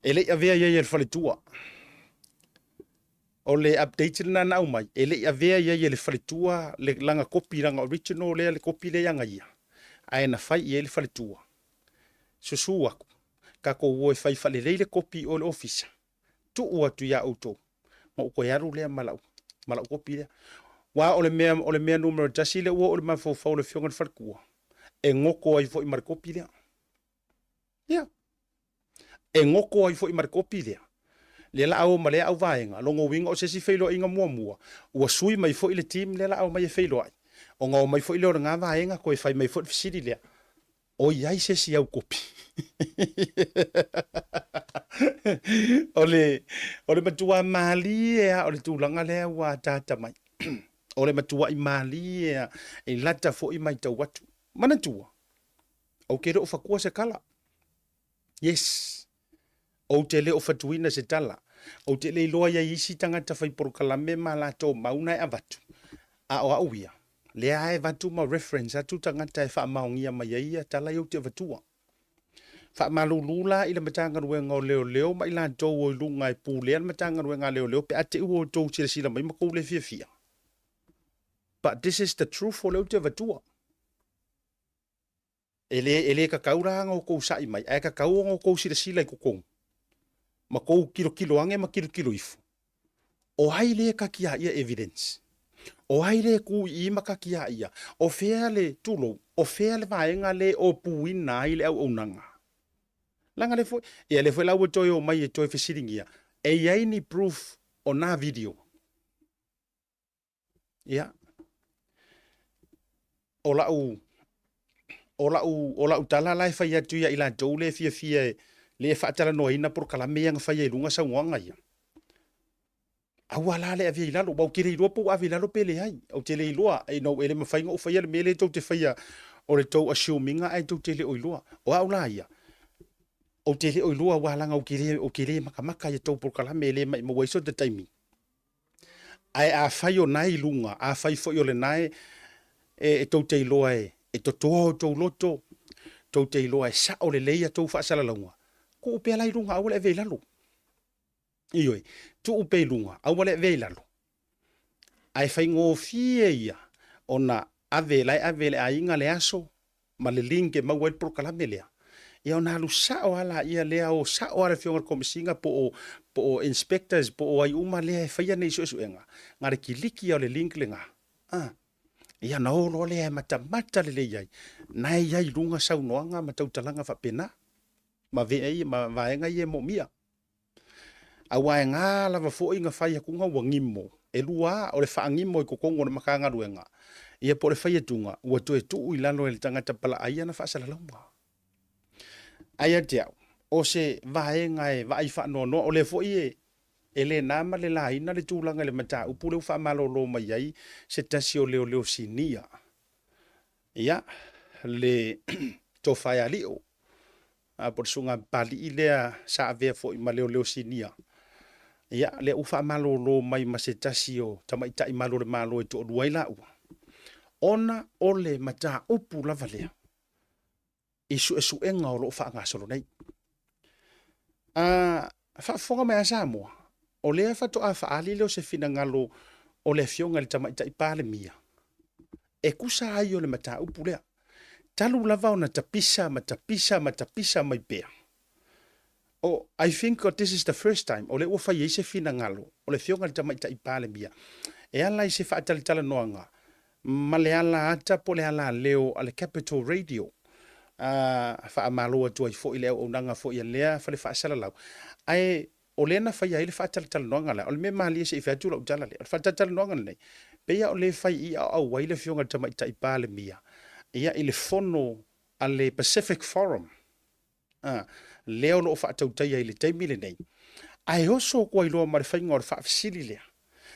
ele avea ya el faletua o le update na na mai ele avea ya le faletua le langa copy langa original le copy le yanga ia ai na fai ele faletua susu aku ka ko wo fai fale le copy o le office tu o tu ya auto mo ko ya ru le malau copy le wa o le mea numero tasi le o le mafo fo le fionga falkua e ngoko ai fo i mar copy le ya e ngoko ai fo i mar copy le la au male au vaenga longo winga o se si feilo inga mua ua sui mai fo ile team le la au mai feilo ai o nga mai fo ile o nga vaenga ko e fai mai fo fisiri le o yai se si au kopi ole matua mali e ole tulanga le wa tata mai ole matua i mali e lata fo i mai tau watu mana tua o kero o fakua se kala yes o te le o fatuina se tala o te le loa ia isi tangata fai porukalame ma la to mauna e avatu a o auia Le ai vatu ma reference atu tangata e whaamaongia mai ia tala iau te vatua. Whaamalulula i le matanga ruenga o leo ma ila tau o ilunga e pūlean matanga ruenga leo pe ate ua o tau sila mai ma kou le fia. But this is the truth o leo te vatua. Ele kakauranga o kou sai mai, e kakau o kou sila i kukou. Ma kou kilo ange ma kilo ifu. O hai le kakia ia evidence. O hai le ku I makakia ia. O fea le tulo, o fea le vaenga le o puina I le au onanga. Langa le foi, e le foi lau toi o mai e toi fesiringia. E iai ni proof o na video. Ia. O lau tala lai fai atu ia ila tau le fia le whaatala noa ina por kalame yang fai e lunga sa nguanga ia. Awa la le avia ilalo, wau kere ilua pou avia ilalo pele hai. Au tele ilua, e no ele mawhainga o whaia le mele tau te whaia o le tau assuming ai tau tele o ilua. O au la ia. O tele o ilua walanga o kere makamaka ia tau por kalame le mai mawaiso te taimi. Ai a whai o nai lunga, a whai fo o le nai e tau te iloa e to toa o tau loto, tau te iloa e sa o le leia tau whaasala launga. Ko upea lai lunga au le avia ilalo. Ioi, tu upe lunga, au wale veilalo. Ai whai ngō fie ia, o na avele a inga le aso, ma le linke mau e prokalame lea. Ia o na alu sao ala ia lea o sao ala fionga komisinga po o inspectors, po o ai uma lea e whaia nei so enga. Ngare ki liki au le link le ngā. Ia na olo lea e mata le iai. Nai iai lunga sau noanga ma tautalanga whapena. Ma vei, ma vaenga ie mo mia. Awa e ngā lava fo inga whai hakunga ua ngimo. E lua o le wha ngimo I kukongo na makanga ruenga. Ia po le whai atunga, ua to e tuu I lalo e le tangata pala aia na whaasala launga. Aia te au, o se vaenga e vai wha no o le fo e le nama le la ina le tūlanga le mata upu leu wha malolo mai ai se tasi o leo sinia. Ia, le to whai alio. Por sunga pali I lea sa avea fo I ma leo sinia. Ia, le ufa malolo mai ma se tasi o tamaitai malo le malo e to ruai la ua. Ona o le mata upu lava lea. Isu enga o lo ufa ngā solo nei. Whaafonga mai a Samoa. O lea whato a whaali leo se fina ngalo o le fionga le tamaitai pāle mia. E kusa ai o le mata upu lea. Talu lava o na tapisa mai pea. Oh, I think this is the first time. O le ua whai se fina ngalo. O le fionga le tamaitai pāle mia. E ala I se whaatalitala noanga. Ma le ala ata po le ala leo a le Capital Radio. Wha amaloa tua I fo I leo o nanga fo I lea whale whaasala lau. Ai, o le na whai ai le whaatalitala noanga la. O le me mahali se I whaatu lau tala le. O le whaatalitala noanga nei. Peia o le whai I au wai le fionga le tamaitai pāle mia. Ia I le fono a le Pacific Forum. Leo lo whaatautai ai le taimi le nei. Ai hoso kua iloa ma le whainga o le whaafisili lea.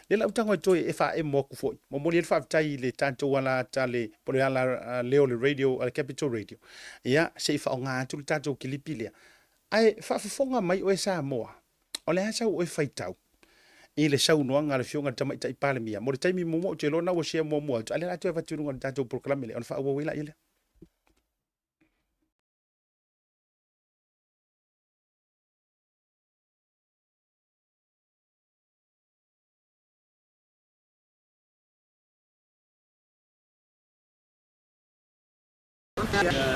Le lau tango I toi e wha e moku foi. Mo mori e whaafitai le tanto wala ta le pole ala leo le radio, le Capital Radio. Ia, se I wha o ngā atu le tanto kilipi lea. Ai whaafifonga mai o e Samoa. O le hasa o e whaitau. I le sau noanga le fionga tamaitai pāle mia. Mo le taimi momo o te lona o sea momo atu. Ale atu e waturunga le tanto proklame le. O le wha ua wila i lea.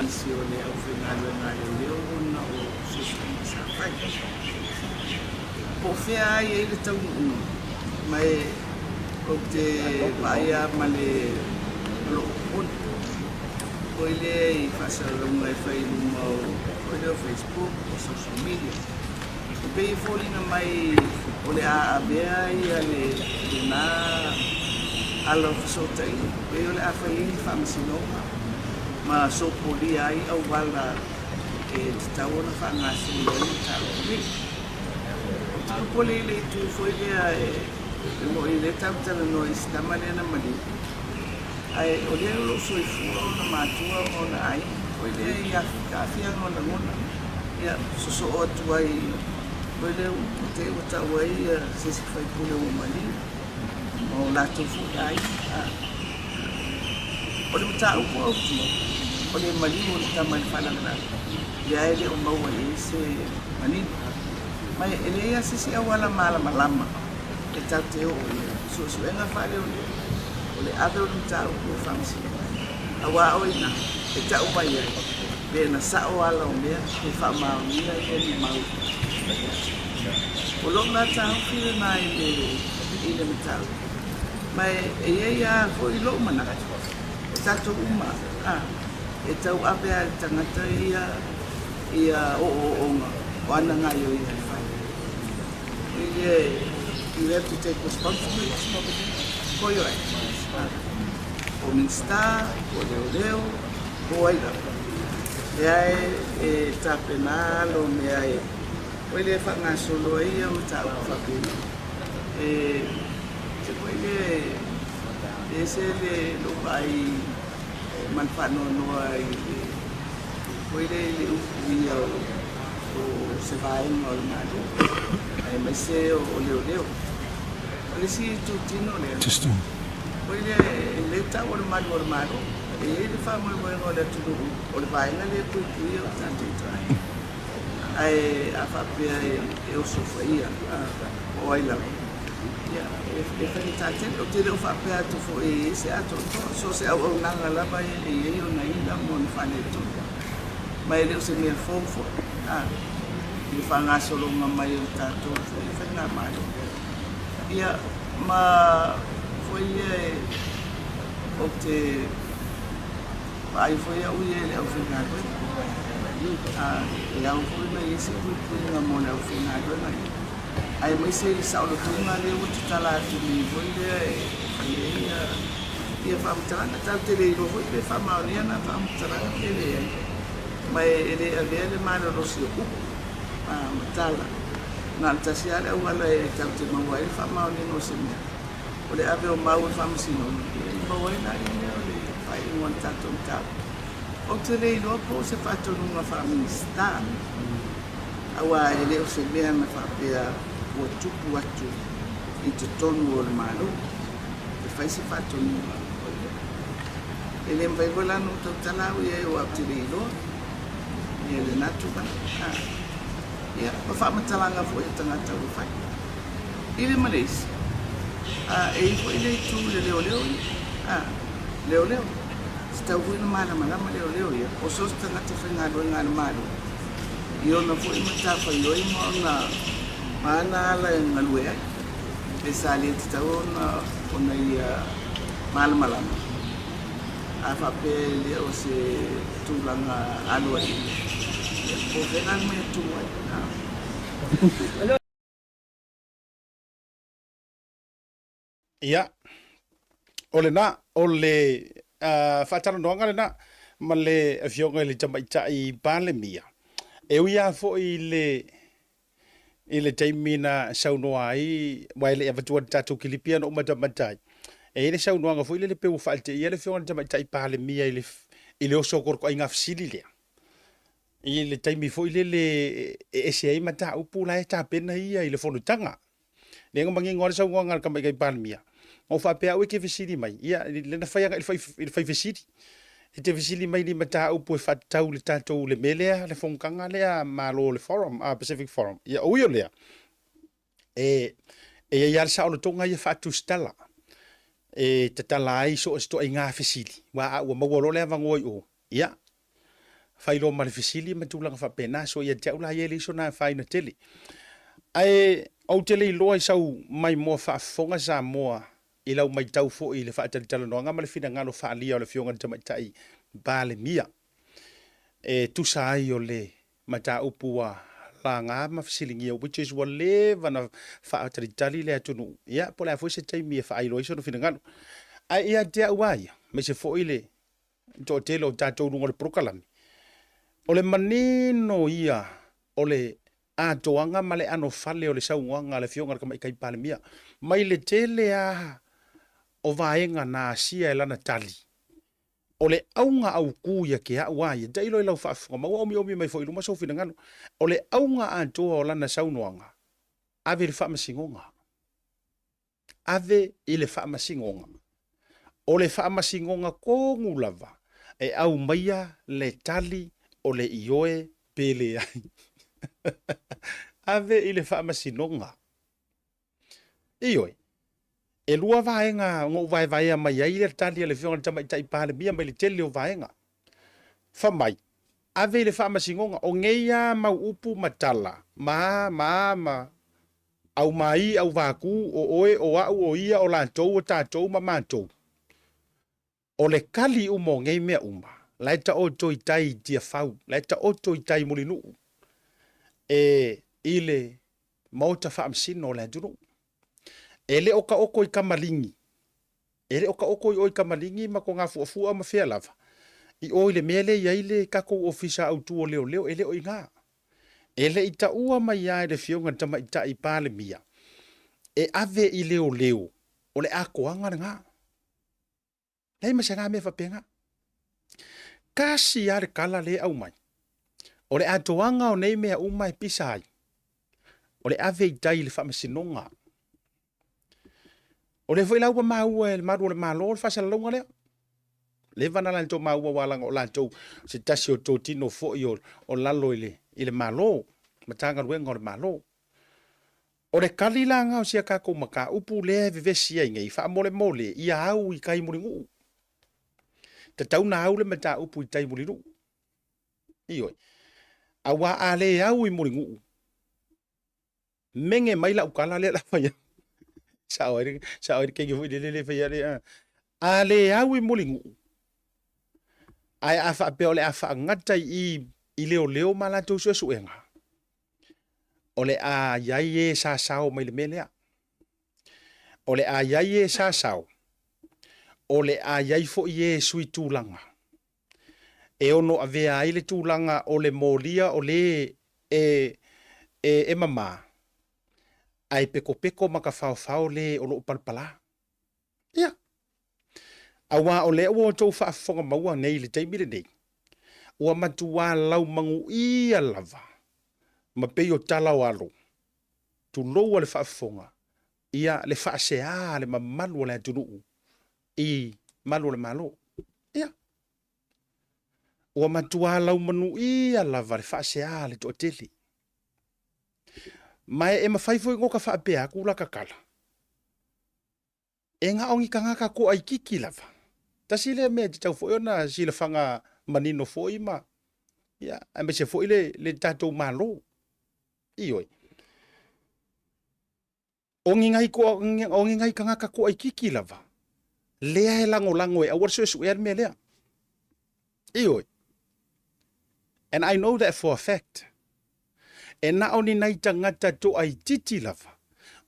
Si o le au whengalua ngā leo ona o susuma sa whai. Po whea ai e le tau mai o te waia ma le loo pona. Ko I le I whasarunga e whai luma o le Facebook o social media. Pei fōlina mai o le a bea I a le nā alo whasotai. Pei o le a whai I whamasinonga. Ma so poli ai au wala e te tawana whangasi ai tau mi. Tau poli le tu foi lea e mo I le tau tala no I stamane na mali. Ai o lea lo so I fua o na mātua o na ai. Foi lea I awhia o na ngona. Ia soso o atu ai. Foi lea o te o tau ai sesi whai pule o mali. O lato fuka ai. O le mta upo au ti. O le malimu le tamai whanangana. Ia ele o maua e se mani. Mai ele ia sisi awala malama. E tau te o suenga whare o le. O le ave o le mta upo whamsi. Awa o ina. E tau mai e. Le na sao ala o mea. E whamau nia e ni mau. O lo na tau whire na i le mta upo. Mai e ia fo i lo mana. E tato uma. E tau ape a tangata ia onga. O ana nga yo i whai. You have to take responsibility for your actions. O minsta, o leo, o aira. E ai e tapenal o me ai. O ele whanga solo ia o tau whapena. Se koe le se le lupa ai manwhano noa i koe le upuia o se vaenga o ngāru. Ai mai se o leo. O le si tutino leo. Just Koe le tau o le maru. E le whamoe o le tunu o le vaenga le pui o tante tai. Ai a whapea e o sofa ia o aila. Ia, e whani tātene, o te reo whapea tu fo e se ato, so se au nanga lava e o na ina mo ni whane tu. Mai reo se mea fofo, i whanga solonga mai o tātou, i whanga mai. Ia, ma foi o te pai foi au ia le au whanga koe. E au foi mai ese kui nga mo le au whanga koe. Ai mai se saulo tunga le o te tala atu ni foi ia whamtaranga tau te reiro foi le whamaunia na whamtaranga te rea. Mai ele le mana rosi o upu matala. Nā tasi are au ala e tau te mawai le whamaunia no se mea. O le ave o mau e whamasino. Mawai na i mea o le whai ingoan tatou tau. O te reiro po se whatonunga whaminsta. Awa ele o se mea na whapea o tupu atu i te tonu o le malu. E whai se whatonu. E le mwai kola no tau talau i e o au te reiro. I e le natuka. Ia, o whamatalanga fo e tangata o whai. I le mareisi. E i fo i le tu le leo. Leo. Se tau hui na malama leo ia. O sos tangata whaingaro i ngāna malu. I ona fo i matafa i oi mo na mana ala e ngalue ai. E sali te tau ona i malamalama. A whape lea o se tūlanga alua i. O whengan me tū ai. Ia, ole na, whatara noanga le na, ma le fionga le tamaita i pāle mia. E uia fo i le taimina saunoa ai, wai le avatua tātou kilipia no matamatai. E le saunoanga fo i le peu whalte i le fionga le tamaita i pāle mia i le oso korko ai ngā fsili lea. I le taimi fo i le ese ai mata upu la e tāpena ia i le whonutanga. Le ngamangi ngore saunoanga le kamai kai pāle mia. O whapea ue ke fesiri mai. Ia, le na whaianga i le whai fesiri. E te fesiri mai ni mata upu e whatau le tātou le melea, le whongkanga lea, malo le forum, Pacific Forum. Ia, uio lea. E ia le sao le tonga ia whatu stala. E te tala ai so e sto ai ngā fesiri. Wa mawalo lea vangoi o. Ia. Whailo ma le fesiri ma tūlanga whapena, so ia te aula ia le iso na whaina tele. Ai, au tele i loa i sau mai mua whaafonga sa mua i lau mai tau fo i le whaatalitala noanga ma le whina ngalo whaalia o le fionga ni tamaitai bāle mia. E tusa ai o le mata upua la ngā mawhasilingia, which is wa le vana whaatalitali le atunu. Ia, po le a fo se taimi e whaailo iso no whina ngalo. Ai ia te au ai, me se fo i le to tele o tātou runga le prokalami. O le manino ia, o le atoanga ma le ano fale o le sauanga le fionga le kamaikai pāle mia. Mai le tele a o vaenga na sia e lana tali. O le aunga au kuia ke a uai, da ilo i lau whaafunga, maua omi mai fo iluma sofi na ngano. O le aunga a toa o lana saunoanga, ave le whaamasingonga. Ave i le whaamasingonga. o le whaamasingonga kongu lava, e au maia le tali o le ioe pele ai. Ave i le whaamasinonga. Ioi, e lua vaenga ngō vai mai ai le tali le whionga tama i tai pāle mia mai le tele o vaenga. Whamai, ave i le whaamasingonga o ngeia mau upu matala, ma, au mai, au vaku, o oe, o au, o ia, o lantou, o tātou, ma mātou. O le kali umo ngei mea uma, laita o toi tai tia whau, laita o toi tai mulinu. E ile mauta whaamsino le duru. Ele oka oko i kamalingi. Ele oka oko i oi kamalingi ma ko ngā fuafua ma whea lava. I oi le mele i aile kako ofisa au tuo leo, ele oi ngā. Ele i ta ua mai ai le fionga tama i ta i pāle mia. E ave i leo, o le ako anga ngā. Nei ma se ngā me whapenga. Kasi are kala le au mai. O le atoanga o nei mea umai pisai. O le ave i tai le whamasinonga. O le fwoi laupa maua e le maru o le malo le whasala longa leo. Le vanala to maua walanga o lantou se tasi o tō tino fwoi o lalo i le malo. Matanga ruenga o le malo. O le kalilanga o sia kako maka upu le vivesi ai ngai wha mole i au i kai muringu. Ta tau na au le mata upu i tai muringu. Ioi. Awa ale au i muringu. Menge maila ukala le la faya. Sao eri kenge fui le faya le. Ale au i muringu. Ai afa apeo le afa ngata i leo malatou suenga. Ole a yai e sa sao mai le melea. Ole a yai e sa sao. Ole a yai fo i sui tūlanga. E ono a vea ai le tūlanga o le molia o le e mama. Ai peko maka fao le o lo palpala. Ia. Awa o le o tau whaafonga maua nei le teimire nei. Ua matua lau mangu ia lava. Ma pei o tala o alo. Tu loa le whaafonga. Ia le whaasea le mamalu le atunuu. I malu le malo. Ia. Ua matua lau manu ia lava le whaasea le toateli. Mai e mawhaifo i ngoka whaapea kula kakala. E ngā ongi ka ngaka ko ai kiki lava. Tasi le mea tau fo ona sila whanga manino fo i ma. Ia, a me se fo i le tatou malo. Ioi. Ongi ngai ka ngaka ko ai kiki lava. Lea e lango e awar su e me lea. Ioi. And I know that for a fact. E na oni nai tangata to ai titi lava.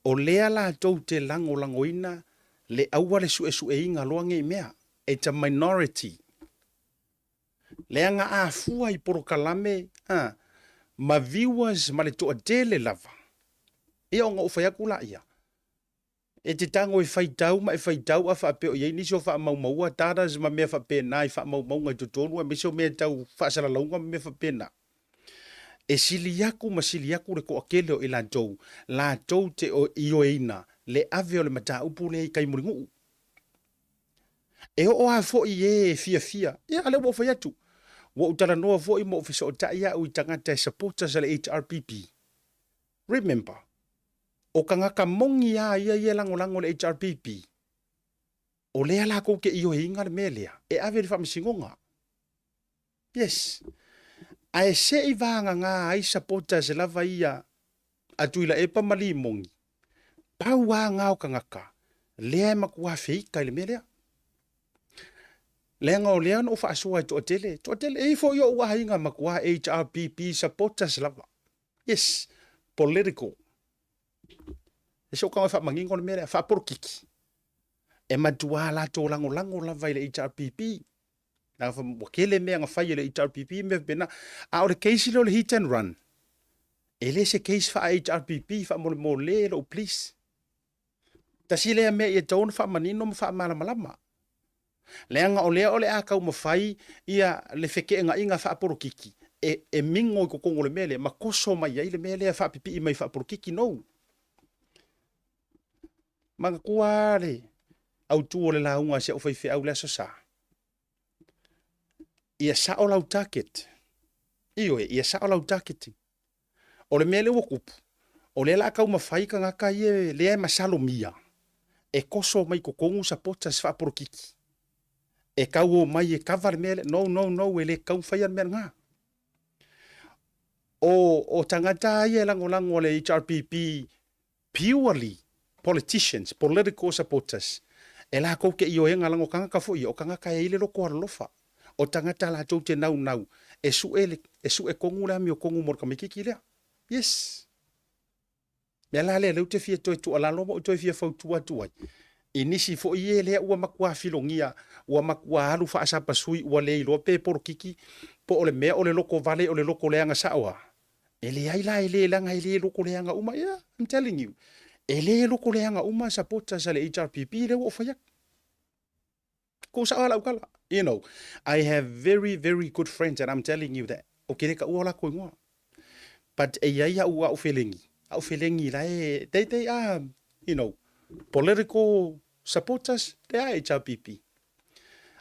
O lea la tau te lango ina le awar su e inga loange i mea. It's a minority. Lea nga a fua i poro kalame. Ma viewers ma le toa tele lava. Ia o ngā uwhaiaku la ia. E te tango e whaitau ma e whaitau a whaapeo iei nisi o wha maua tāras ma mea whaapea nā i wha maunga i totonu a mese o mea tau whaasara launga ma mea whaapea nā. E siliaku ma siliaku le ko akele o ilantou. La tou te o ioeina le ave o le mata upu le i kai muringu. E o a fo i e fia. Ia ale wo whaiatu. Wa utara noa fo i mo ofisa o taia u i tangata e supporters ale HRPP. Remember, o ka ngaka mongi a ia lango le HRPP. O lea la ko ke iyo hinga le melea. E ave le whamisingonga. Yes. A e se i vanga ngā ai supporters e lava ia atuila e pa mali mongi. Pau a ngā o ka ngaka. Lea e makua whika le melea. Lenga o lean o whaasua i toatele. Toatele e fo yo ua hainga makua HRPP supporters lava. Yes. Political. E so kama whamangingo le mea whaaporokiki. E matua la tō lango lava i le HRPP. Nā wakele mea ngā whai le HRPP me pena. A o le case lo le hit and run. E le se case wha HRPP wha mo le lo police. Tasi lea mea i tōna wha manino ma wha malamalama. Leanga o lea o le a kau mawhai ia le wheke inga whaaporokiki. E mingo i kokongo le mele, ma koso mai ai le mele a whaapipi i mai whaaporokiki nou. Manga kua le. au tu o le launga se o whaiwhi au lea sa. Ia sa o lau target. Ioe, ia sa o lau targeting. O le mele ua kupu. O le la kau mawhai ka ngaka ie lea masalo mia. E koso mai ko kongu sa pota sa whaporokiki. E kau o mai e kawar mele, no, e le kau whaian mea ngā. O tangata ie lango le HRPP purely politicians, political supporters. E la kou ke io e ngalango kanga ka fo i, o kanga ka e ile loko aralofa. O tangata la tau te nau. E su e kongu la mi o kongu mor kamikiki lea. Yes. Mea la lea leu te fia toi tu alalo mo toi fia fau tua tuai. Inisi fo i e lea ua makua filongia, ua makua alu fa asapa sui, ua le ilo pe por kiki, po ole mea ole loko vale, ole loko leanga saoa. Ele aila ele langa ele loko leanga uma, yeah, I'm telling you. Ele loko leanga uma sapota sa le HRPP le wo fayak. Ko sa ala ukala. You know, I have very, very good friends and I'm telling you that. Okay, ka uola ko ngoa. But e ia ua au feelingi. Au feelingi la e, they are, you know, political supporters, they are HRPP.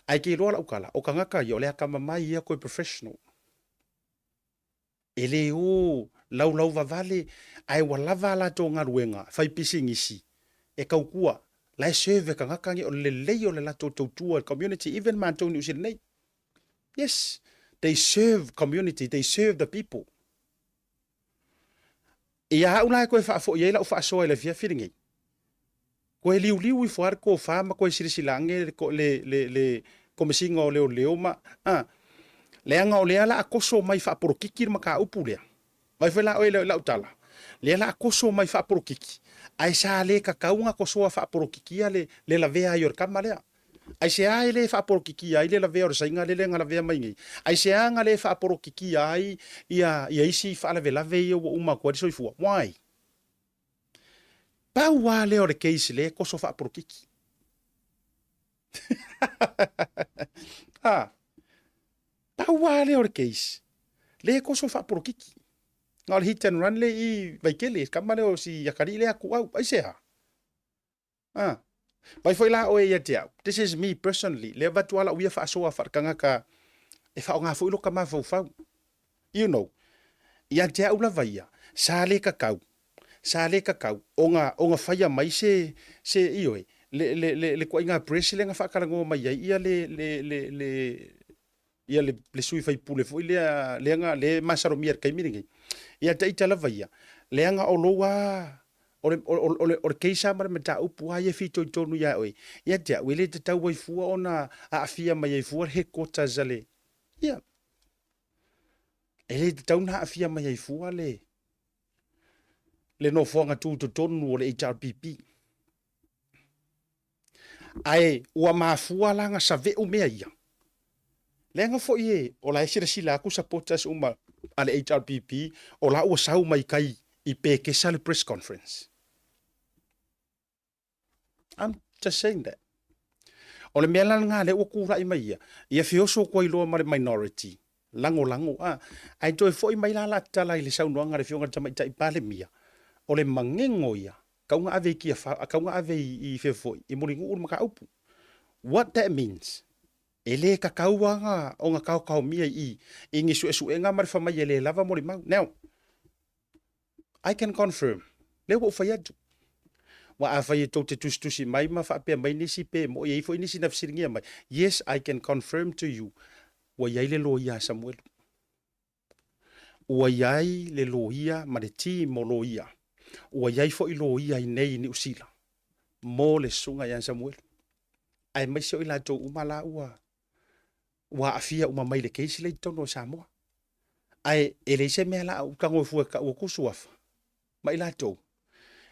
Ai ke rola ukala, o kangaka yo le akama mai ia koe professional. Ele o lau vavale, ai walava la to ngaruenga, fai pisingisi. E kaukua, lai serve kangaka nge o le leo le la to tua community, even Mantoni usinei. Yes, they serve community, they serve the people. Ia unai koe whaafo ia ila ufa soa le fia whiringi. Koe liu I fuar ko whaama koe sirisilange le komisinga o leo ma. Leanga o lea la akoso mai whaaporokiki ma ka upu lea. Mai whela o lea utala. Lea la akoso mai whaaporokiki. Ai sa le kakaunga kosoa whaaporokiki le la vea ior kama lea. Ai se ai le whaaporokiki ai le la vea o sainga le nga la vea maingi. Ai se anga le whaaporokiki ai ia isi whaalave lave ia wa uma kua diso ifua. Why? Pau wa leo le keisi le koso whaaporokiki. Pau wa leo le keisi. Le koso whaaporokiki. Ngā le hit and run le I vaikele. Kama leo si yakari le aku au. Ai se ha. Pai foi la o e ia te au. This is me personally. Le watu ala uia whaasoa whaakanga ka e whao ngā fuilo ka mawhau. You know. Ia te au la vaia. Sa le kakau. Sa le kakau. O ngā whaia mai se ioe. Le kua inga presi le ngā whaakarango mai ai. Ia le sui whai pule fo le masaro miar kai miringi. Ia te ita la vaia. Leanga o loa o keisa mara me ta upu ai e fito I tonu ia oi. Ia te au ele te tau wai fua ona a afia mai ai fua he kota zale. Ia. Ele te tau na afia mai ai fua le no fuanga tu tonu o le HRPP. Ai ua mafua langa sa ve o mea ia. Lenga fo ie o la esira sila aku supporters uma ale HRPP o la ua sau mai kai I peke sa le press conference. I'm just saying that. O le mea langa le ua kura I mai ia. Ia fioso kua iloa ma le minority. Lango. Ai toi fo I mai la tala I le sau noanga le fionga tama I pale mia. O le mangengo ia. Kaunga ave kia kaunga ave I fefoi. I moringu uru maka upu. What that means. Ele kakauanga o nga kau mia I ngisu esu enga mari famai ele lava mori mau. Now, I can confirm. Le wo fayadu. Wa afai to te tustusi mai ma fa pe mai nisi pe mo ye fo nisi na fsiringia mai. Yes, I can confirm to you. Wa yai le loia Samuel. Wa yai le loia ma le ti mo loia. Wa yai fo I loia I nei ni usila. Mo le sunga ya Samuel. Ai mai so ila to umala wa afia uma mai le keisi le tono Samoa. Ai ele se me la u kango fu ka u kusuafa. Mai la to.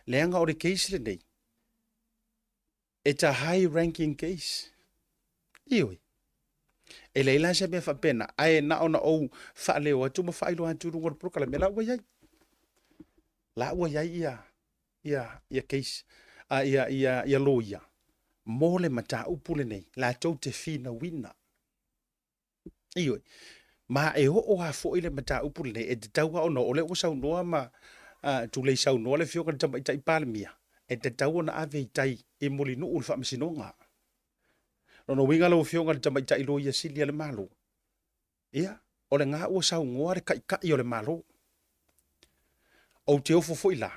Leanga o le keisi le nei. It's a high ranking case. Ioi. Ele ila se me fa pena. Ai na ona o fa leo atu ma fa ilo atu ngor prokala me la wa yai. La wa yai ia case. Ia loia. Mole mata upule nei. La tau te fina wina. Ioi. Ma e ho o ha fo ile mata upule nei. E te tau ha ono. Ole o sau noa ma tu le sau noa le fioka tama I tai palemia. E te tau ona ave I tai e moli no ulfa masinonga. no winga lo fionga le tamai tai lo ia sili le malo ia o le ngā ua sau ngoa le kai o le malo o te ofo fo ila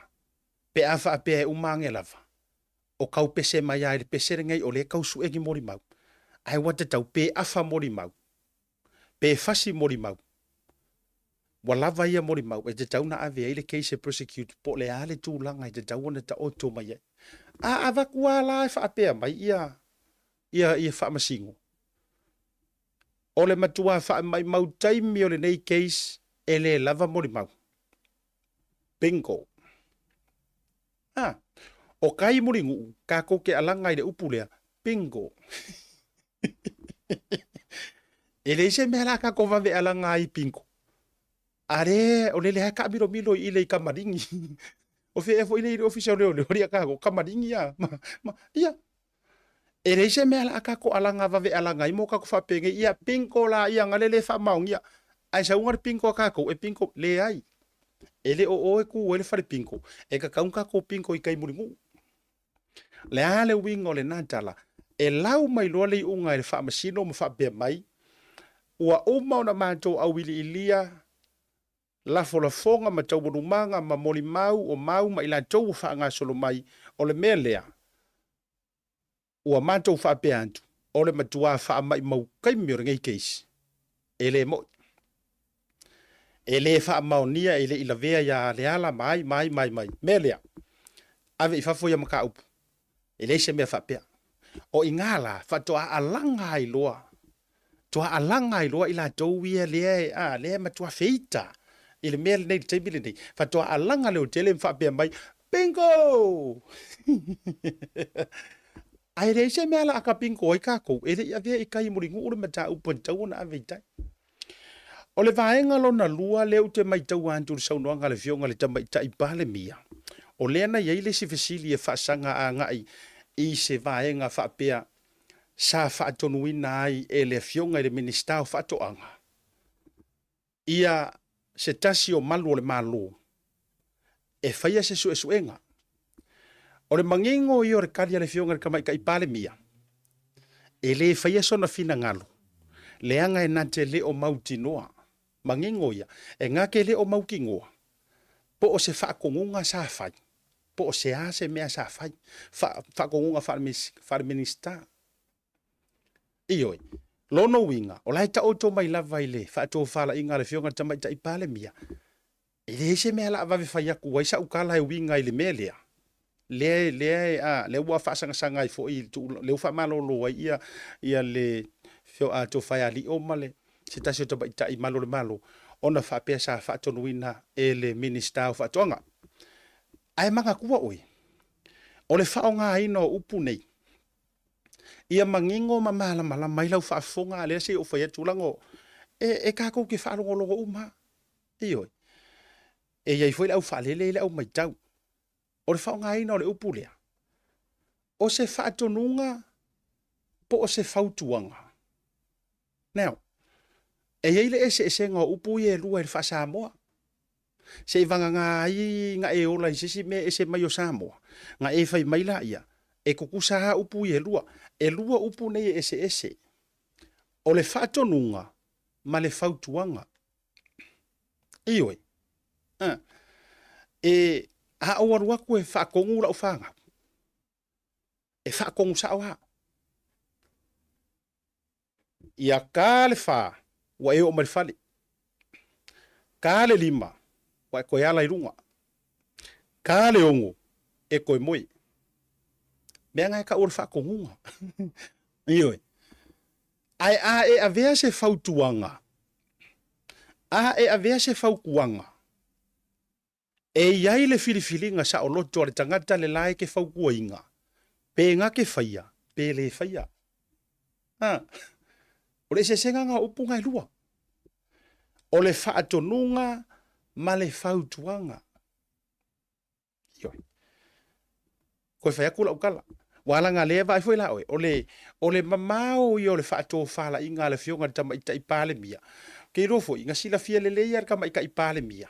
pe afa pe umange lava o kau pese mai ai le pese ngai o le kau su egi mori mau ai wata tau pe afa mori mau pe fasi mori mau walava ia mori mau e te tau na ave ai le case prosecute po le ale tu langa i te tau na ta oto mai a ava kuala fa pe mai ia fa masingo o le matua fa mai mau taimi o le nei case ele lava mori mau bingo o kai muringu ka ko ke alanga i le upulea bingo ele se me la ka ko va ve alanga i bingo are o le ka milo i le kamaringi o fe fo ile official le ria ka ko kamaringi ya ia ele se me la ka ko alanga va ve alanga i mo ka ko fa penge ia bingo la ia ngalele fa maungia ai sa ungar bingo ka ko e bingo le ai ele o e ku ele fa bingo e ka kaunka ko bingo i kai muringu le ale wingo le natala e lau mai loa le unga le wha masino ma wha bea mai ua umau na mātou au ili ilia la fonga ma tau warumanga ma moli mau o mau ma ila tau wha ngā solo mai o le mea lea ua mātou wha bea antu o le matua wha mai mau kaimi o ngai keisi ele mo ele wha mau nia ele ila vea ya le ala mai mea lea ave i whafo ya maka upu ele se me fapea o ingala fa to alanga i loa to alanga i loa ila to wi le ma to feita il mel nei tebili fa to alanga le hotel fapea mai bingo ai re se me ala aka bingo i ka ko ele ya ve i kai muringu ure mata upon tau na aveita o le vaenga lo na lua le ute mai tau antu sau no ngale fionga le tamai tai pale mia o le na ye le si fesili e fa sanga a ngai i se vaenga whapea sa whaatonuina ai e le fionga i le minister o whaatoanga. Ia se tasi o malu o le malo e whaia se suenga. O le mangingo i o re karia le fionga le kamai ka ipale mia. E le whaia sona fina ngalo. Le anga e nante le o mauti noa. Mangingo ia. E ngake le o mauki ngoa. Po o se whaakongunga sa whai. Po o se ase mea sa whai. Whaakongunga whaare minister. Ioi. Lono winga. O lai ta oto mai lava i le. Whaato whala inga le fionga tamai ta ipale mia. E le se mea la avave whai aku. Waisa ukala e winga i le mea lea. Le ua whaasanga sanga i fo i le ufa malolo ia le fio a to whai ali o male. Se tasi o tamai ta i malo le malo. Ona whaapea sa whaatonuina e le minister o whaatoanga. Ai manga kua oi. O le whaonga ino upu nei. Ia mangingo ma mala mai lau whaafonga le se o whai atulango. E kako ke whaalongo longo uma. Ioi. E iai fwoi lau whaalele le au mai tau. O le whaonga ino le upu lea. O se whaatonunga po o se whautuanga. Now, e iai le ese ngā upu i e lua i le wha Samoa. Se vanga ngā i ngā e ola i sisi me ese mai o Samoa. Ngā e whai maila ia. E kukusa upu i e lua. E lua upu nei ese. O le whaatonunga ma le whautuanga. Ioi. E haawaru aku e whaakongu lau whanga. E whaakongu sa au ha. Ia ka le wha. Wa e o marifale. Ka le lima. Wa e koe ala i runga. Ka le ongo. E koe moi. Mea ngai ka ora whaakongunga. Ioi. Ai a e avea se whautuanga. A e avea se whaukuanga. E iai le filifilinga sa o loto ale tangata le lae ke whaukua inga. Pe nga ke whaia. Pe le whaia. O le se senga ngā upu ngai lua. O le whaatonunga ma le whautuanga. Ioi. Koe whai aku lau kala. Wala ngā lea vai fwoi la oe. O le mamao i o le whaato whala i ngā le fionga tama ita i pāle mia. Kei rofo i ngā sila fia le leia kama ika i pāle mia.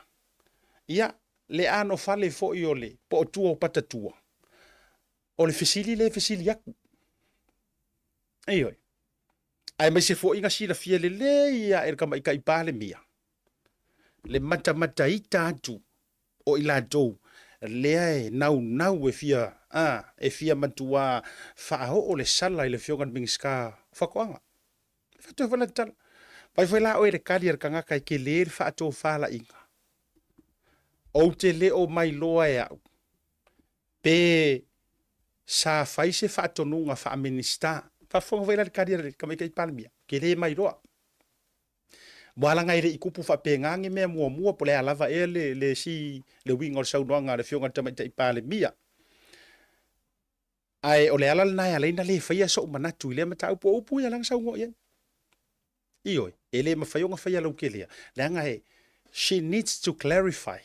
Ia, le ano fale fo i o le po o tua o patatua. O le fesili aku. Ioi. ai mai se fo inga sila fia le ia e kama ika ipale mia le mata ita atu o ila tou lea e nau e fia e fia matua fa'aho o le sala i le fionga mingiska fakoanga fatu fala tal pai foi la o e le kali er kanga kai ke le fa to fala inga o te le o mai loa e au pe sa fai se fa to nunga fa minista fa fonga vai la kali er kama kai palmia ke le mai loa Wala ngai re ikupu fa pengange me mua pole alava le si le wing or sau noanga le fionga tama tai pale mia. Ai ole ala na ya le na le fa ya so manatu le mata upu ya lang sau ngo ye. Ioi, ele ma fa yonga fa ya lo kelia. Le ngai she needs to clarify.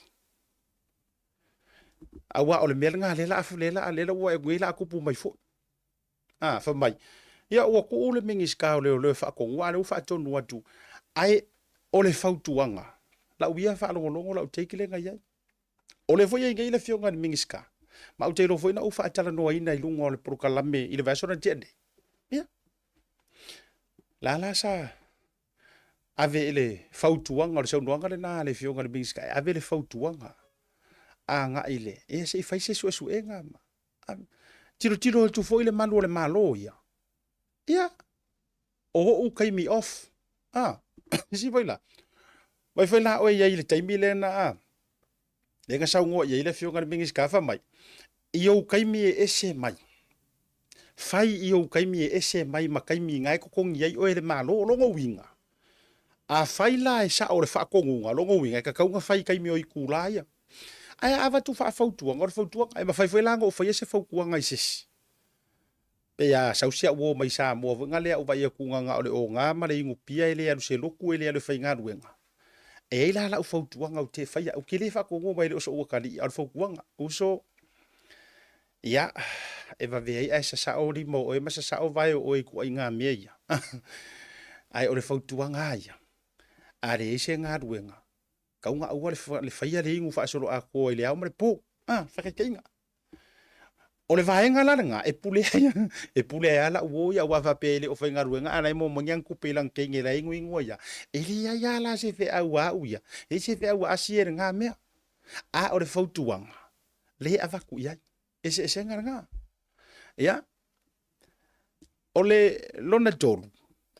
Awa ole melnga le la afu le la wa ngui la kupu mai fo. Fa mai. Ya wa ku le mingis ka le fa ko wa le fa tonu atu. Ai ole fautuanga la uia fa longo la uteki le ngai ole foi ngai le fionga ni mingiska ma ute lo foi na ufa tala no ina i lungo le prokalame i le vaso na tende ya la sa ave le fautuanga le saunoanga le na le fionga ni mingiska ave le fautuanga nga ile e se fai se su enga tiro tu foi le manu le malo ya o kai mi off si vai la. Vai foi la o ia ile taimi le na le nga sau ngo ia ile fionga ni mingis kafa mai. Io kaimi e ese mai. Fai io kaimi e ese mai ma kaimi ngai ko kong ia o ele malo longo winga. A fai la e sa o le fa kongunga longo winga ka kaunga fai kaimi o ikula ia. Ai ava tu fa fautua ngor fautua ai ma fai foi la ngo fai ese faukua ngai sis. Pe ya sausia wo mai sa mo nga le o vai ku nga ole o nga ma le ingu pia ele alu se loku ele alu fai nga ruenga e la la fo tuanga o te fai o ke le fa ko ngo mai le so o kali al fo kuanga uso ya e va ve ai sa o mo o ma sa o vai o ku nga me ya ai o le fo tuanga ya are se nga ruenga ka nga o le fai le ingu fa so a ko ele o me po fa ke kinga o le vaenga langa e pule ala wo ya wa va pele o fainga ruenga ana mo mongyang ku pelang kenge la ingu ingu ya ele ya la se fe awa uya e se fe awa asier nga me o le fautuanga le ava ku ya e se nga ya o le lona tolu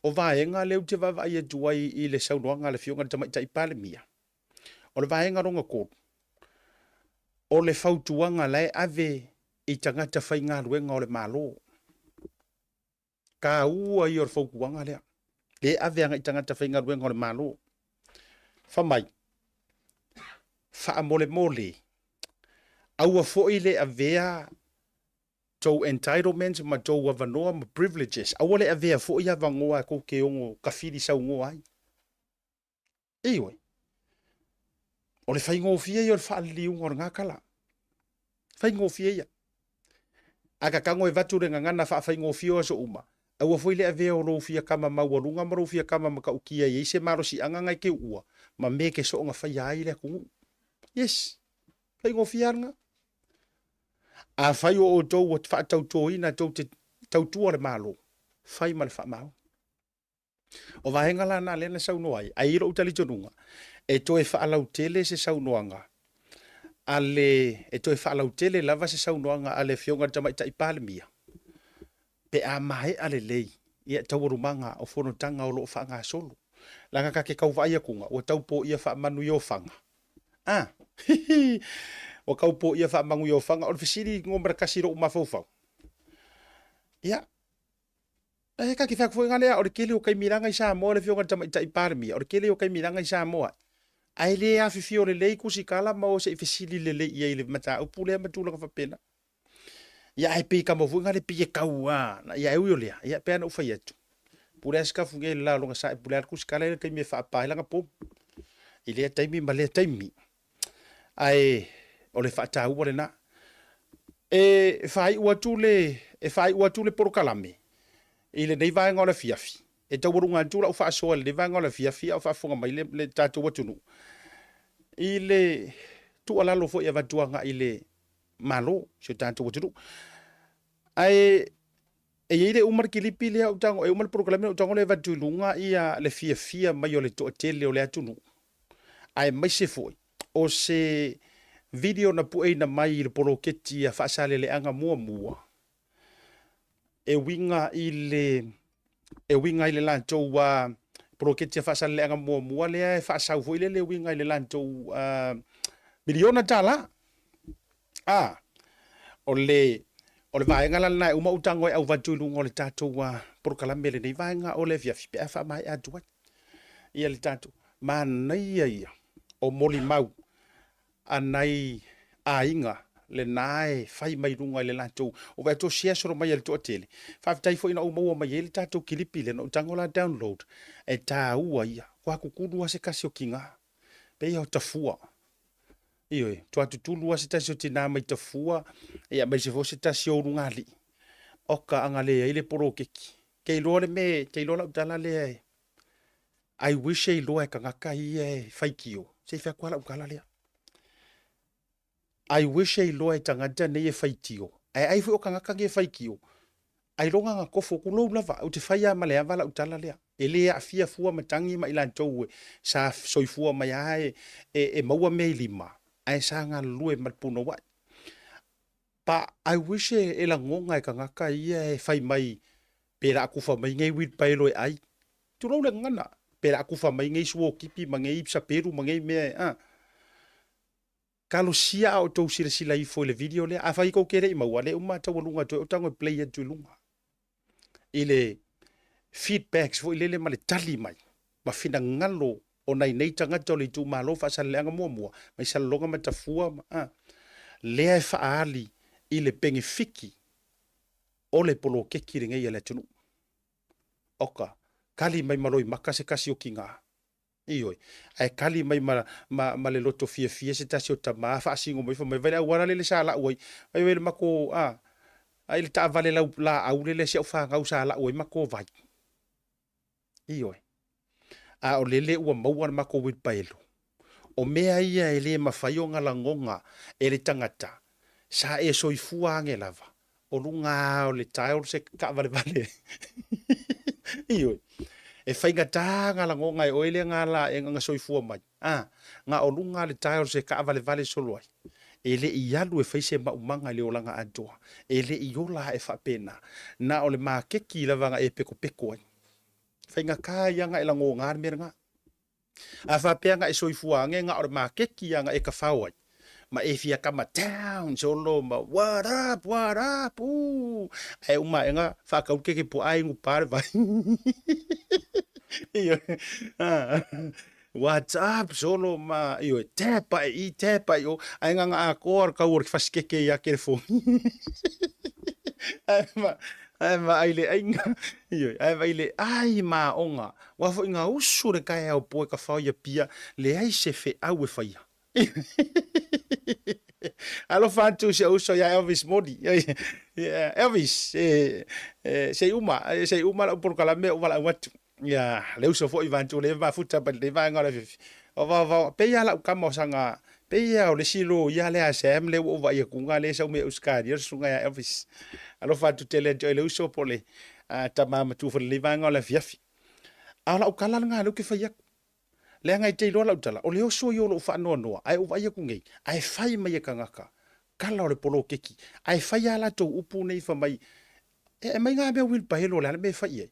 o vaenga le te va ia tuai i le saunoanga le fionga tama tai pale mia o le vaenga ronga ko o le fautuanga le ave I tangata fai ngā ruenga o le malo. Ka ua I or faukuanga lea. Le aveanga I tangata fai ngā ruenga o le malo. Whamai. Wha mole. Aua foi le avea tau entitlements ma tau wavanoa ma privileges. Aua le avea foi avangoa ko ke ongo kawhiri sau ngoa ai. Iwe. O le whai ngofia I or wha liunga o ngā kala. Whai ngofia ia. Aka kango e vatu renga ngana fa fa ngofio so uma. Aua foi le ave o lo fia kama mawarunga maro fia kama maka ukia ye se maro si anga ngai ke ua. Ma me ke so nga fa ya ile ku. Yes. Fa ngofia nga. A fa yo o to wat fa tau to ina to te tau tuar malo. Fa mal fa mau. O va henga la na le na sau no ai. Ai ro utali tonunga. E to e fa ala utele se sau noanga. Ale e toi whaalau tele lava se saunoanga ale fionga tamai tai palemia. Pe a mai ale lei. Ia taurumanga o whanotanga o loo whaanga solo. Langa ka ke kau vaia kunga. O taupo ia wha manu i o whanga. O kaupo ia wha mangu i o whanga. O fisiri ngomra kasiro umafau. Ia. E ka ki whakafua ngalea. O le kele o kai miranga i Samoa le fionga tamai tai palemia. O le kele o kai miranga i Samoa. Ai le a fifi o le lei kusi kala ma o se fisili le lei ia le mata o pule ma tula ka pena. Ia ai pe ka mo funga le pie kaua na ia u le ia pe na u fai atu. Pule ska funga la longa sa pule kusi kala le me fa pa la po. Ile taimi ma le taimi. Ai o le fa ta u le na. E fai u atu le por kalame. Ile nei vai ngola fiafi. E tau warunga tūra u wha soa le vanga la fia o wha funga mai le tātou watunu. I le tu alalo fo ia vatuanga I le malo, se tātou watunu. Ai e ile umar kilipi le utango e umar programa utango le vatulunga ia le fia mai o le to tele o le atunu ai mai se foi o se video na pu na mai le poloketi a fasale le anga mua e winga ile lanto wa poloketi a fasale le anga mua le e fasau foi le winga ile lanto miliona tala o le vaenga la nai uma utango e au vatulunga o le tatou wa prokalame le nei vaenga o le fiafi pe fa mai atua ia le tatou manai ia o moli mau anai ainga le nae fai mai runga le latou o vai to share soro mai le to tele fa tai fo ina o mau mai le tatou kilipi le no tango la download e ta ua ia kwa kukuru se kasi o kinga pe ia o tafua io to atutulu se tasi o tina mai tafua ia mai se fo se tasi o rungali oka angale ile poro keki ke lo le me ke lo la tala le I wish I lo e kangaka i faikio se fa kwala ukala le I wish I lo e tangata ne e faitio ai fo kangaka ge faikio ai longa nga kofo kulo lava o te faia male avala utala le ele afia fua matangi ma ilan towe sa soifua mai ai e maua me lima ai sanga lue malpuno wa pa I wish e la ngonga e kangaka i fai mai pera kufa mai ngai wit pailo ai tu lo le ngana pera kufa mai ngai suo kipi mangai sa peru mangai me kalo sia o to sila i fo le video le a fai ko kere i mawale uma ta wolunga to tango play tu lunga ile feedbacks fo ile le male tali mai ma fina ngalo o nei tanga to le tu malo fa sa lenga mo mai sa longa mata fua le fa ali ile pengi fiki o le polo keki ringa ia le tunu oka kali mai maloi makase kasi o kinga ioi ai kali mai ma le loto fia se tasi o tama fa singo mai fa mai vai wala le sala oi ai le mako ai le ta vale la au le se fa ngau sala oi mako vai ioi o lele ua maua mako wit paelo o mea ia ele mafai nga langonga ele tangata sa e soifua ange lava o lunga o le tae se ka vale ioi e fainga tanga la ngonga e oile ngala e nga soifua mai nga o lunga le tae se ka vale soloi ele ialu e faise ma umanga le olanga adoa ele iola e fa pena na o le makeki lava nga e peko ai fainga ka yanga ela ngonga meranga a fa penga e soifua nga o le makeki yanga e ka fawai ma e fia kama down solo ma what up e uma nga fa ka ke po ai ngu par vai what's up solo ma io tepa yo ai nga akor ka ur faskeke ya ke fo ma ai nga io ai ma onga wa fo nga usure ka e o po ka fa ya pia le ai se fe au e faia alo fantu se uso ya Elvis Modi Elvis se uma la por kala me wala watu ya le uso fo ivantu le va futa pa le va ngala o va pe ya la kamo sanga pe ya o le silo ya le asem le o va ya kunga le so me uskari sunga ya Elvis alo fantu tele le uso pole tamama tu fo le va ngala fiafi ala o kala nga lo ke fa ya le ngai te lola utala o le oso yo lo fa no ai o vai ku ngai ai fai mai ka ngaka kala o le polo keki ai fai ala to upu nei fa mai e mai nga be wil pa helo la me fai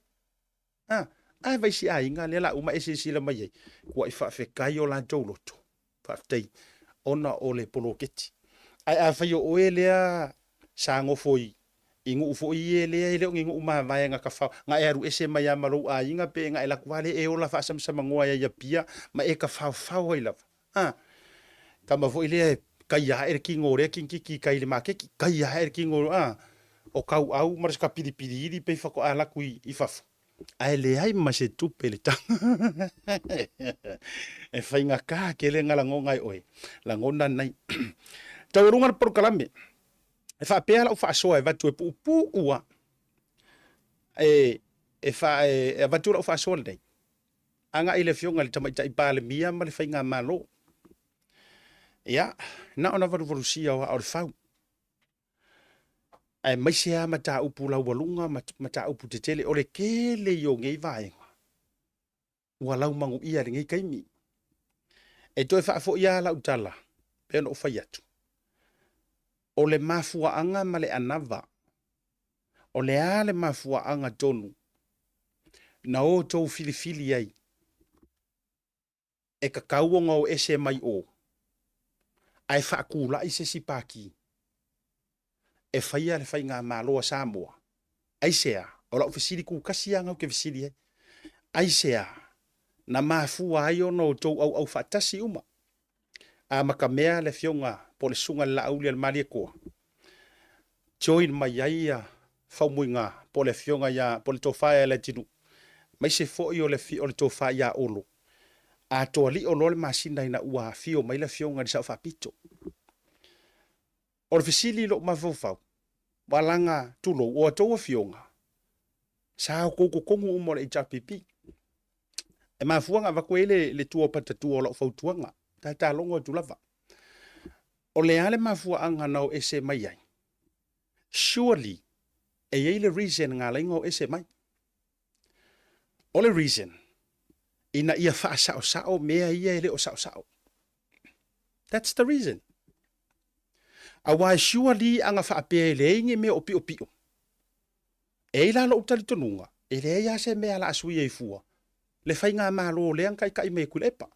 ai vai si ai nga le la uma ese si la mai ko ai fa fe kai o la to loto fa tei ona o le polo keki ai fai o elea sango foi ingu fo ele ngingu uma vai nga ka fa nga eru ese mai amalo a inga pe nga ela kwale e ola fa sam ngoa ya pia ma e ka fa ila kama fo ile ka ya ki ngore ki ka ile ma ke ka ya ki ngore o ka au mar ska pidi pe fa ko ala kui I fa ai le ai ma se tu pele ta e fa inga ka ke le ngala ngonga oi la ngona nai taurunga por kalame e fa pela o fa so e va tu pu ua e fa e va tu o fa so dei anga ile fionga le tama i pale mia ma le fainga malo ya na ona va rusia o fa Ai mai se ama ta upu lau walunga ma ta upu te tele o le kele yo ngei vaenga. Ua lau mangu ia le ngei kaimi. E toi wha fo ia lau tala. Pena o whai atu. O le mafua anga ma le anava. O le a le mafua anga tonu. Na o tau filifili ai. E ka kauonga o ese mai o. Ai wha kula i se sipaki. E whaia le whai ngā māloa Samoa. Aisea, o lau fisiri ku kasi anga o ke fisiri e. Aisea, na mafua ai ono tau au whatasi uma. A maka mea le fionga po le sunga la aulia le maria koa. Join mai ai a whaumuinga po le fionga ya, po le tofaya le tinu. Mai se foi o le tofaya olo. A toa li o le masina ina ua fio mai le fionga di sa whapito. O le fisili lo mafofau. Walanga tulo o atoa fionga. Sa koko kongu umo le ichapipi. E mafuanga wakwele le tua patatua o lo fautuanga. Ta longo tu lava. O le ale mafua anga nao ese mai ai. Surely, e yei le reason ngā laingo ese mai. O le reason, ina ia wha sao mea ia ele o sao. That's the reason. A wai surely anga wha apea le inge mea o pio. E la lo utali tonunga, e le ia se mea la asui e fua. Le whai ngā malo le ang kai me kulepa.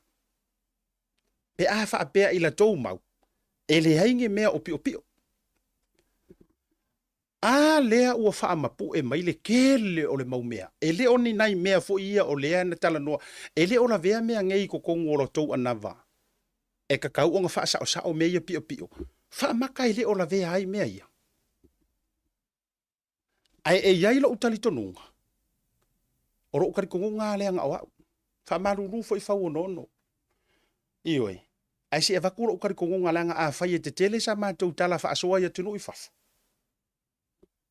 Pe a wha apea ila tau mau, e le inge mea o pio. A lea ua wha amapu e mai le kele o le mau mea. E le oni nai mea fo ia o lea na tala noa. E le o la vea mea ngei ko kongu o lo tau anava. E kakau o nga wha sao mea ia pio. Wha maka e le o la vea ai mea ia. Ai e iai lo utali tonunga. O ro ukari kongu ngā lea ngā au. Wha maruru fo i fau o nono. Ioi. Ai si e wakura ukari kongu ngā lea ngā a whai e te tele sa mātou tala wha asoa ia tunu i fafu.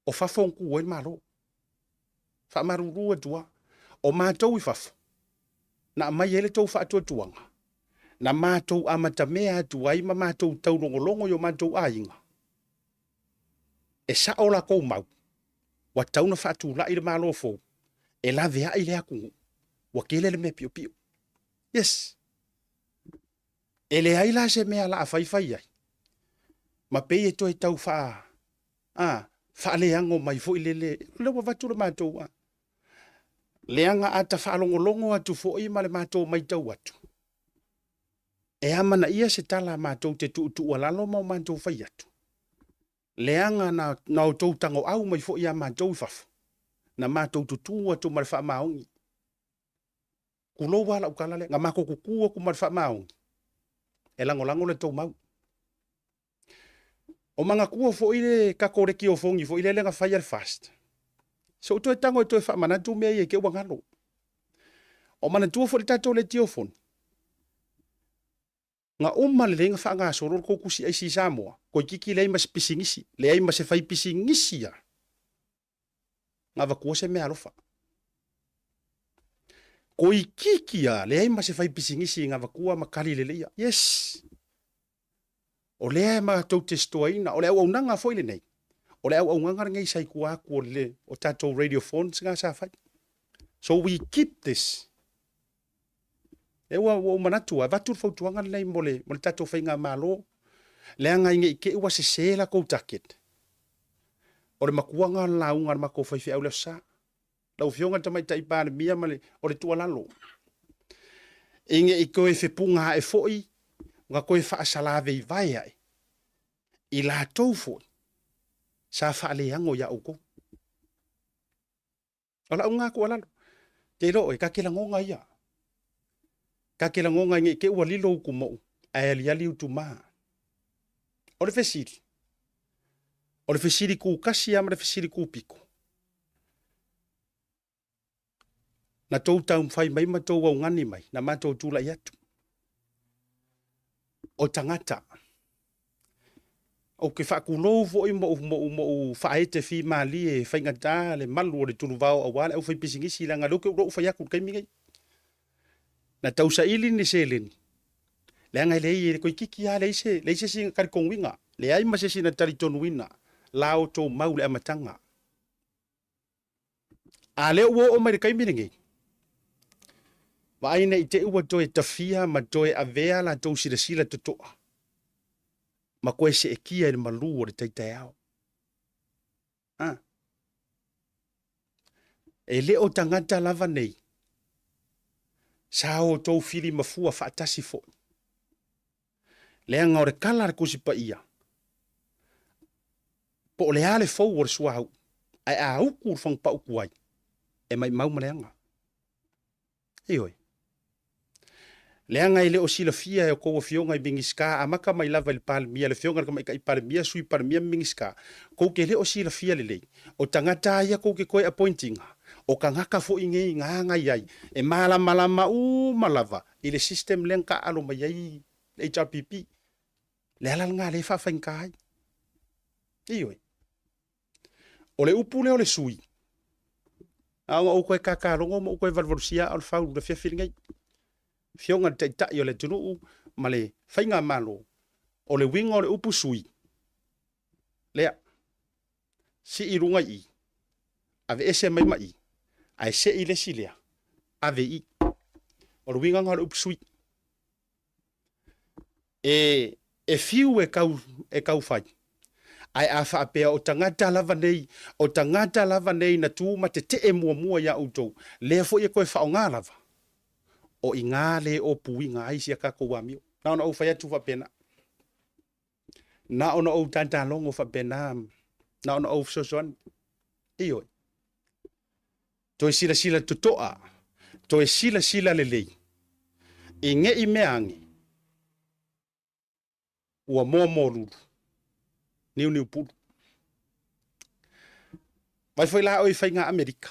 O fafonku o malo. Fa maruru tua. O mātou i fafu. Na mai ele tau fa tuanga. Na mātou amata mea tua i ma mātou tau longolongo yo mātou ainga. E sa ola kou mau. Wa tau na fa tu la i le malo fo. E la vea i le akungu. Wa kele le me pio. Yes. E le aila se mea la a fai ai. Ma pei e toi tau fa. Whaaleango mai fo i le wa watu le mātou. Leanga ata whaalongolongo atu fo i ma le mātou mai tau atu. E amana ia se tala mātou te tu alalo mau mātou whai atu. Leanga na o tau tango au mai fo i a mātou fafu. Na mātou tutu atu ma le wha maongi. Kulo wala ukalale, nga mako kukua ku ma le wha maongi. E lango le tau mau. O manga kua fo ile kakoreki o fongi fo ile lenga fire fast. So to tango to fa manatu me ye ke wangalo. O manatu fo tato le tiofon. Nga le lenga fa nga soro ko kusi ai si Samoa. Ko kiki le mas pisingisi, le ai mas fai pisingisi ya. Nga va ko se me alofa. Ko kiki ya le ai mas fai pisingisi nga va ko makali le ya. Yes. O lea ma tau te stoaina, o lea au nanga foile nei. O lea au ngangara ngai sai kua kua le o tatou radio phones ngā sa fai. So we keep this. E o manatua, vatur fautuanga nei mole tatou fai ngā malo. Lea ngai ngai ke ua se sela kou taket. O le makuanga launga mako fai fi au leo sa. Lau fionga tamai taipane mia male o le tua lalo. Inge i koe fepunga e foi. Nga koe wha asalave i vai ai. I la tau foi. Sa wha aleango ia uko. Ola unga ko alalo. Te ro e kakela ngonga ia. Kakela ngonga nge ke ua lilo uku mo. Ai ali utu maa. O le fesiri. O le fesiri ku kasi ama le fesiri ku piko. Na tau tau mwhai mai ma tau au ngani mai. Na ma tau tula iatu. O tangata. O ke whakulou fo i mo whaete fi mali e whaingata le malu o le tunu vau a wale au whai pisingisi la ngā loke uro whai aku kai mingai. Na tau sa ili ni se leni. Le anga lei e koi kiki a leise si kari kongwinga. Le ai ma se si na tari tonu wina. lao tō mau le amatanga. A leo wo o mai kai miringi. Wa aina i te ua toe tafia ma toe avea la tō sila tutoa. Ma koe se e kia i malu o le taitai au. E leo tangata lava nei. Sa o tō fili mafua whaatasi fo. Lea ngā ore kala re kusi pa ia. Po o le ale fau o le suahau. Ai a uku ur whang pa uku ai. E mai mau maleanga. Ioi. Leanga i leo sila fia e o koua fionga i bingiska. Amaka mai lava il palmia. Le fionga kama ika i palmia sui palmia bingiska. Kou ke leo sila fia lelei. O tangata ia kou ke koe appointinga. O ka ngaka fo inge ngā ngai ai. E malama u malava. I le system lenka alo mai ai. Le HRPP. Le alal ngā le whawhainka ai. Ioi. O le upu leo le sui. Aonga o koe kakarongo mo koe valvarusia al fau le whiawhiringai. Fionga te tai o le tunuu ma le whainga malo. O le winga o le upu sui. Lea. Si i runga i. Ave ese mai mai. Ai se i le si lea. Ave i. O le winga o le upu sui. E fiu e kau fai. Ai a whaapea o tangata lava nei. O tangata lava nei na tūma te mua ia utou. Lea fo i koe whao ngā lava. O i ngā le o pui ngā isi a kako wamio. Na ona au whai atu whapena. Na ona au tanta longo whapena. Na ona au sosoan. Ioi. Toi sila tutoa. Toi sila lelei. I nge i meangi. Ua mō lulu. Niu pulu. Vai foi la oi whainga Amerika.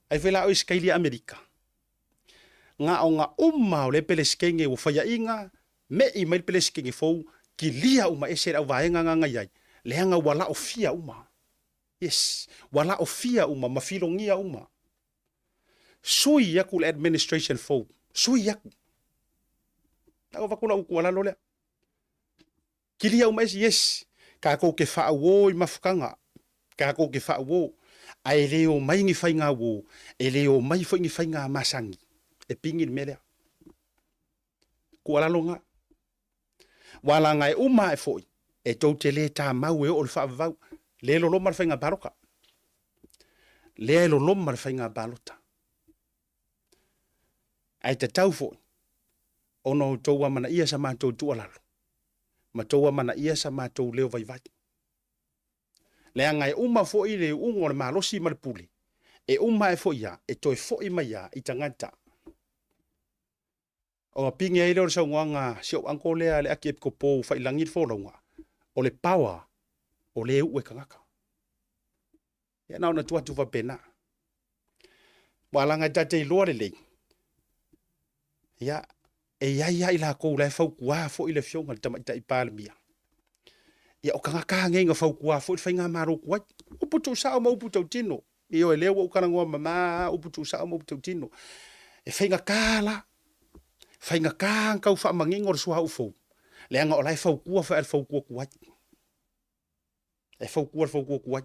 Ai foi la oi skailia Amerika. Ngā o ngā o le pele skenge o whaia inga, me i mai pele skenge fau, ki lia uma e sere au vaenga ngā ngai. Leanga wala o fia uma. Yes, wala o fia uma, mawhirongia uma. Sui yaku le administration fau. Sui yaku. Nā wakuna uku wala lolea. Ki lia uma esi, yes, ka kou ke wha uo i mafukanga. Ka kou ke wha uo. Ai leo mai ngi whainga uo. E leo mai fo ngi whainga masangi. E pingi ni melea. Kua lalonga. Wala ngai uma e foi. E tau te le tā mau e o le whaavau. Le lo loma le whainga baroka. Le lo loma le whainga balota. Ai te tau foi. Ono tau amana ia sa mātou tualalo. Ma tau amana ia sa mātou leo vai vai. Le ngai uma foi le ungo le malosi ma le pule. E uma e foi ia. E toi foi mai ia i tangata. O pingi ai leo sa nganga sio anko lea le aki epiko po fa ilangi fo longa. O le power o le u e kangaka. Ya na ona tu va pena. Wala nga tate loa le lei. Ya ya ila ko le fau kua fo ile fionga le tamaita i palmia. Ya o kangaka ngenga fau kua fo fa nga maro kua. Uputu sa mo uputu tino. Io e leo o kana ngoma mama uputu sa mo uputu tino. E fa nga kala. Whainga kāng kau wha mangingo re suha ufou. Leanga o lai whau kua wha whau kua kuai. E whau kua kuai.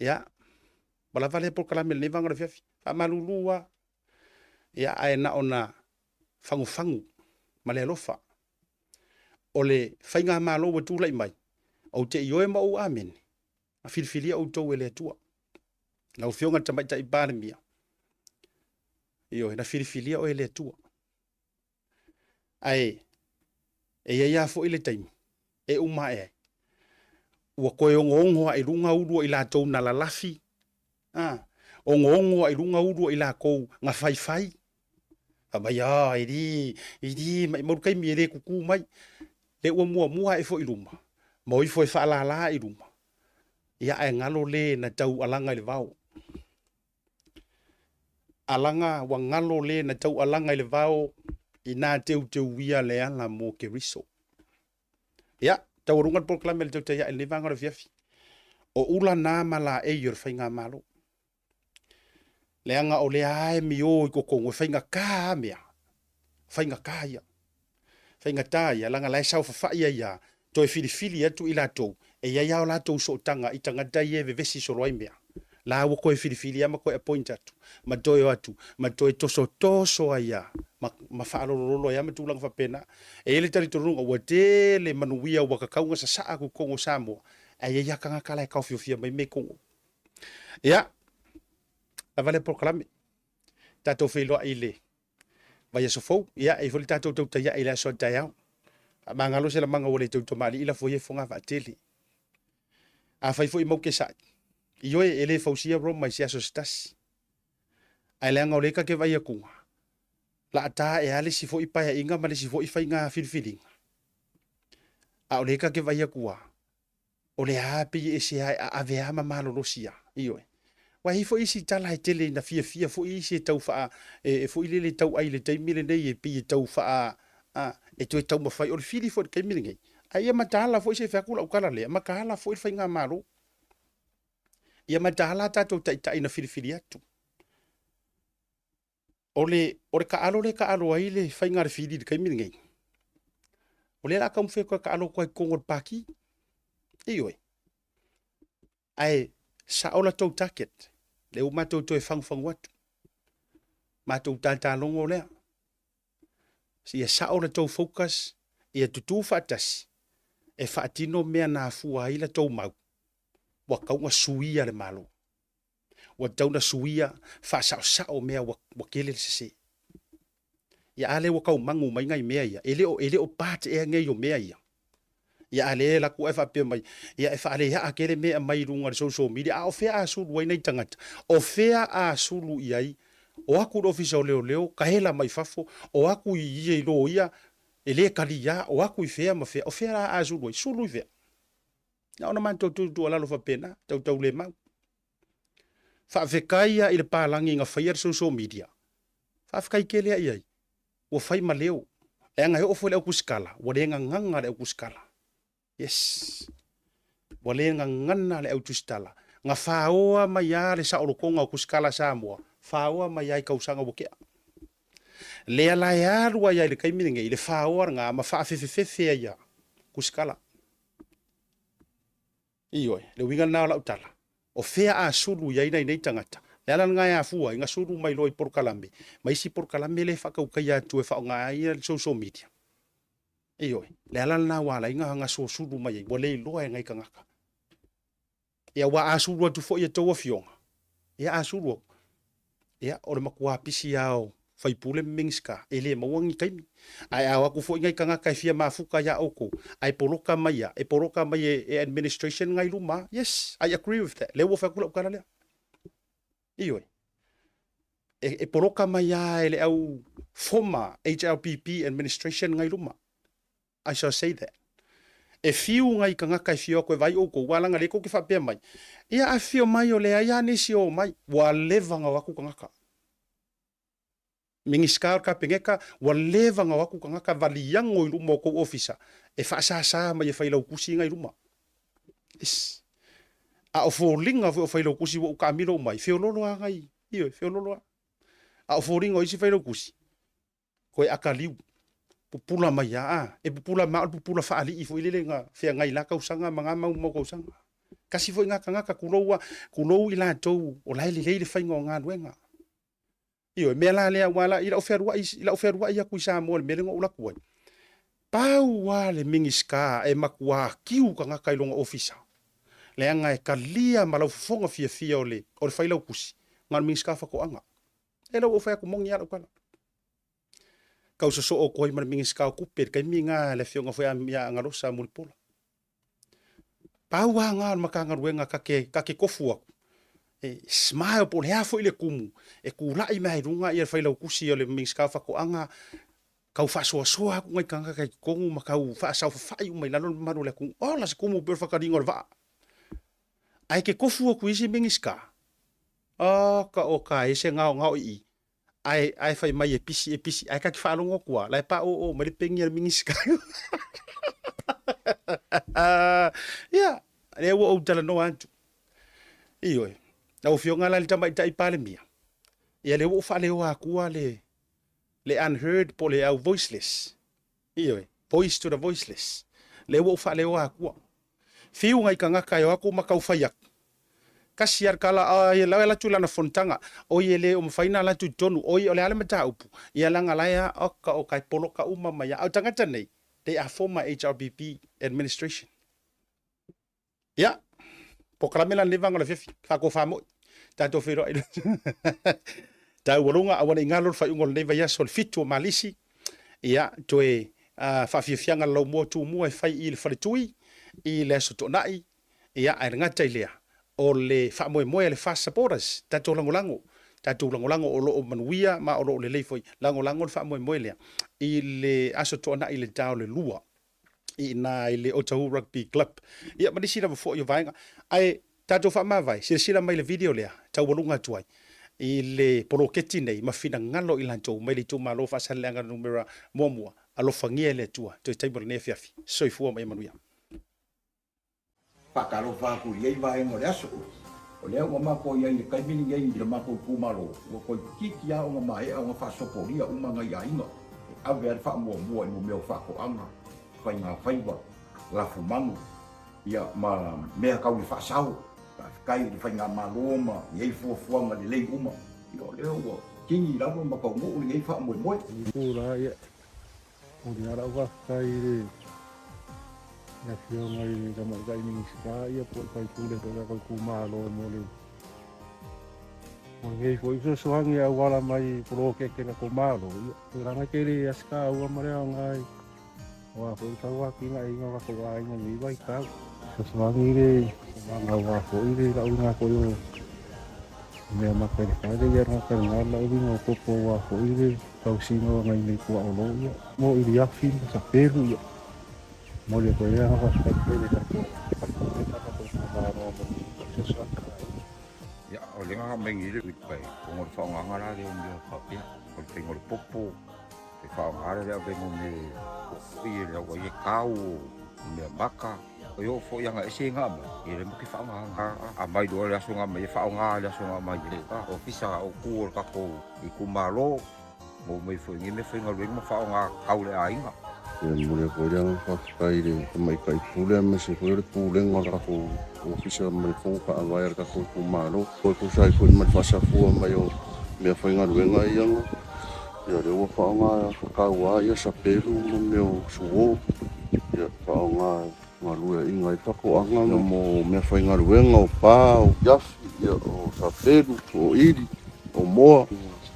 Ya. Bala vale por kalame le nevanga re fiafi. Wha malulua. Ya ae na ona whangu. Male alofa. O le whainga malo wa tūlai mai. Au te ioe ma o amen. A filfilia au tau e le atua. Lau fionga tamaita i bāre mia. Io na filifilia o ele tua. Ai ia fo ile time. E uma e. Ua koe o ngongo ai runga urua i la tau na la lafi. O ngongo ai runga urua i la kou nga fai. Aba ya idi mai morukai mi ere kuku mai. Le ua mua e fo i ruma. Mo i fo e wha i ruma. Ia e ngalo le na tau alanga i le vau. Alanga wa ngalo le na tau alanga i le vao i nā teu wia le ala mo ke riso. Ia, tau rungat proklame le tau te ia e le vanga re fiafi. O ula nā mala e yor whainga malo. Le anga o le ae mi o i kokongo whainga kā mea. Whainga kā ia. Whainga tā ia, langa lai sau whawha ia ia. toe filifili atu i latou e ia o latou so tanga i tangata ia vevesi so roi mea la wo koe filifili ama koe appoint atu ma toe toso ia ma faalololo ia ma tulang fapena e ele tari torunga ua tele manuia ua kakaunga sa saa ku kongo Samoa ai ia kanga kala e kaufiofia mai me kongo ia avale proklame tatou feiloa i le vai so fou ia e foli tatou tau taia i la so taiao mangalo se la manga wole tau tomali ila foi fonga va tele a fai foi mau ke sa io ele fausia ro mai sia so stas ai langa ole ka ke vai ku la ta e ale si foi pa inga male si foi fai nga filfili a ole ka ke vai ku ole happy e se a ave ama malo rosia io wa hi foi si tala tele na fia foi si tau fa e foi le tau ai le taimile nei e pi tau fa e toi tau mawhai o le fili fo kai miringai ai ia matala fo se fakula ukala le makala fo fai nga malo ia matala tatou tai na fili atu ole ka alo ai le fai nga fili kai miringai ole la kam fe ka alo ko kongor paki ioi ai sa ola tau taket le o matou toi fang wat matou tata longo le si e sao le tau focus e tutu fatas e fatino mea na fua ila tau mau wa kaunga suia le malo wa tauna suia fa sao mea wa kele se ya ale wa kau mangu mai ngai mea ia ele o pat e ngai o mea ia ya ale la ku fa pe mai ya fa ale ya akele mea mai runga social media a ofea a sulu wai nei tangata ofea a sulu iai o aku ofisa leo ka hela mai fafo o aku i lo ia ele kalia o aku i fea ma fea o fea a sulu fea na ona man tu ala lo fa pena tau le mau fa vekaia i le palangi nga fair social media fa kai kele ai o fai maleo e nga o fo le kuskala o le nganga le kuskala yes o le nganga le autostala nga faoa mai ale sa o konga kuskala Samoa faoa mai ai kausanga bokea le ala ya rua ya le kai miringa ile faoa nga ma fa fe ya kuskala iyo le winga na la utala o fea a sulu ya ina nei tangata le ala nga ya fua nga sulu mai loi por kalambe mai si por kalambe le fa ka ya tu fa nga ia social media iyo le ala na wala nga so sulu mai bo le lo ngai kangaka ya wa asulu tu fo ya to fionga ya asulu ya ora makua pisi ao fai pule mingska ele mawangi kaimi ai awa ku fo ngai kanga kai fia mafuka ya oko ai poroka mai e administration ngai luma yes I agree with that le wo fa kula kala le iyo e poroka mai ya ele au former HLPP administration ngai luma I shall say that e fiu ngai kanga kai fio ko vai oko wala ngale ko ki fa pe mai ia a fio mai o le ia ni si o mai wa levanga waku kanga mingiskar ka pengeka wa levanga waku kanga ka valiango i lumo ko officer e fa sa mai e faila kusi ngai luma is a o folinga o faila kusi wo ka milo mai fio lolo ngai io fio lolo a o folinga isi faila kusi ko akaliu pupula mai e pupula fa ali ifo ile nga fe ngai la kausanga manga mau kausanga kasi fo nga kanga ka kulou ila tou o le fa nga wenga io me la le wala ila oferua ia ku Samoa me lengo ula kuai pau wale mingiska e makua kiu kanga kai longa officer le anga e kalia malau fonga fia ole o le faila kusi ngal mingiska fa ko anga ela o fa ku mongi ala kala kausa so o koi mar mingiska ku per kai minga le fionga foi ya ngarosa mulpola pau anga makanga ruenga kake kofu e smile por hea foi le kumu e ku lai mai runga ia faila kusi o le mingiska fa ko anga kau fa so ngai kanga kai kongu ma kau fa sa fa mai lalo maru le ku ola se kumu per fa ka dingor va ai ke kofu ku isi mingiska ka o ka ese ngao i ai fai mai e pisi ai ka ki fa longo kwa lai pa o mai pengi mingiska ya le wo o tala no antu iyo na o fionga la tama tai pale mia ia le wo fa le wa ku le unheard po le au voiceless iyo voice to the voiceless le wo fa le wa ku fiu ngai ka ngaka yo aku makau faiak kasi ar kala ia la tu lana fontanga o ye le o mfaina la tu tonu o ye le ale mata upu ia langa laia o kai polo ka uma mai au tangata nei they are former HRBP administration ya pokramela levanga la fefi fa ko famo tato fero ta wolunga awana ingalo fa ungol neva ya sol fitu malisi ya toe fa fianga lo mo tu mo e fai il fa tui i le so tonai ya ai ngata ilea o le fa mo le fa supporters tato langolango o lo manuia ma o lo le lefoi langolango fa mo le i le aso tonai le tau le lua i na i le Otahu Rugby Club ia madisi na before yo vainga ai tato fa ma vai sila mai le video lea tau wolunga tuai i le poloketi nei mafina ngalo i lantou mai le tuma lo fa salanga numera momua alo fangia le tua to table ne fiafi soifua mai manuia pakalo fa ku ye vai ngo leso o le ngo ma ko ye kai mini ye le ma ko ku malo ko kiki ya o ma e o fa so polia o ma ya inga a ver fa mo me fa ko anga fa nga faiwa la fumangu ia ma me ka u fa sau kai di fa nga maloma ye fu nga le uma yo le o kingi la mo ko mo le fa mo ku la ia o ni ara wa kai le ya fio ngai da mai dai ni ska ia po kai ku le da ku malo mo le ngai foi so soang ia wala mai pro ke na ko malo ia ranga ke le aska u ma le ngai wa ko ta wa ki ngai nga ko wa ngai vai ka so soang ile nga wa ko ile da una ko yo me ma ke ka de ia nga ka nga la u ngo ko po wa ko ile tau sino ngai ni ko o lo ia mo ile ya fin sa peru ia mo le ko ia nga sa peru da ko ya o le nga mengi le wit pai ko ngor fa nga ngara le ndio fa ya ko te ngor popo te fa ngara le be mo me i le o ye kau me baka o yo fo yang ese nga ba i le mo ki fa nga a mai do le aso nga me fa nga le aso nga mai le ka o fisa o ku ka ko i ku malo mo me fo ngi me fo nga le mo fa nga kau le ai nga mo le ko yang fa kai le mai kai pule me se ko le pule nga ka ko ofisa me fo ka nga ka ko ku malo ko sai ko me fa sa fu mai o me fo nga le nga yang ya le wo fa nga ka wa ya sa pelu mo me suo ya fa nga nga lu e ngai ka ko anga mo me fo nga le nga o pa o ya o sa pelu o iri o mo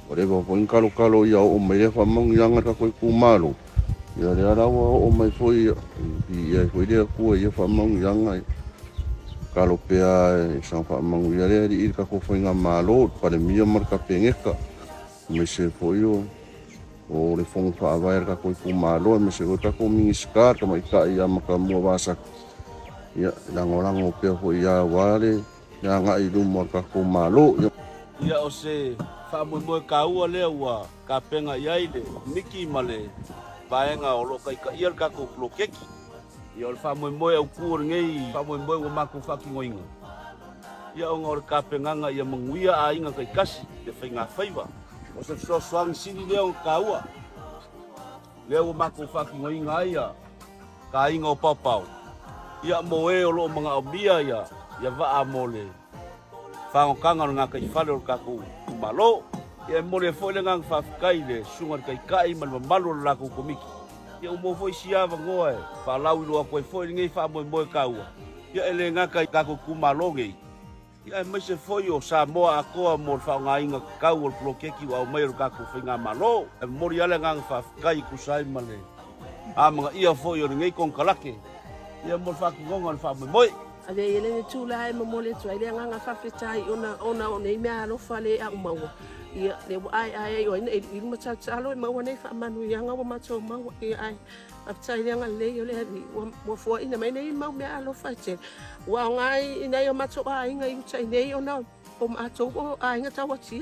o le bo kalo ya o me le fa mo nga ka ko ku malo ya le ara o mai foi ia foi le ku ia fa mang yang ai kalo pea sa fa mang ia le i ka ko foi nga malo pa le mia marka pengeka me se foi o le fong fa vai ka ko ku malo me se ka ko mi ska ka mai ka ia maka mo basa ia langolango pea foi ia wale ya nga i lu marka ko malo ia o se fa mo ka u le wa ka penga ia ile miki male vaenga o lo kai ka ia ka ko klokeki ia o fa mo au kur ngei fa mo o maku fa ki ngoinga ia o ngor ka penganga ia manguia a inga kai kasi te fainga faiva o se so swang sini le o kaua le o maku fa ki ngoinga ia ka inga o papau ia mo o lo manga o bia ia va a mole fa o kanga nga kai fa lo ka ko malo ia mo le foi le ngang fa kai le sunga kai mal malo la ko komiki ia mo foi sia va ngoe fa lau lo ko foi ngai fa mo kaua ia ele nga kai ka ko malo ngai ia me se foi o Samoa ko mo fa nga inga kau lo keki wa mai ka ko finga malo e mo ia le ngang fa kai ku sai male a mga ia foi o ngai kon kalake ia mo fa ko ngon fa mo ale ele tu la mo le tu ile nga fa fetai ona nei me alo fa le a mo ia le ai o i ma cha alo ma wana fa manu yanga wa ma cho ma ai apsa ile nga le yo le wa fo ina mai nei ma me alo fa che wa ngai ina yo ma cho ai ngai cha nei ona o ma cho ai nga cha wa chi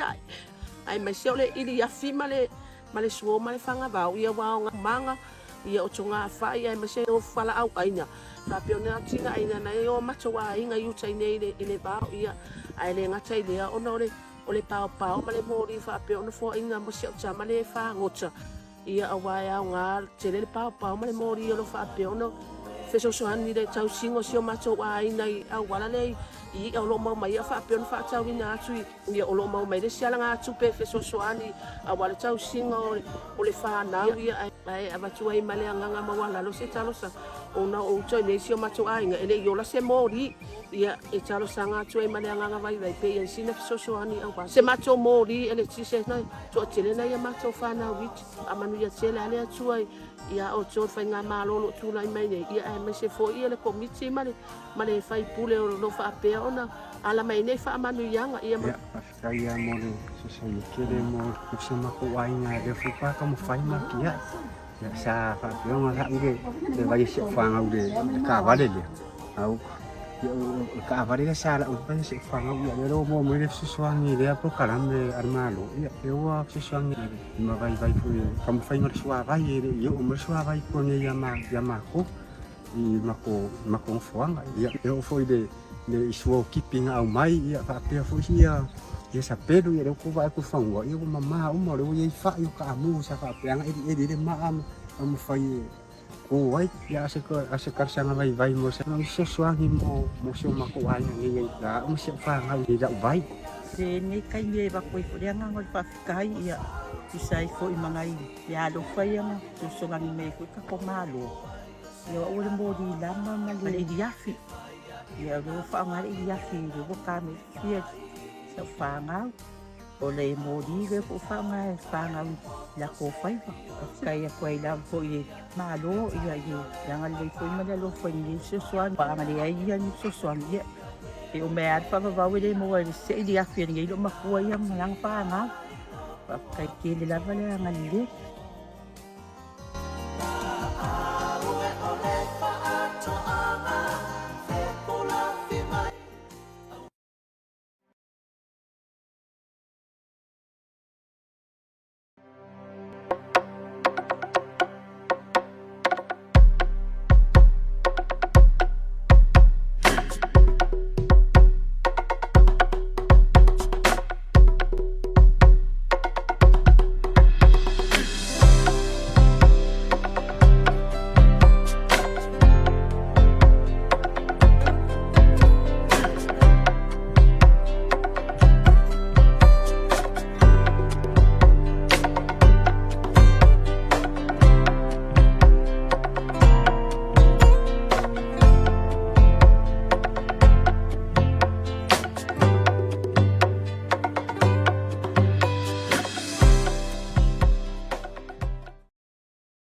ai ma se le ili ya fi ma le suo ma le fanga ba ia wa nga manga ia o chunga fa ia ma se o fala au aina fa pe ona tina aina na yo ma cho ai ngai u cha nei ile ba ia ai le nga cha ile ona o le pao ma le mori fa pe ona fo inga mo se cha ma le fa ngocha ia awai au nga te le pao ma le mori o fa pe ona fesosoani le tausigo sio matou aina i auala lei i o loo mau mai a faapeona faatauina atu ia o loo mau mai le sialaga atu pe fesosoani auale tausiga o le fanau ia ae avatu ai ma le agaga maualalo se talosa ona outou nei sio matou aiga e leʻi ola se moli ia e talosaga atu ai ma le agaga vaivai pe ia sina fesosoani auale se matou moli e le tise nai toʻatelena ia matou fanauiti amanuia tele ale atu ai ia o tō whainga mālolo tūnai mai nei ia e mai se fo ia le komiti ma le whai pule o lo whaapea ona ala mai nei whaamanu ianga ia ma. Ia ia mo le sosai kere mo se mako wainga le whupaka mo whaima kia. Ia sa whaapea onga haure le vai se whangau le kāware le. Au kāware le sāra o pai se whangau ia le ro mo mo le sosoangi le apo karame armalo. Ia e ua sosoangi ma vai fui kam whainga le sua vai e ia o mo sua vai kone ia mako i mako whanga. Ia e o foi le isua kipinga au mai ia whaapea fui ia sa pedu ia le ko vai ku whangua ia o mama o mo le ia i wha i o ka amu sa whaapea nga edi le maa am whai ko wai ia ase karsanga vai mo sa no sosoangi mo se mako ai ngai ia mo se whanga i da vai. Se nei kai me ba ko i nga ngol pa kai ia isai fo i mangai ia lo fai nga sosoangi me ko ka ko malo. Ia o le mo di lama ma le diafi. Ia lo fa nga le diafi lo ka me ia sa whanga o le mo di le ko fa nga la ko fai pa kai ko i la fo i malo ia nga le ko i ma le lo fo i sosoangi pa nga le ia ni sosoangi e o me ar fa va we le mo le se diafi ni lo ma ko ia nga pa nga pa kai ke le la va le nga le